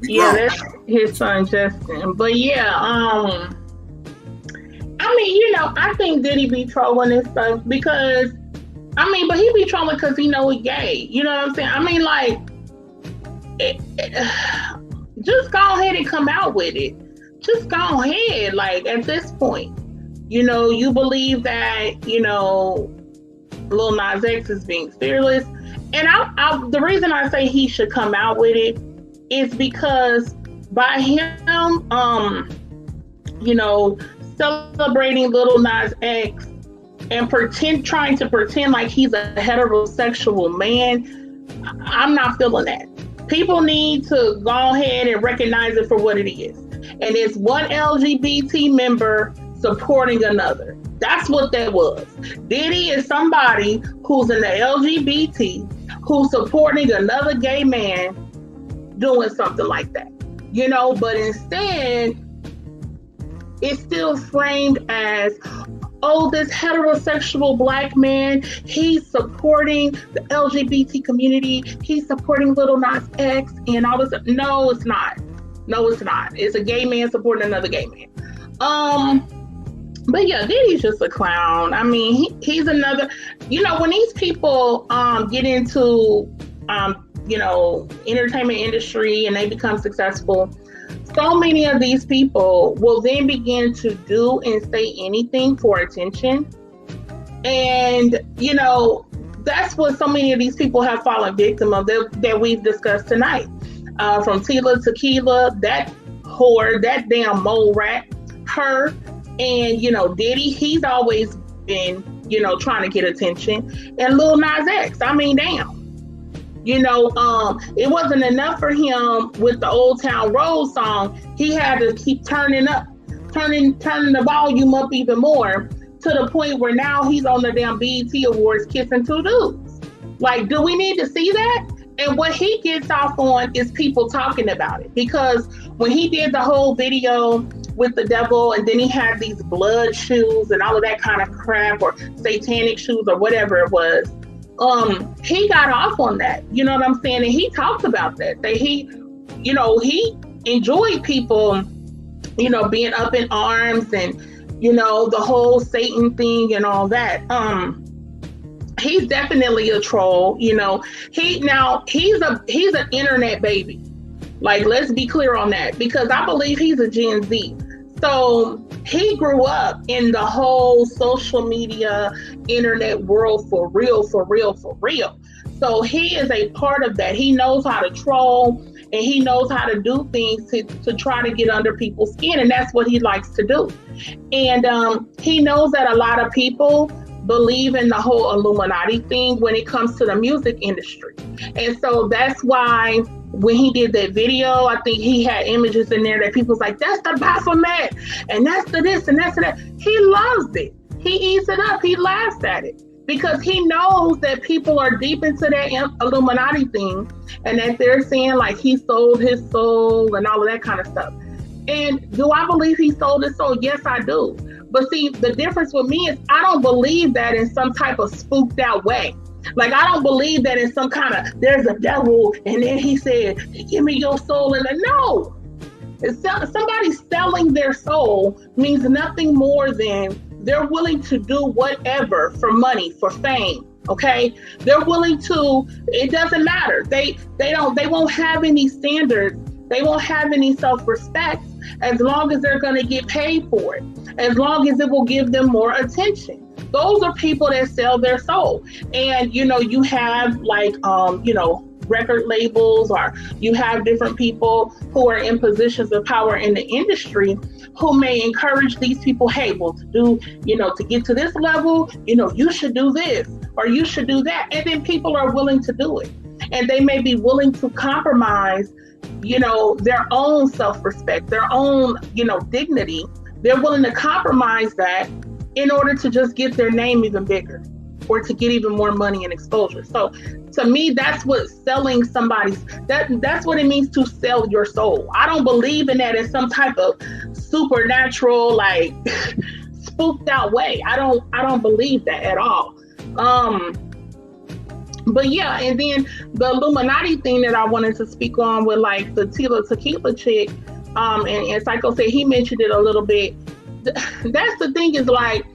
That's his son, Justin. But yeah, I mean, I think Diddy be trolling and stuff because, but he be trolling because he know he gay. You know what I'm saying? I mean, like, just go ahead and come out with it. Just go ahead, like, at this point. You believe that, Lil Nas X is being fearless. And the reason I say he should come out with it is because by him, celebrating Lil Nas X and trying to pretend like he's a heterosexual man, I'm not feeling that. People need to go ahead and recognize it for what it is. And it's one LGBT member supporting another. That's what that was. Diddy is somebody who's in the LGBT, who's supporting another gay man doing something like that. But instead, it's still framed as, oh, this heterosexual black man, he's supporting the LGBT community, he's supporting Lil Nas X and all this. No, it's not. It's a gay man supporting another gay man. But yeah, Diddy's just a clown. I mean, he's another, when these people get into, entertainment industry and they become successful, so many of these people will then begin to do and say anything for attention. And, that's what so many of these people have fallen victim of that we've discussed tonight. From Tila, Tequila, that whore, that damn mole rat, her. And, Diddy, he's always been, trying to get attention. And Lil Nas X, I mean, damn. It wasn't enough for him with the Old Town Road song. He had to keep turning the volume up even more to the point where now he's on the damn BET Awards kissing two dudes. Like, do we need to see that? And what he gets off on is people talking about it. Because when he did the whole video with the devil, and then he had these blood shoes and all of that kind of crap, or satanic shoes or whatever it was, he got off on that. You know what I'm saying? And he talked about that he enjoyed people, being up in arms and, the whole Satan thing and all that. He's definitely a troll. He's an internet baby. Like, let's be clear on that, because I believe he's a Gen Z. So he grew up in the whole social media, internet world for real. So he is a part of that. He knows how to troll, and he knows how to do things to try to get under people's skin. And that's what he likes to do. And he knows that a lot of people believe in the whole Illuminati thing when it comes to the music industry. And so that's why when he did that video, I think he had images in there that people's like, that's the Baphomet, and that's the this, and that's the that. He loves it. He eats it up. He laughs at it, because he knows that people are deep into that Illuminati thing, and that they're saying like he sold his soul and all of that kind of stuff. And do I believe he sold his soul? Yes, I do. But see, the difference with me is I don't believe that in some type of spooked out way. Like, I don't believe that in some kind of, there's a devil, and then he said, give me your soul. And no, somebody selling their soul means nothing more than they're willing to do whatever for money, for fame. Okay, they're willing to. It doesn't matter. They won't have any standards. They won't have any self-respect as long as they're going to get paid for it. As long as it will give them more attention. Those are people that sell their soul. And you have like record labels, or you have different people who are in positions of power in the industry who may encourage these people, hey, well, to get to this level, you should do this or you should do that. And then people are willing to do it. And they may be willing to compromise, their own self-respect, their own, dignity. They're willing to compromise that in order to just get their name even bigger, or to get even more money and exposure. So to me, that's what selling that's what it means to sell your soul. I don't believe in that in some type of supernatural, like spooked out way. I don't believe that at all. But yeah, and then the Illuminati thing that I wanted to speak on with like the Tila Tequila chick, and Psycho said he mentioned it a little bit. That's the thing, is like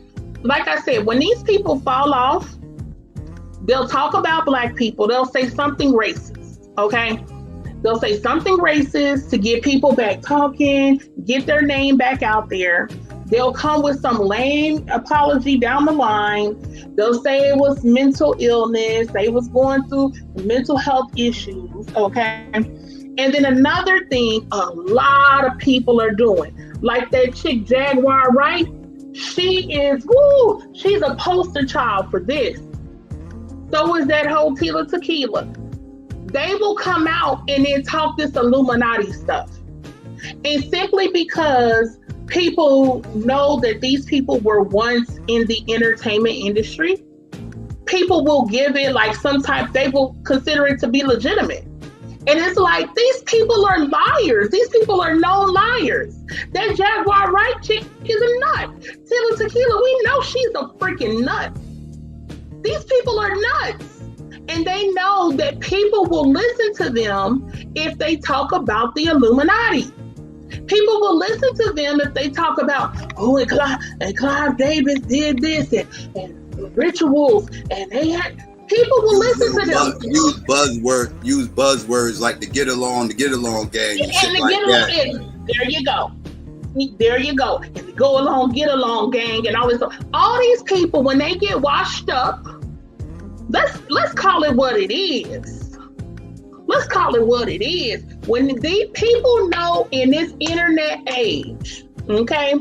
I said, when these people fall off, they'll talk about black people. They'll say something racist, okay? They'll say something racist to get people back talking, get their name back out there. They'll come with some lame apology down the line. They'll say it was mental illness. They was going through mental health issues, okay? And then another thing a lot of people are doing, like that chick Jaguar Wright, she's a poster child for this. So is that whole Tila Tequila. They will come out and then talk this Illuminati stuff. And simply because people know that these people were once in the entertainment industry, people will give it like they will consider it to be legitimate. And it's like, these people are liars. These people are known liars. That Jaguar Wright chick is a nut. Tila Tequila, we know she's a freaking nut. These people are nuts. And they know that people will listen to them if they talk about the Illuminati. People will listen to them if they talk about, and Clive Davis did this, and rituals, and they had... People will listen to them.
Use buzzwords like the get along gang and shit like that. There you go. And the go along, get along gang and all this stuff. All these people, when they get washed up, let's call it what it is. Let's call it what it is. When these people know in this internet age, okay,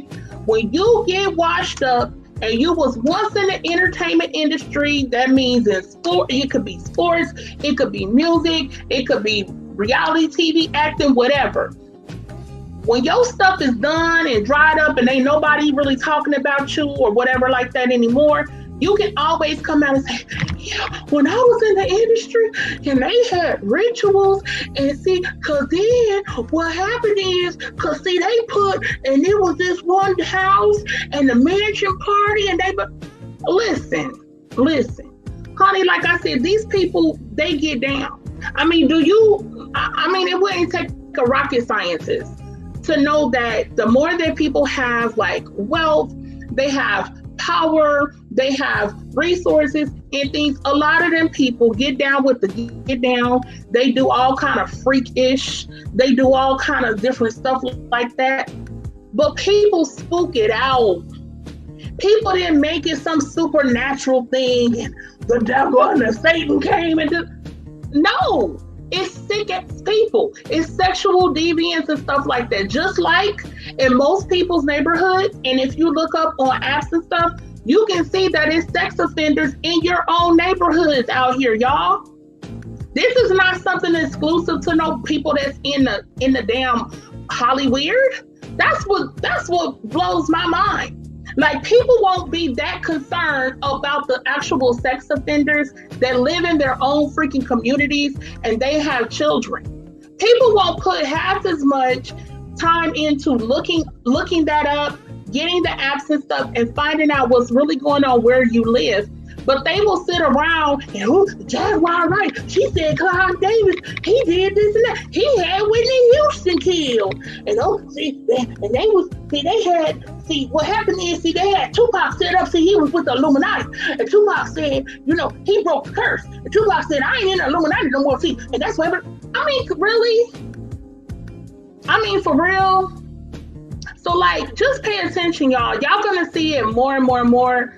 when you get washed up, and you was once in the entertainment industry, that means in sport, it could be sports, it could be music, it could be reality TV, acting, whatever. When your stuff is done and dried up and ain't nobody really talking about you or whatever like that anymore,
You can always come out and say, yeah, when I was in the industry and they had rituals and see, cause then what happened is, cause see they put, and it was this one house and the mansion party and they, listen, honey, like I said, these people, they get down. I mean, it wouldn't take a rocket scientist to know that the more that people have like wealth, they have power, they have resources and things, a lot of them people get down with the get down. They do all kind of freakish, they do all kind of different stuff like that. But people spook it out. People didn't make it some supernatural thing and the devil and the Satan came and no, it's sick ass people. It's sexual deviance and stuff like that. Just like in most people's neighborhood, and if you look up on apps and stuff, you can see that it's sex offenders in your own neighborhoods out here, y'all. This is not something exclusive to no people that's in the damn Hollywood. That's what blows my mind. Like, people won't be that concerned about the actual sex offenders that live in their own freaking communities and they have children. People won't put half as much time into looking that up, getting the apps and stuff, and finding out what's really going on where you live. But they will sit around and, Jaguar, right? She said Clive Davis, he did this and that. He had Whitney Houston killed. And what happened is, they had Tupac set up, he was with the Illuminati. And Tupac said, he broke the curse. And Tupac said, I ain't in the Illuminati no more, and that's whatever. Really? For real? So, like, just pay attention, y'all. Y'all gonna see it more and more and more.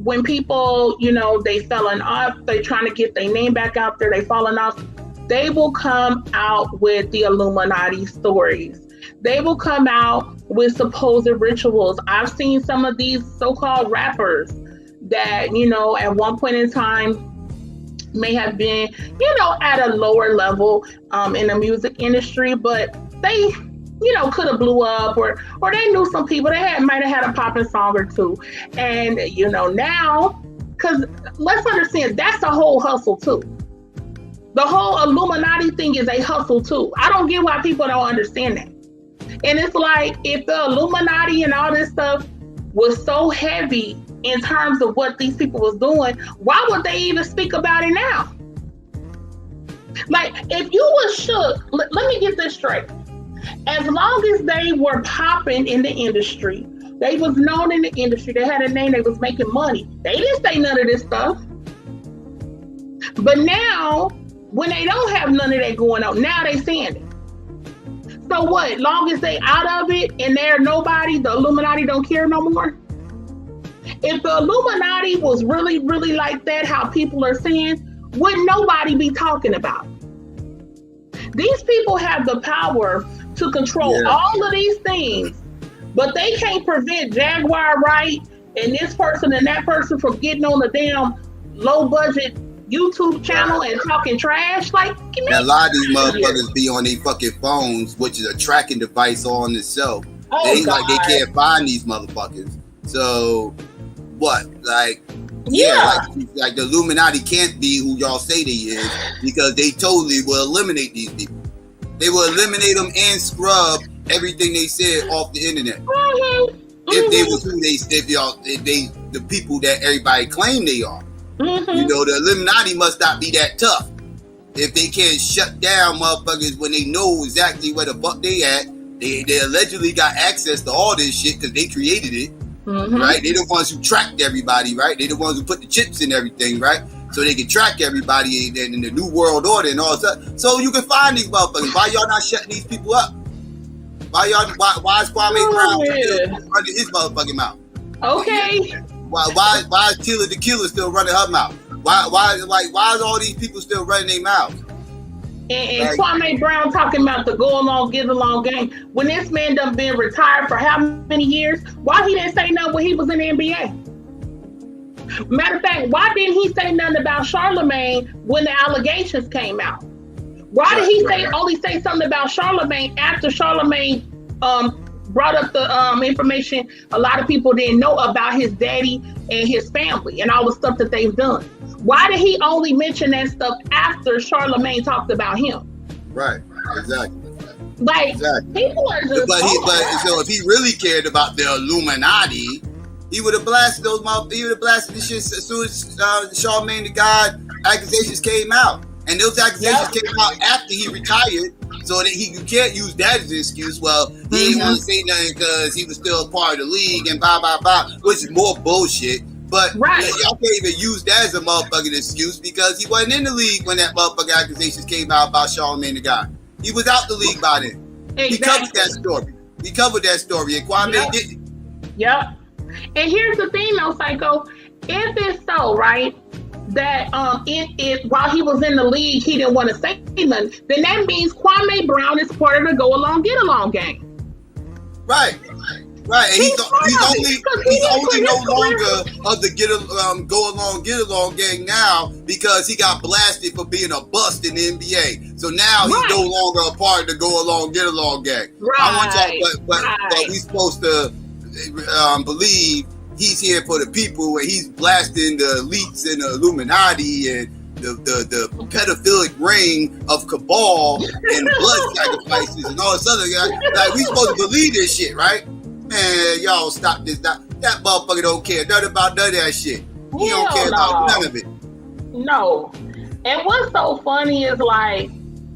When people, they falling off, they trying to get their name back out there, they falling off, they will come out with the Illuminati stories. They will come out with supposed rituals. I've seen some of these so-called rappers that, at one point in time may have been, at a lower level in the music industry, but they, could have blew up or they knew some people that might have had a popping song or two. And, now, because let's understand, that's a whole hustle too. The whole Illuminati thing is a hustle too. I don't get why people don't understand that. And it's like, if the Illuminati and all this stuff was so heavy in terms of what these people was doing, why would they even speak about it now? Like, if you were shook, let me get this straight. As long as they were popping in the industry, they was known in the industry, they had a name, they was making money. They didn't say none of this stuff. But now, when they don't have none of that going on, now they saying it. So what? Long as they out of it and they're nobody, the Illuminati don't care no more? If the Illuminati was really, really like that, how people are saying, would nobody be talking about it? These people have the power to control all of these things, but they can't prevent Jaguar Wright and this person and that person from getting on the damn low budget YouTube channel and talking trash. Like,
and a lot of these motherfuckers be on their fucking phones, which is a tracking device on itself. They ain't like they can't find these motherfuckers. So what? Like, like the Illuminati can't be who y'all say they is, because they totally will eliminate these people. They will eliminate them and scrub everything they said off the internet. If they was who the people that everybody claim they are. The Illuminati must not be that tough. If they can't shut down motherfuckers when they know exactly where the fuck they at, they allegedly got access to all this shit because they created it, right? They the ones who tracked everybody, right? They the ones who put the chips in everything, right? So they can track everybody in the new world order and all that. So you can find these motherfuckers. Why y'all not shutting these people up? Why is Kwame Brown running his motherfucking mouth?
Okay.
Why is Tila Tequila still running her mouth? Why is all these people still running their mouths?
And Kwame Brown talking about the go along, get along game. When this man done been retired for how many years? Why he didn't say nothing when he was in the NBA? Matter of fact, why didn't he say nothing about Charlemagne when the allegations came out? Why did he only say something about Charlemagne after Charlemagne brought up the information a lot of people didn't know about his daddy and his family and all the stuff that they've done. Why did he only mention that stuff after Charlemagne talked about him?
Right, exactly.
Like, people are just.
But so if he really cared about the Illuminati, he would have blasted those. He would have blasted this shit as soon as Charlemagne the God accusations came out, and those accusations came out after he retired, so that you can't use that as an excuse. Well, he didn't want to say nothing because he was still a part of the league and blah blah blah, which is more bullshit. But y'all can't even use that as a motherfucking excuse because he wasn't in the league when that motherfucking accusations came out about Charlemagne the God. He was out the league by then. Exactly. He covered that story. And Kwame didn't.
Yep. And here's the thing though, Psycho. If it's so, right, that while he was in the league, he didn't want to say nothing, then that means Kwame Brown is part of the Go Along Get Along gang.
Right. Right, and he's only no longer of the Go Along Get Along gang now because he got blasted for being a bust in the NBA. So now he's no longer a part of the Go Along Get Along gang. Right. I want y'all, but we supposed to believe he's here for the people and he's blasting the elites and the Illuminati and the pedophilic ring of cabal and blood sacrifices and all this other guy. Like we supposed to believe this shit, right? Man, y'all stop this. That motherfucker don't care nothing about none of that shit. He don't care about none of it.
No. And what's so funny is like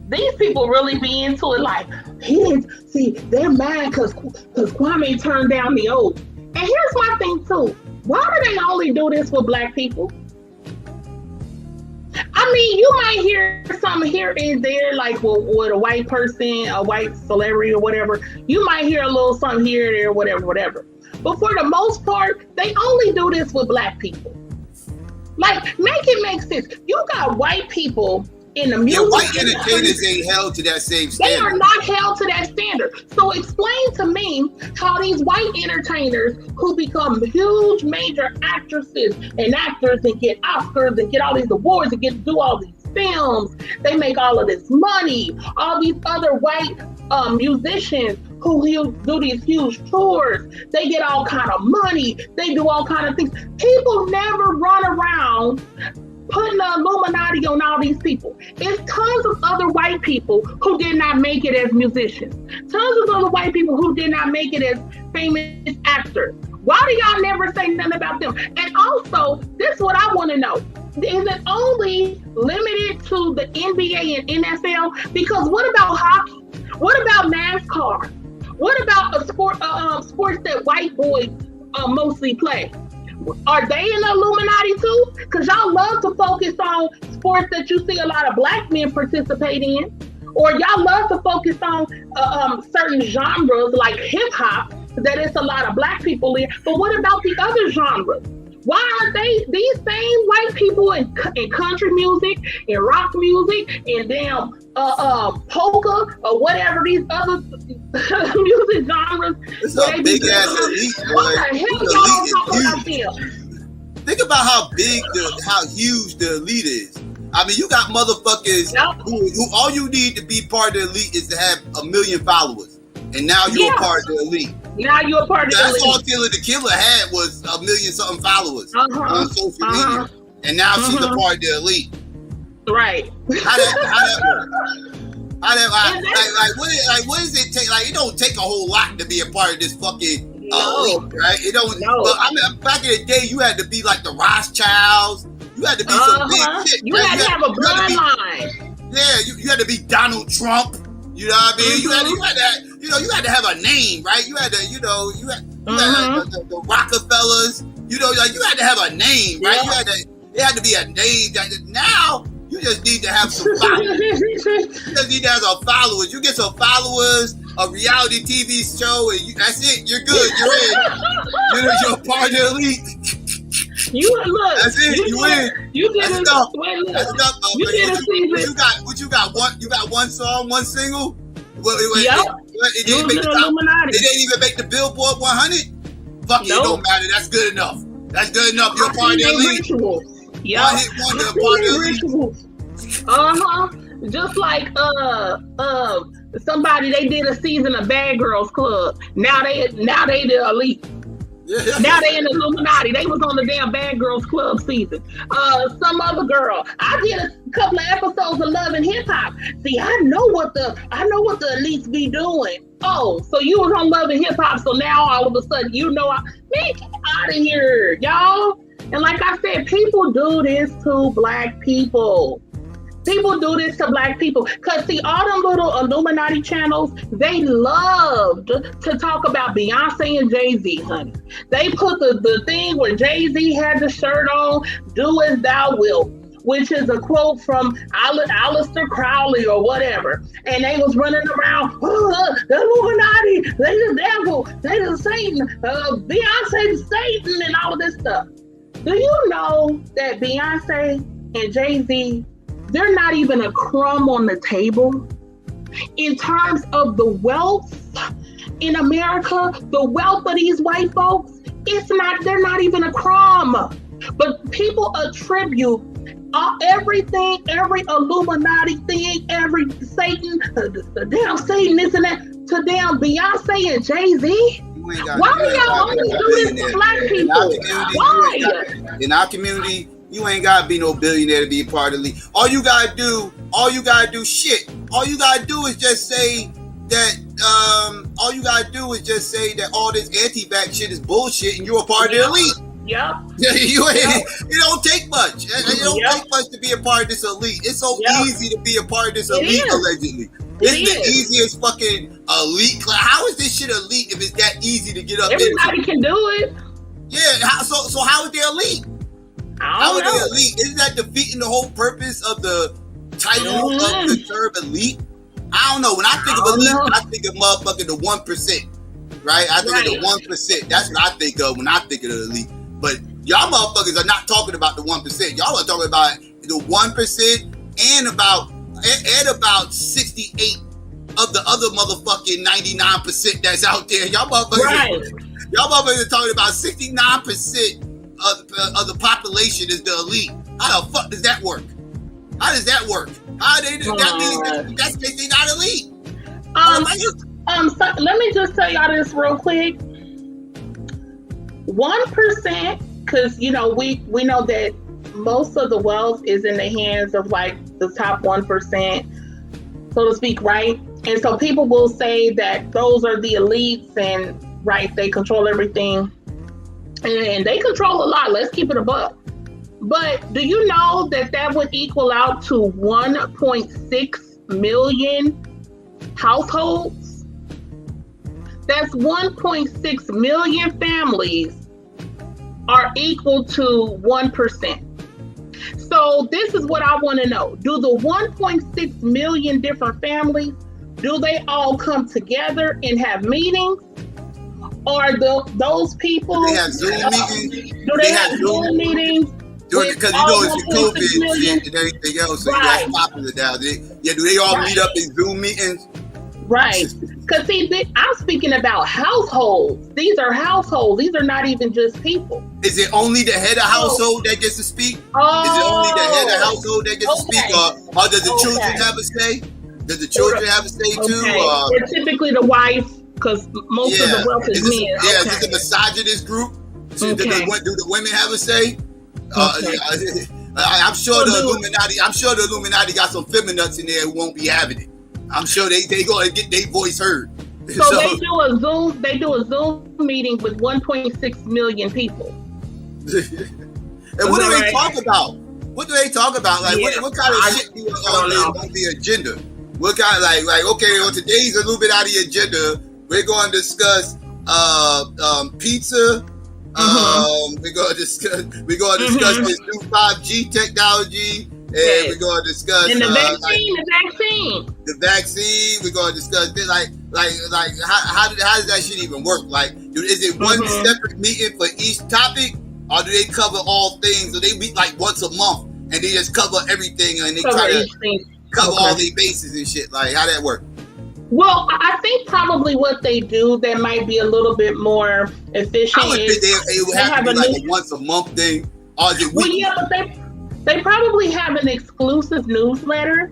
these people really be into it. Like they're mad because Kwame turned down the oath. And here's my thing too. Why do they only do this with black people? I mean, you might hear something here and there, like with a white person, a white celebrity or whatever. You might hear a little something here and there, whatever. But for the most part, they only do this with black people. Like, make it make sense. You got white people in the music.
Yeah, white entertainers ain't held to that same standard.
They are not held to that standard. So explain to me how these white entertainers who become huge major actresses and actors and get Oscars and get all these awards and get to do all these films, they make all of this money. All these other white musicians who do these huge tours, they get all kind of money. They do all kind of things. People never run around putting the Illuminati on all these people. It's tons of other white people who did not make it as musicians. Tons of other white people who did not make it as famous actors. Why do y'all never say nothing about them? And also, this is what I want to know. Is it only limited to the NBA and NFL? Because what about hockey? What about NASCAR? What about a sports that white boys mostly play? Are they in the Illuminati too? Because y'all love to focus on sports that you see a lot of black men participate in, or y'all love to focus on certain genres like hip hop that it's a lot of black people in. But what about the other genres? Why aren't these same white people in country music, in rock music, in damn polka or whatever these other music genres?
It's a big ass elite, boy.
What the hell y'all don't talk about them?
Think about how huge the elite is. I mean, you got motherfuckers who all you need to be part of the elite is to have 1 million followers, and now you're a part of the elite.
Now you're a part of the elite.
That's all Tila the Killer had was 1 million something followers on social media, and now she's a part of the elite.
Right.
How that work? What does it take? Like, it don't take a whole lot to be a part of this fucking elite, right? It don't. But I mean, back in the day, you had to be like the Rothschilds. You had to be some big shit.
You had to have a bloodline.
Yeah, you had to be Donald Trump. You know what I mean? You had to have a name, right? You had to, you had the Rockefellers. You had to have a name, right? It had to be a name. Now you just need to have some followers. You just need to have some followers. You get some followers, a reality TV show, and that's it. You're good. You're in. You're a part of the elite. That's it. You win. That's enough. That's enough. What you got? You got one song, one single. It didn't even make the Billboard 100. Fuck it, it don't matter. That's good enough. That's good enough. You're a part of the elite.
Yeah.
One hit wonder, part of the elite.
Just like somebody they did a season of Bad Girls Club. Now they the elite. Now they in the Illuminati. They was on the damn Bad Girls Club season. Some other girl. I did a couple of episodes of Love and Hip Hop. See, I know what the elites be doing. Oh, so you was on Love and Hip Hop, so now all of a sudden man, get out of here, y'all. And like I said, people do this to black people. People do this to black people. Because see, all them little Illuminati channels, they loved to talk about Beyonce and Jay-Z, honey. They put the thing where Jay-Z had the shirt on, do as thou wilt, which is a quote from Aleister Crowley or whatever. And they was running around, the Illuminati, they the devil, they the Satan, Beyonce the Satan, and all of this stuff. Do you know that Beyonce and Jay-Z, they're not even a crumb on the table in terms of the wealth in America, the wealth of these white folks? They're not even a crumb. But people attribute everything, every Illuminati thing, every Satan, the damn Satan, this and that, to damn Beyonce and Jay-Z. Why do y'all only do this to black people? Why?
In our community, you ain't gotta be no billionaire to be a part of the league. All you gotta do shit. All you gotta do is just say that all this anti-vax shit is bullshit and you're a part of the elite.
Yep.
It don't take much. It don't take much to be a part of this elite. It's so easy to be a part of this elite, allegedly. This is the easiest fucking elite class. How is this shit elite if it's that easy to get up?
Everybody can do it.
Yeah. So how is they elite? How are they elite? Isn't that defeating the whole purpose of the title of the term elite? I don't know. When I think of elite, I think of motherfucking the 1%. Right? I think of the 1%. That's what I think of when I think of the elite. But y'all motherfuckers are not talking about the 1%. Y'all are talking about the 1% and about 68 of the other motherfucking 99% that's out there. Y'all motherfuckers are talking about 69% of the population is the elite. How the fuck does that work? How does that work? How they that means that's they not elite.
So let me just tell y'all this real quick. 1%, because we know that most of the wealth is in the hands of like the top 1%, so to speak, right? And so people will say that those are the elites, and right, they control everything. And they control a lot. Let's keep it a buck. But do you know that would equal out to 1.6 million households? That's 1.6 million families are equal to 1%. So this is what I want to know. Do the 1.6 million different families, do they all come together and have meetings? Or those people?
Do they have Zoom meetings?
Do they have Zoom meetings?
Because it's the COVID shit and everything else, so that's popular now. Do they all meet up in Zoom meetings?
Right. Because see, I'm speaking about households. These are households. These are not even just people.
Is it only the head of household that gets to speak? Is it only the head of household that gets to speak, or does the children have a say? Does the children have a say too?
Or typically the wife. Because most of the wealth is men.
Yeah, is this a misogynist group? Do the women have a say? I'm sure the Illuminati got some feminists in there who won't be having it. I'm sure they gonna get their voice heard.
So they do a Zoom meeting with 1.6 million people.
And what do they talk about? What do they talk about? Like what kind of shit be on the agenda? What kind of like okay, on today's Illuminati agenda, we're going to discuss pizza. We're going to discuss this new 5G technology, and we're going to discuss the vaccine. We're going to discuss this. Like how does that shit even work? Like, is it one separate meeting for each topic, or do they cover all things? Or they meet like once a month and they just cover everything and they try to cover all their bases and shit? Like, how that work?
Well, I think probably what they do that might be a little bit more efficient.
I would think it would have to be like a once a month thing. Or is it weekly?
Well, yeah, but they probably have an exclusive newsletter.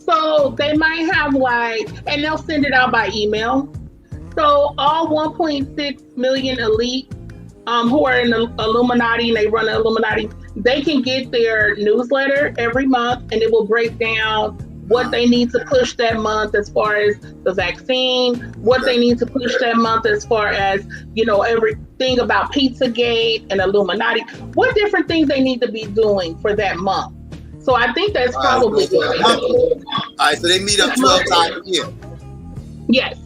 So they might have and they'll send it out by email. So all 1.6 million elite who are in the Illuminati and they run the Illuminati, they can get their newsletter every month and it will break down what they need to push that month as far as the vaccine, what they need to push that month as far as, everything about Pizzagate and Illuminati, what different things they need to be doing for that month. So I think that's probably good.
All right, so they meet up 12 times a year.
Yes.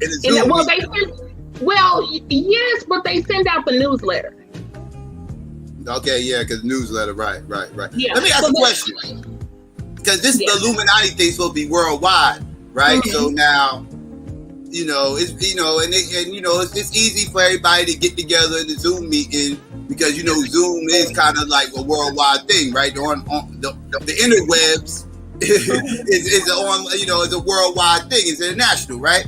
Yes, but they send out the newsletter.
Okay, yeah, because newsletter, right.
Yeah.
Let me ask a question. Because this the Illuminati thing supposed to be worldwide, right? Mm-hmm. So now, it's easy for everybody to get together in the Zoom meeting because Zoom is kind of like a worldwide thing, right? On the interwebs is a worldwide thing. It's international, right?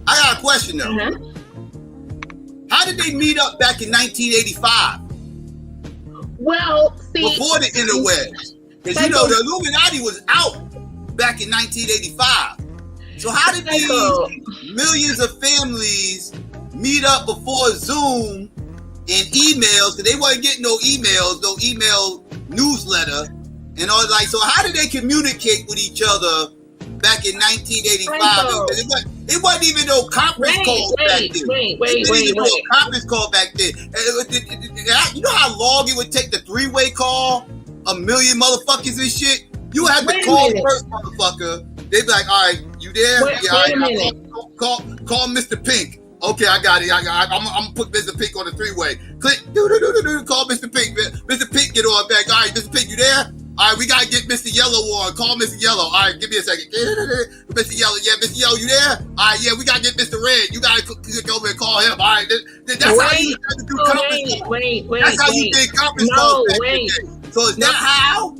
I got a question though. Mm-hmm. How did they meet up back in 1985?
Well, see,
before the interwebs, because the Illuminati was out back in 1985. So how did these millions of families meet up before Zoom and emails? Because they weren't getting no email newsletter, and all so how did they communicate with each other back in 1985? It wasn't even no conference call back then. Conference call back then. You know how long it would take the three-way call? A million motherfuckers and shit. You had to call first, motherfucker. They'd be like, "All right, you there? Call Mr. Pink. Okay, I got it. I'm gonna put Mr. Pink on the three-way. Click. Call Mr. Pink. Mr. Pink, get on back. All right, Mr. Pink, you there? All right, we gotta get Mr. Yellow on. Call Mr. Yellow. All right, give me a second. Mr. Yellow, Mr. Yellow, you there? All right, we gotta get Mr. Red. You gotta click over and call him. All right, that's how you had to do conference calls. That's how you did conference calls. So is that how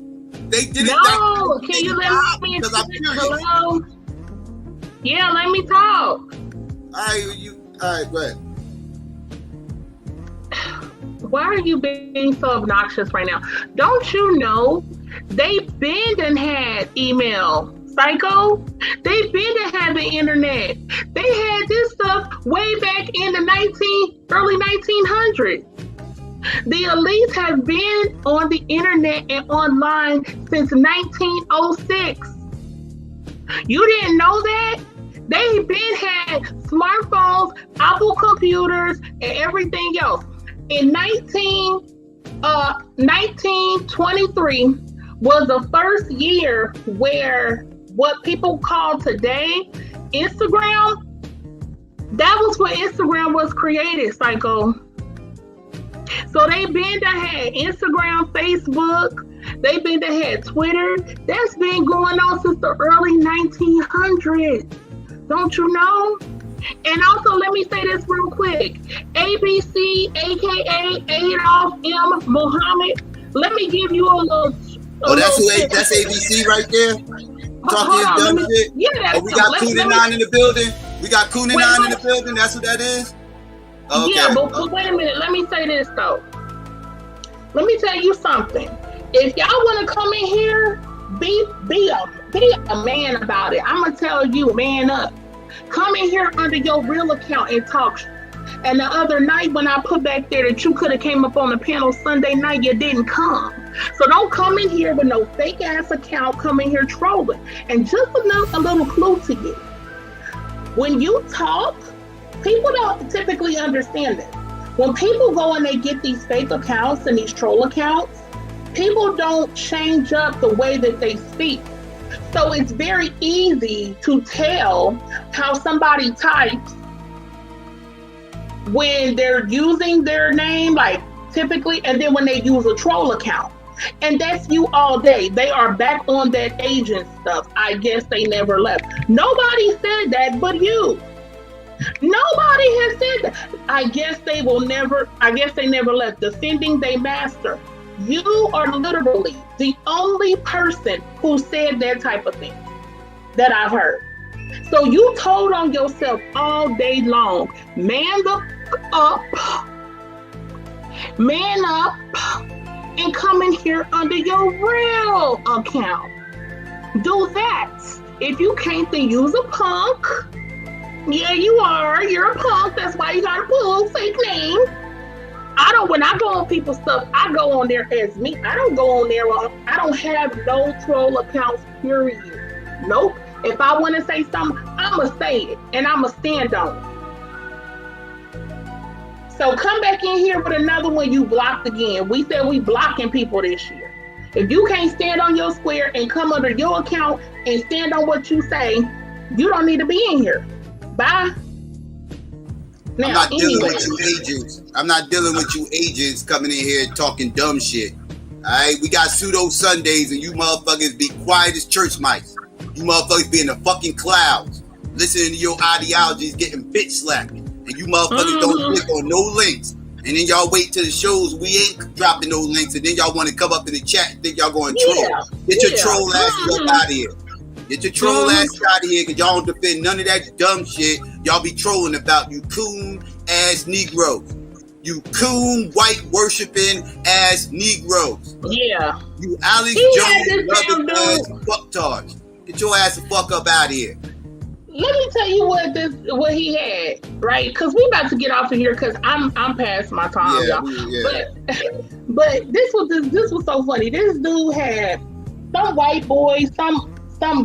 they did it?
No, can you let me finish? Hello? Yeah, let me talk.
All right, go ahead.
Why are you being so obnoxious right now? Don't you know they've been and had email, Psycho? They've been and had the internet. They had this stuff way back in the early 1900s. The elites have been on the internet and online since 1906. You didn't know that? They've been had smartphones, Apple computers, and everything else. In 1923 was the first year where what people call today Instagram, that was when Instagram was created, Psycho. So they've been to had Instagram, Facebook, they've been to had Twitter. That's been going on since the early 1900s. Don't you know? And also, let me say this real quick. ABC, aka Adolf M. Muhammad. Let me give you a little.
That's ABC right there. Talking dumb shit. Yeah, we got Kunin in the building. We got Kunin in the building. That's what that is. Okay.
Yeah, but wait a minute. Let me say this though. Let me tell you something. If y'all want to come in here, be a man about it. I'm gonna tell you, man up. Come in here under your real account and talk. And the other night when I put back there that you could have came up on the panel Sunday night, you didn't come. So don't come in here with no fake ass account. Come in here trolling. And just a little clue to you. When you talk, people don't typically understand it. When people go and they get these fake accounts and these troll accounts, people don't change up the way that they speak. So it's very easy to tell how somebody types when they're using their name, like typically, and then when they use a troll account. And that's you all day. They are back on that agent stuff. I guess they never left. Nobody said that but you. Nobody has said that. I guess they never left. Defending their master. You are literally the only person who said that type of thing that I've heard. So you told on yourself all day long. Man up, and come in here under your real account. Do that If you can't, then use a punk. Yeah, you are. You're a punk. That's why you got a pull fake name. When I go on people's stuff, I go on there as me. I don't go on there. I don't have no troll accounts, period. Nope. If I want to say something, I'm going to say it. And I'm going to stand on it. So come back in here with another one you blocked again. We said we blocking people this year. If you can't stand on your square and come under your account and stand on what you say, you don't need to be in here. Bye. Now,
I'm not dealing with you agents. I'm not dealing with you agents coming in here talking dumb shit. Alright, we got pseudo Sundays and you motherfuckers be quiet as church mice. You motherfuckers be in the fucking clouds, listening to your ideologies getting bitch slapped. And you motherfuckers don't click on no links. And then y'all wait till the shows we ain't dropping no links. And then y'all want to come up in the chat and think y'all going to troll. Get your troll ass up out of here. Get your troll ass out of here because y'all don't defend none of that dumb shit y'all be trolling about, you coon ass Negroes. You coon white worshiping ass Negroes.
Yeah.
You Alex Jones loving ass fucktards. Get your ass the fuck up out of here.
Let me tell you what he had, right? Because we about to get off of here because I'm past my time, y'all. Yeah. But this was so funny. This dude had some white boy, some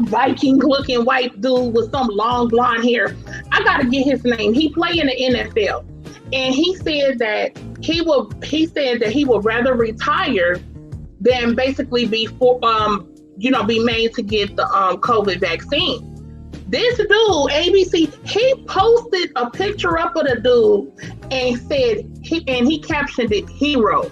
Viking looking white dude with some long blonde hair. I gotta get his name. He play in the NFL, and he said that he would rather retire than basically be made to get the COVID vaccine. This dude, ABC, he posted a picture up of the dude and said he captioned it hero.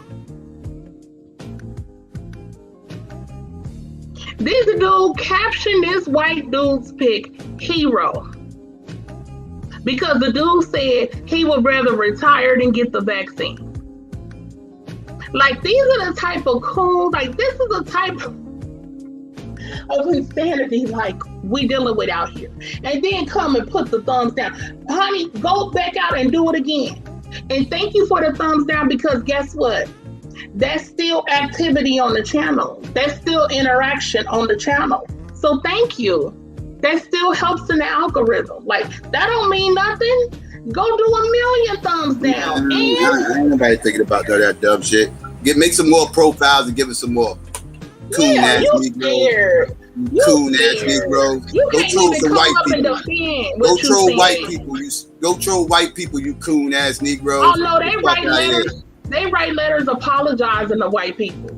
This dude captioned this white dude's pic hero because the dude said he would rather retire than get the vaccine. Like, these are the type of cool, like, this is the type of insanity like we dealing with out here. And then come and put the thumbs down. Honey, go back out and do it again. And thank you for the thumbs down, because guess what? That's still activity on the channel. That's still interaction on the channel. So thank you. That still helps in the algorithm. Like, that don't mean nothing. Go do 1,000,000 thumbs down.
Ain't nobody thinking about that dumb shit. Make some more profiles and give us some more coon ass Negroes. Coon ass Negroes. Go troll some white people. Go troll white people. Go troll white people, you coon ass Negroes.
Oh no, they write letters. They write letters apologizing to white people.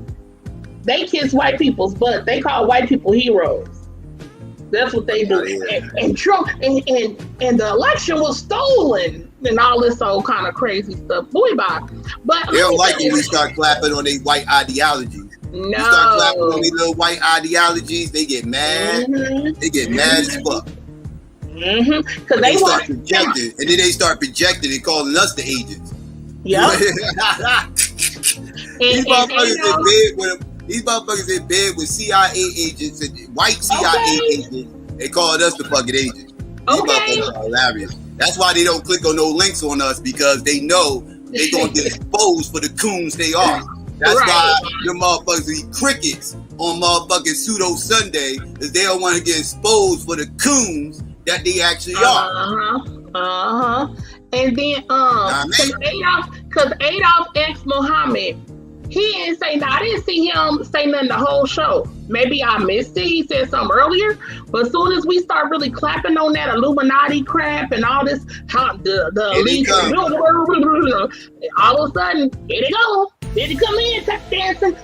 They kiss white people's butt. They call white people heroes. That's what they do. And Trump and the election was stolen and all this old kind of crazy stuff. Boy, bye. But
they don't like when we start clapping on their white ideologies.
No.
You start clapping on these little white ideologies, they get mad.
Mm-hmm.
They get mad as fuck.
Because
they start projecting, and then they start projecting and calling us the agents.
Yeah.
These motherfuckers in bed with CIA agents and white CIA agents. They calling us the fucking agents. These motherfuckers are hilarious. That's why they don't click on no links on us, because they know they gonna get exposed for the coons they are. That's why the motherfuckers eat crickets on motherfucking pseudo Sunday, because they don't want to get exposed for the coons that they actually are.
And then because Adolf X Muhammad, he didn't say, I didn't see him say nothing the whole show. Maybe I missed it. He said something earlier. But as soon as we start really clapping on that Illuminati crap and all this, the elite, all of a sudden, here they go. Here they come in, tap dancing.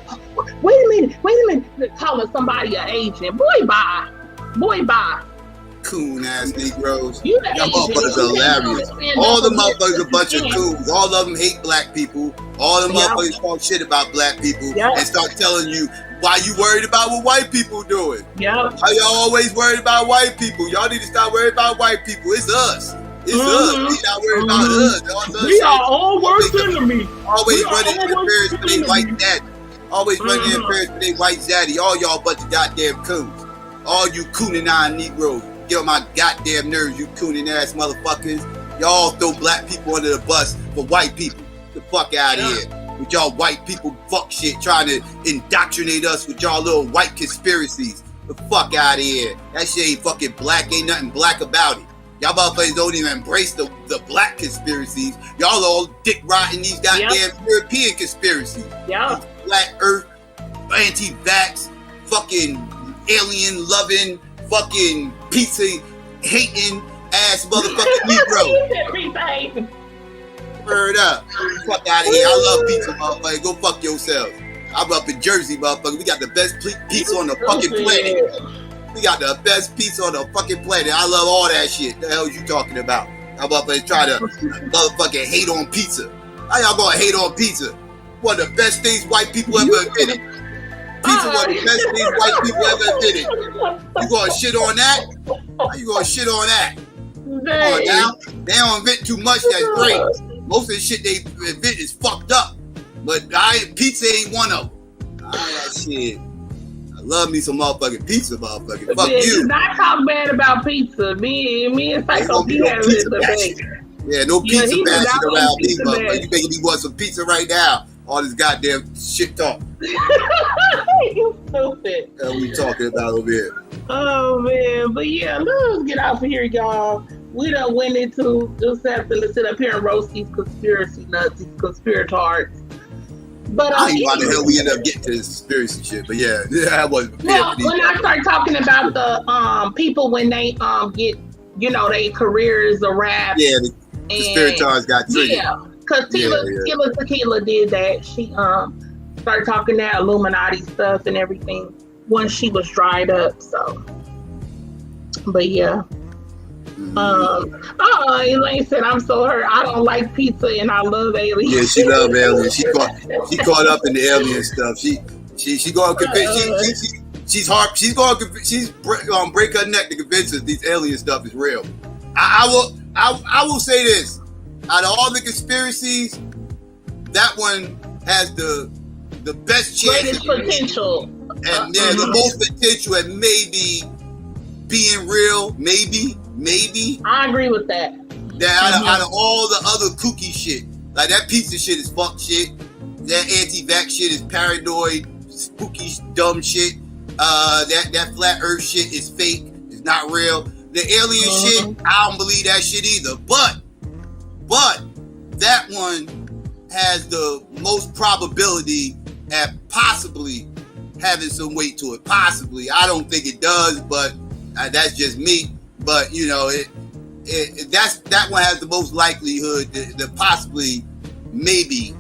Wait a minute. Calling somebody an agent. Boy, bye.
Coon ass Negroes. Y'all motherfuckers are hilarious. All the motherfuckers a bunch of coons. All of them hate black people. All the motherfuckers talk shit about black people and start telling you why you worried about what white people doing. How y'all always worried about white people? Y'all need to stop worried about white people. It's us. It's us. We not worried about us.
We are all worse enemy.
Always running interference with their white daddy. Always running interference with their white daddy. All y'all bunch of goddamn coons. All you cooning on Negroes. Get on my goddamn nerves, you cooning ass motherfuckers. Y'all throw black people under the bus for white people. Get the fuck out of here. With y'all white people fuck shit, trying to indoctrinate us with y'all little white conspiracies. The fuck out of here. That shit ain't fucking black. Ain't nothing black about it. Y'all motherfuckers don't even embrace the black conspiracies. Y'all all dick rotting these goddamn European conspiracies.
Yeah.
Flat Earth, anti-vax, fucking alien loving, fucking pizza hating ass motherfucking Negro. Word up. Fuck out of here. I love pizza, motherfucker. Go fuck yourself. I'm up in Jersey, motherfucker. We got the best pizza on the fucking planet. We got the best pizza on the fucking planet. I love all that shit. The hell you talking about? I'm up and try to motherfucking hate on pizza. How y'all gonna hate on pizza? One of the best things white people ever invented. Pizza one of the best things white people ever invented. You gonna shit on that? How you gonna shit on that? Oh, now, they don't invent too much that's great. Most of the shit they invent is fucked up. But pizza ain't one of them. That shit. I love me some motherfucking pizza, motherfucker. Fuck you.
Not talk bad about pizza. Me and Psycho be having this debate.
Yeah, no pizza bashing around me, motherfucker. You making me want some pizza right now. All this goddamn shit talk.
You stupid.
What are we talking about over here?
Oh man, but yeah, let's get off of here, y'all. We done went into just having to sit up here and roast these conspiracy nuts, these conspiratards. But
I don't know why the hell we end up getting to this conspiracy shit, but yeah, I wasn't prepared for these.
When I start talking about the people when they get, you know, their careers a rap.
Yeah, the conspiratards got triggered.
Yeah, because Tequila did that. She started talking that Illuminati stuff and everything once she was dried up. So, but yeah. Elaine said, I'm so hurt. I don't like pizza and I love aliens.
Yeah, she love aliens. She caught up in the alien stuff. She gonna convince she's gonna break her neck to convince us these alien stuff is real. I will say this. Out of all the conspiracies, that one has the best chance,
greatest potential,
and the most potential at maybe being real. Maybe.
I agree with that.
Out of all the other kooky shit, like that pizza shit is fuck shit. That anti-vax shit is paranoid, spooky, dumb shit. That flat Earth shit is fake. It's not real. The alien shit, I don't believe that shit either. But that one has the most probability at possibly having some weight to it. Possibly, I don't think it does, but that's just me. But you know, that one has the most likelihood to possibly, maybe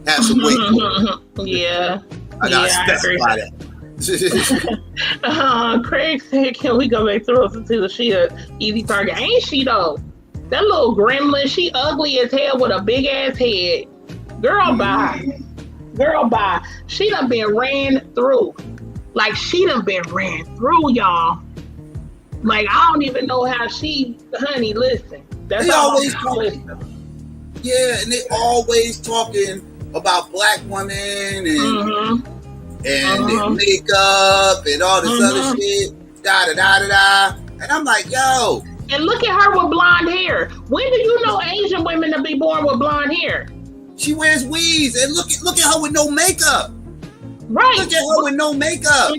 have some weight to it.
Yeah,
I gotta specify that.
Craig said, "Can we go back to Rosa Tila? She a easy target, ain't she though? That little gremlin, she ugly as hell with a big ass head. Girl, bye. She done been ran through. Like she done been ran through, y'all. Like I don't even know how honey, listen. That's
they
all
always talking. Yeah, and they always talking about black women and their makeup and all this other shit. Da. And I'm like, yo.
And look at her with blonde hair. When do you know Asian women to be born with blonde hair?
She wears weaves, and look at her with no makeup.
Right.
Look at her with no makeup.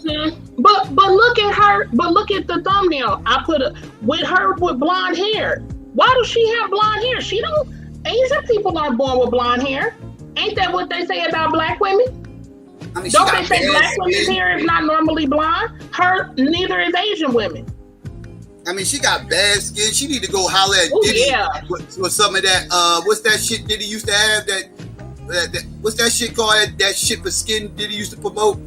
But look at her. But look at the thumbnail. I put with her with blonde hair. Why does she have blonde hair? She don't. Asian people aren't born with blonde hair. Ain't that what they say about black women?
I mean,
don't they say black women's hair is not normally blonde? Neither is Asian women.
I mean, she got bad skin. She need to go holler at Diddy with some of that. What's that shit Diddy used to have? What's that shit called? That shit for skin Diddy used to promote.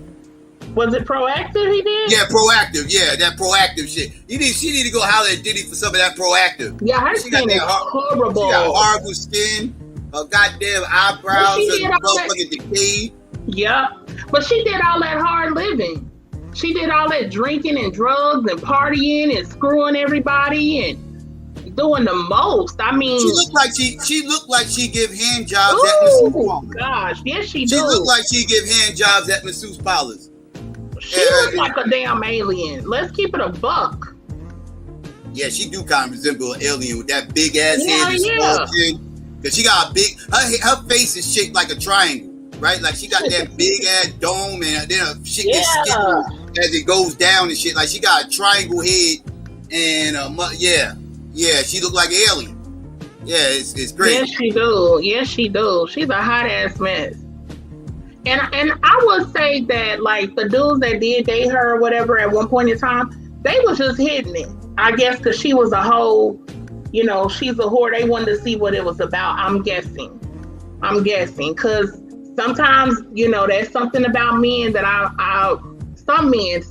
Was it Proactive he did?
Yeah, Proactive. Yeah, that Proactive shit. She need to go holler at Diddy for some of that Proactive.
Yeah, her skin is horrible.
She got horrible skin. Her goddamn eyebrows are motherfucking decayed.
Yeah, but she did all that hard living. She did all that drinking and drugs and partying and screwing everybody and doing the most. I mean,
she looked like she give hand jobs at masseuse parlors.
Gosh, yes she
do. She looked like she give hand jobs at masseuse parlors.
She looks like a damn alien. Let's keep it a buck.
Yeah, she do kind of resemble an alien with that big ass head and small chin. Cause she got a big. Her face is shaped like a triangle. Right, like she got that big ass dome, and then her shit gets skinny. as it goes down and shit. Like she got a triangle head and she look like an alien. Yeah, it's great.
Yes, she do. Yes, she do. She's a hot ass mess. And I would say that like the dudes that did date her or whatever at one point in time, they was just hitting it. I guess because she was a hoe, you know, she's a whore. They wanted to see what it was about. I'm guessing because sometimes, you know, there's something about men that some men,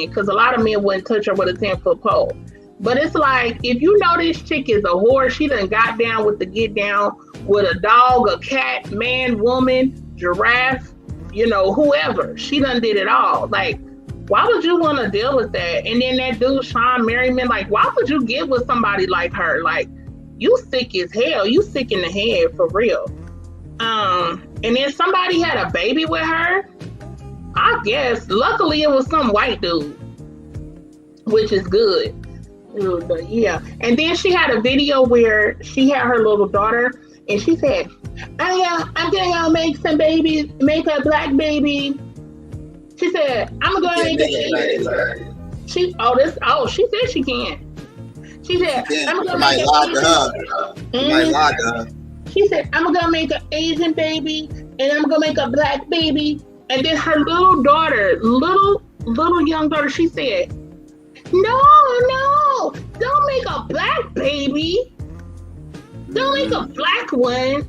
because a lot of men wouldn't touch her with a 10-foot pole. But it's like, if you know this chick is a whore, she done got down with the get down with a dog, a cat, man, woman, giraffe, you know, whoever. She done did it all. Like, why would you want to deal with that? And then that dude, Sean Merriman, like, why would you get with somebody like her? Like, you sick as hell. You sick in the head, for real. And then somebody had a baby with her. I guess, luckily it was some white dude, which is good. But yeah. And then she had a video where she had her little daughter, and she said, I'm gonna make some babies, make a black baby. She said, I'm gonna make a she said she can. She said, I'm gonna make She said, I'm gonna make an Asian baby and I'm gonna make a black baby. And then her little daughter, little young daughter, she said, No, don't make a black baby. Don't make a black one.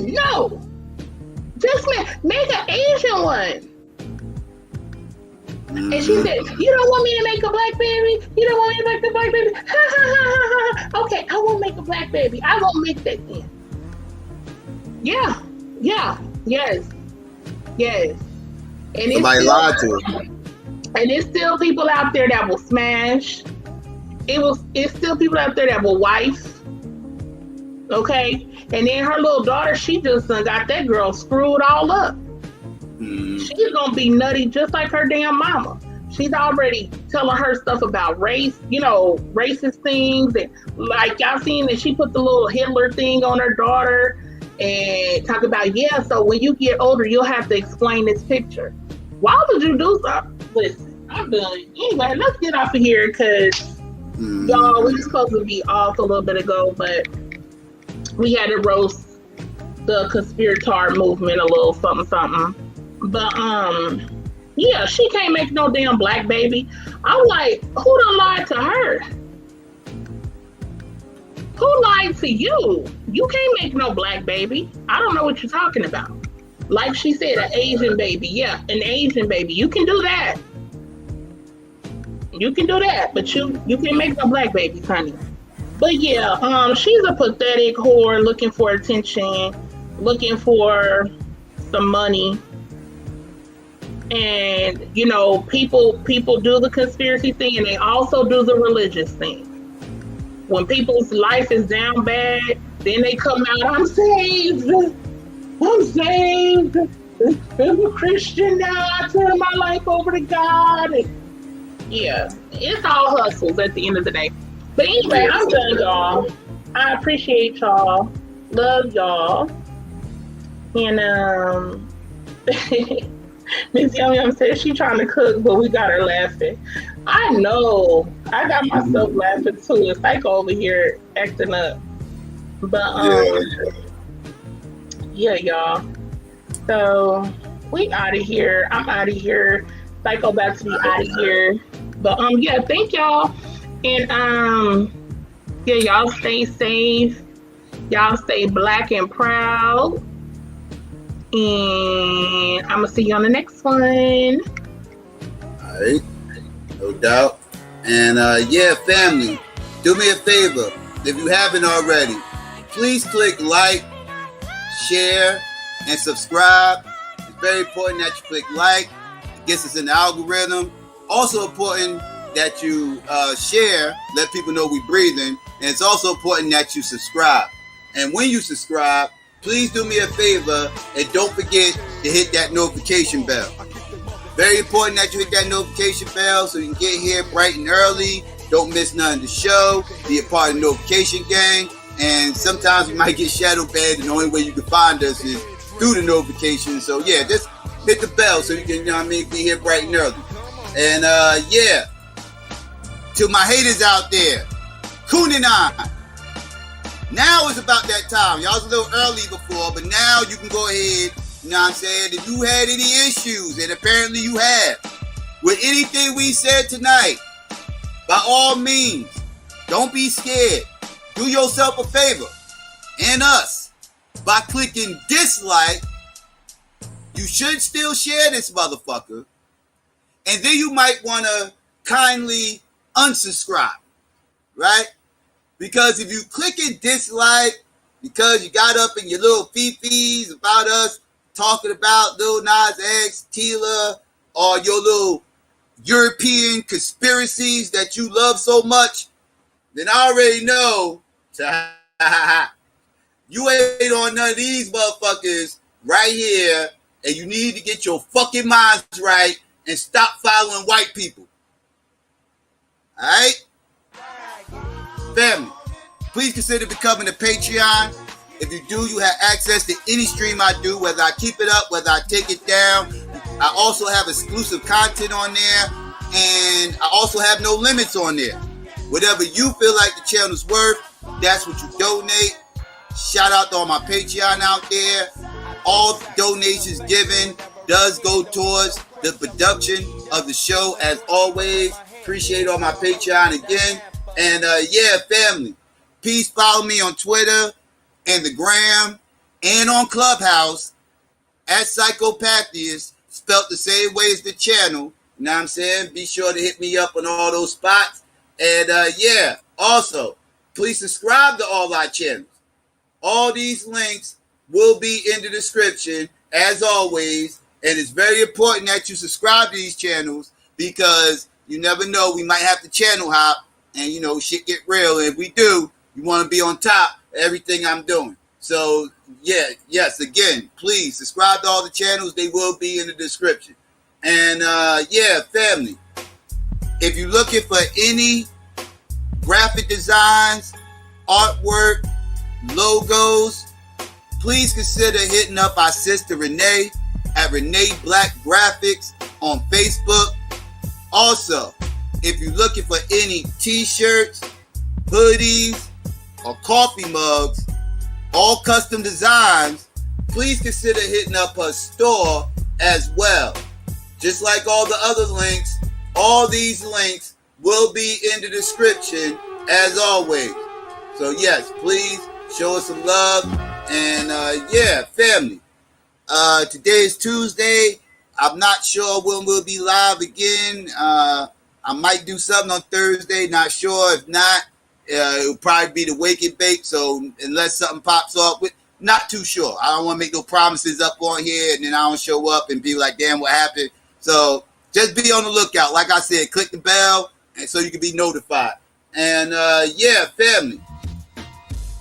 No. Just make an Asian one. And she said, you don't want me to make a black baby? You don't want me to make the black baby? Okay, I won't make a black baby. I won't make that then. Yeah, yes. And
somebody lied to her.
And there's still people out there that will smash. It's still people out there that will wife. Okay? And then her little daughter, she just got that girl screwed all up. She's gonna be nutty just like her damn mama. She's already telling her stuff about race, you know, racist things. And like y'all seen that she put the little Hitler thing on her daughter and talk about, so when you get older, you'll have to explain this picture. Why would you do something? Listen, I'm done. Anyway, let's get off of here because y'all, we were supposed to be off a little bit ago, but we had to roast the conspirator movement a little something. But yeah, she can't make no damn black baby. I'm like, who done lied to her? Who lied to you? You can't make no black baby. I don't know what you're talking about. Like she said, an Asian baby. Yeah, an Asian baby. You can do that. You can do that, but you can't make no black babies, honey. But yeah, she's a pathetic whore looking for attention, looking for some money. And, you know, people do the conspiracy thing and they also do the religious thing. When people's life is down bad, then they come out, I'm saved. I'm a Christian now. I turn my life over to God. And yeah, it's all hustles at the end of the day. But anyway, I'm done, y'all. I appreciate y'all. Love y'all. And Miss Yum Yum said she trying to cook, but we got her laughing. I know. I got myself laughing too. It's like over here acting up. But yeah, y'all. So we out of here. I'm out of here. Psycho about to be out of here. But yeah, thank y'all. And yeah, y'all stay safe. Y'all stay black and proud. And I'm gonna see you on the next one.
All right, no doubt. And yeah, family, do me a favor if you haven't already. Please click like, share, and subscribe. It's very important that you click like. It gets us in the algorithm. Also important that you share, let people know we're breathing. And it's also important that you subscribe. And when you subscribe, please do me a favor and don't forget to hit that notification bell. Very important that you hit that notification bell so you can get here bright and early. Don't miss none of the show. Be a part of the notification gang. And sometimes we might get shadow banned, and the only way you can find us is through the notifications. So yeah, just hit the bell so you can, you know what I mean, be here bright and early. And yeah, to my haters out there, Kuninai. Now is about that time. Y'all was a little early before, but now you can go ahead, you know what I'm saying? If you had any issues, and apparently you have, with anything we said tonight, by all means, don't be scared. Do yourself a favor, and us, by clicking dislike. You should still share this motherfucker. And then you might want to kindly unsubscribe, right? Because if you click and dislike because you got up in your little fifis about us talking about Lil Nas X, Tila, or your little European conspiracies that you love so much, then I already know you ain't on none of these motherfuckers right here, and you need to get your fucking minds right and stop following white people. All right? Family, please consider becoming a Patreon. If you do, you have access to any stream I do, whether I keep it up, whether I take it down. I also have exclusive content on there, and I also have no limits on there. Whatever you feel like the channel's worth, that's what you donate. Shout out to all my Patreon out there. All donations given does go towards the production of the show, as always. Appreciate all my Patreon again. And yeah, family, please follow me on Twitter and the gram and on Clubhouse at SYKOPATHeist, spelt the same way as the channel. You know what I'm saying? Be sure to hit me up on all those spots. And yeah, also, please subscribe to all our channels. All these links will be in the description, as always. And it's very important that you subscribe to these channels, because you never know, we might have to channel hop and, you know, shit get real. And if we do, you want to be on top of everything I'm doing. So, yeah, yes, again, please subscribe to all the channels. They will be in the description. And, yeah, family, if you're looking for any graphic designs, artwork, logos, please consider hitting up our sister Renee at Renee Black Graphics on Facebook. Also, if you're looking for any t-shirts, hoodies, or coffee mugs, all custom designs, please consider hitting up her store as well. Just like all the other links, all these links will be in the description as always. So yes, please show us some love. And yeah, family, today is Tuesday. I'm not sure when we'll be live again. I might do something on Thursday, not sure. If not, it'll probably be the Wake and Bake. So unless something pops up, not too sure. I don't want to make no promises up on here and then I don't show up and be like, damn, what happened? So just be on the lookout. Like I said, click the bell and so you can be notified. And yeah, family,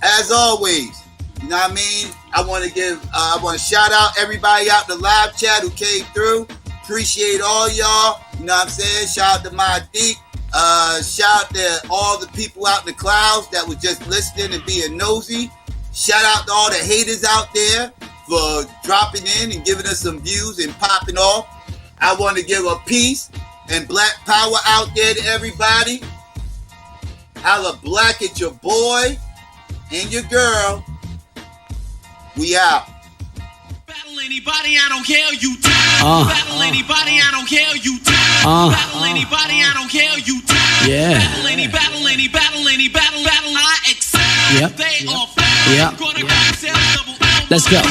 as always, you know what I mean? I want to shout out everybody out in the live chat who came through. Appreciate all y'all. You know what I'm saying? Shout out to my Deep. Shout out to all the people out in the clouds that was just listening and being nosy. Shout out to all the haters out there for dropping in and giving us some views and popping off. I want to give a peace and black power out there to everybody. Holla black at your boy and your girl. We out.
Battle anybody, I don't care, you battle anybody, I don't care, you battle anybody, I don't care, you
Yeah.
battle any, battle, I accept.
Yep.
They off.
Yep.
Gonna go
Let's go.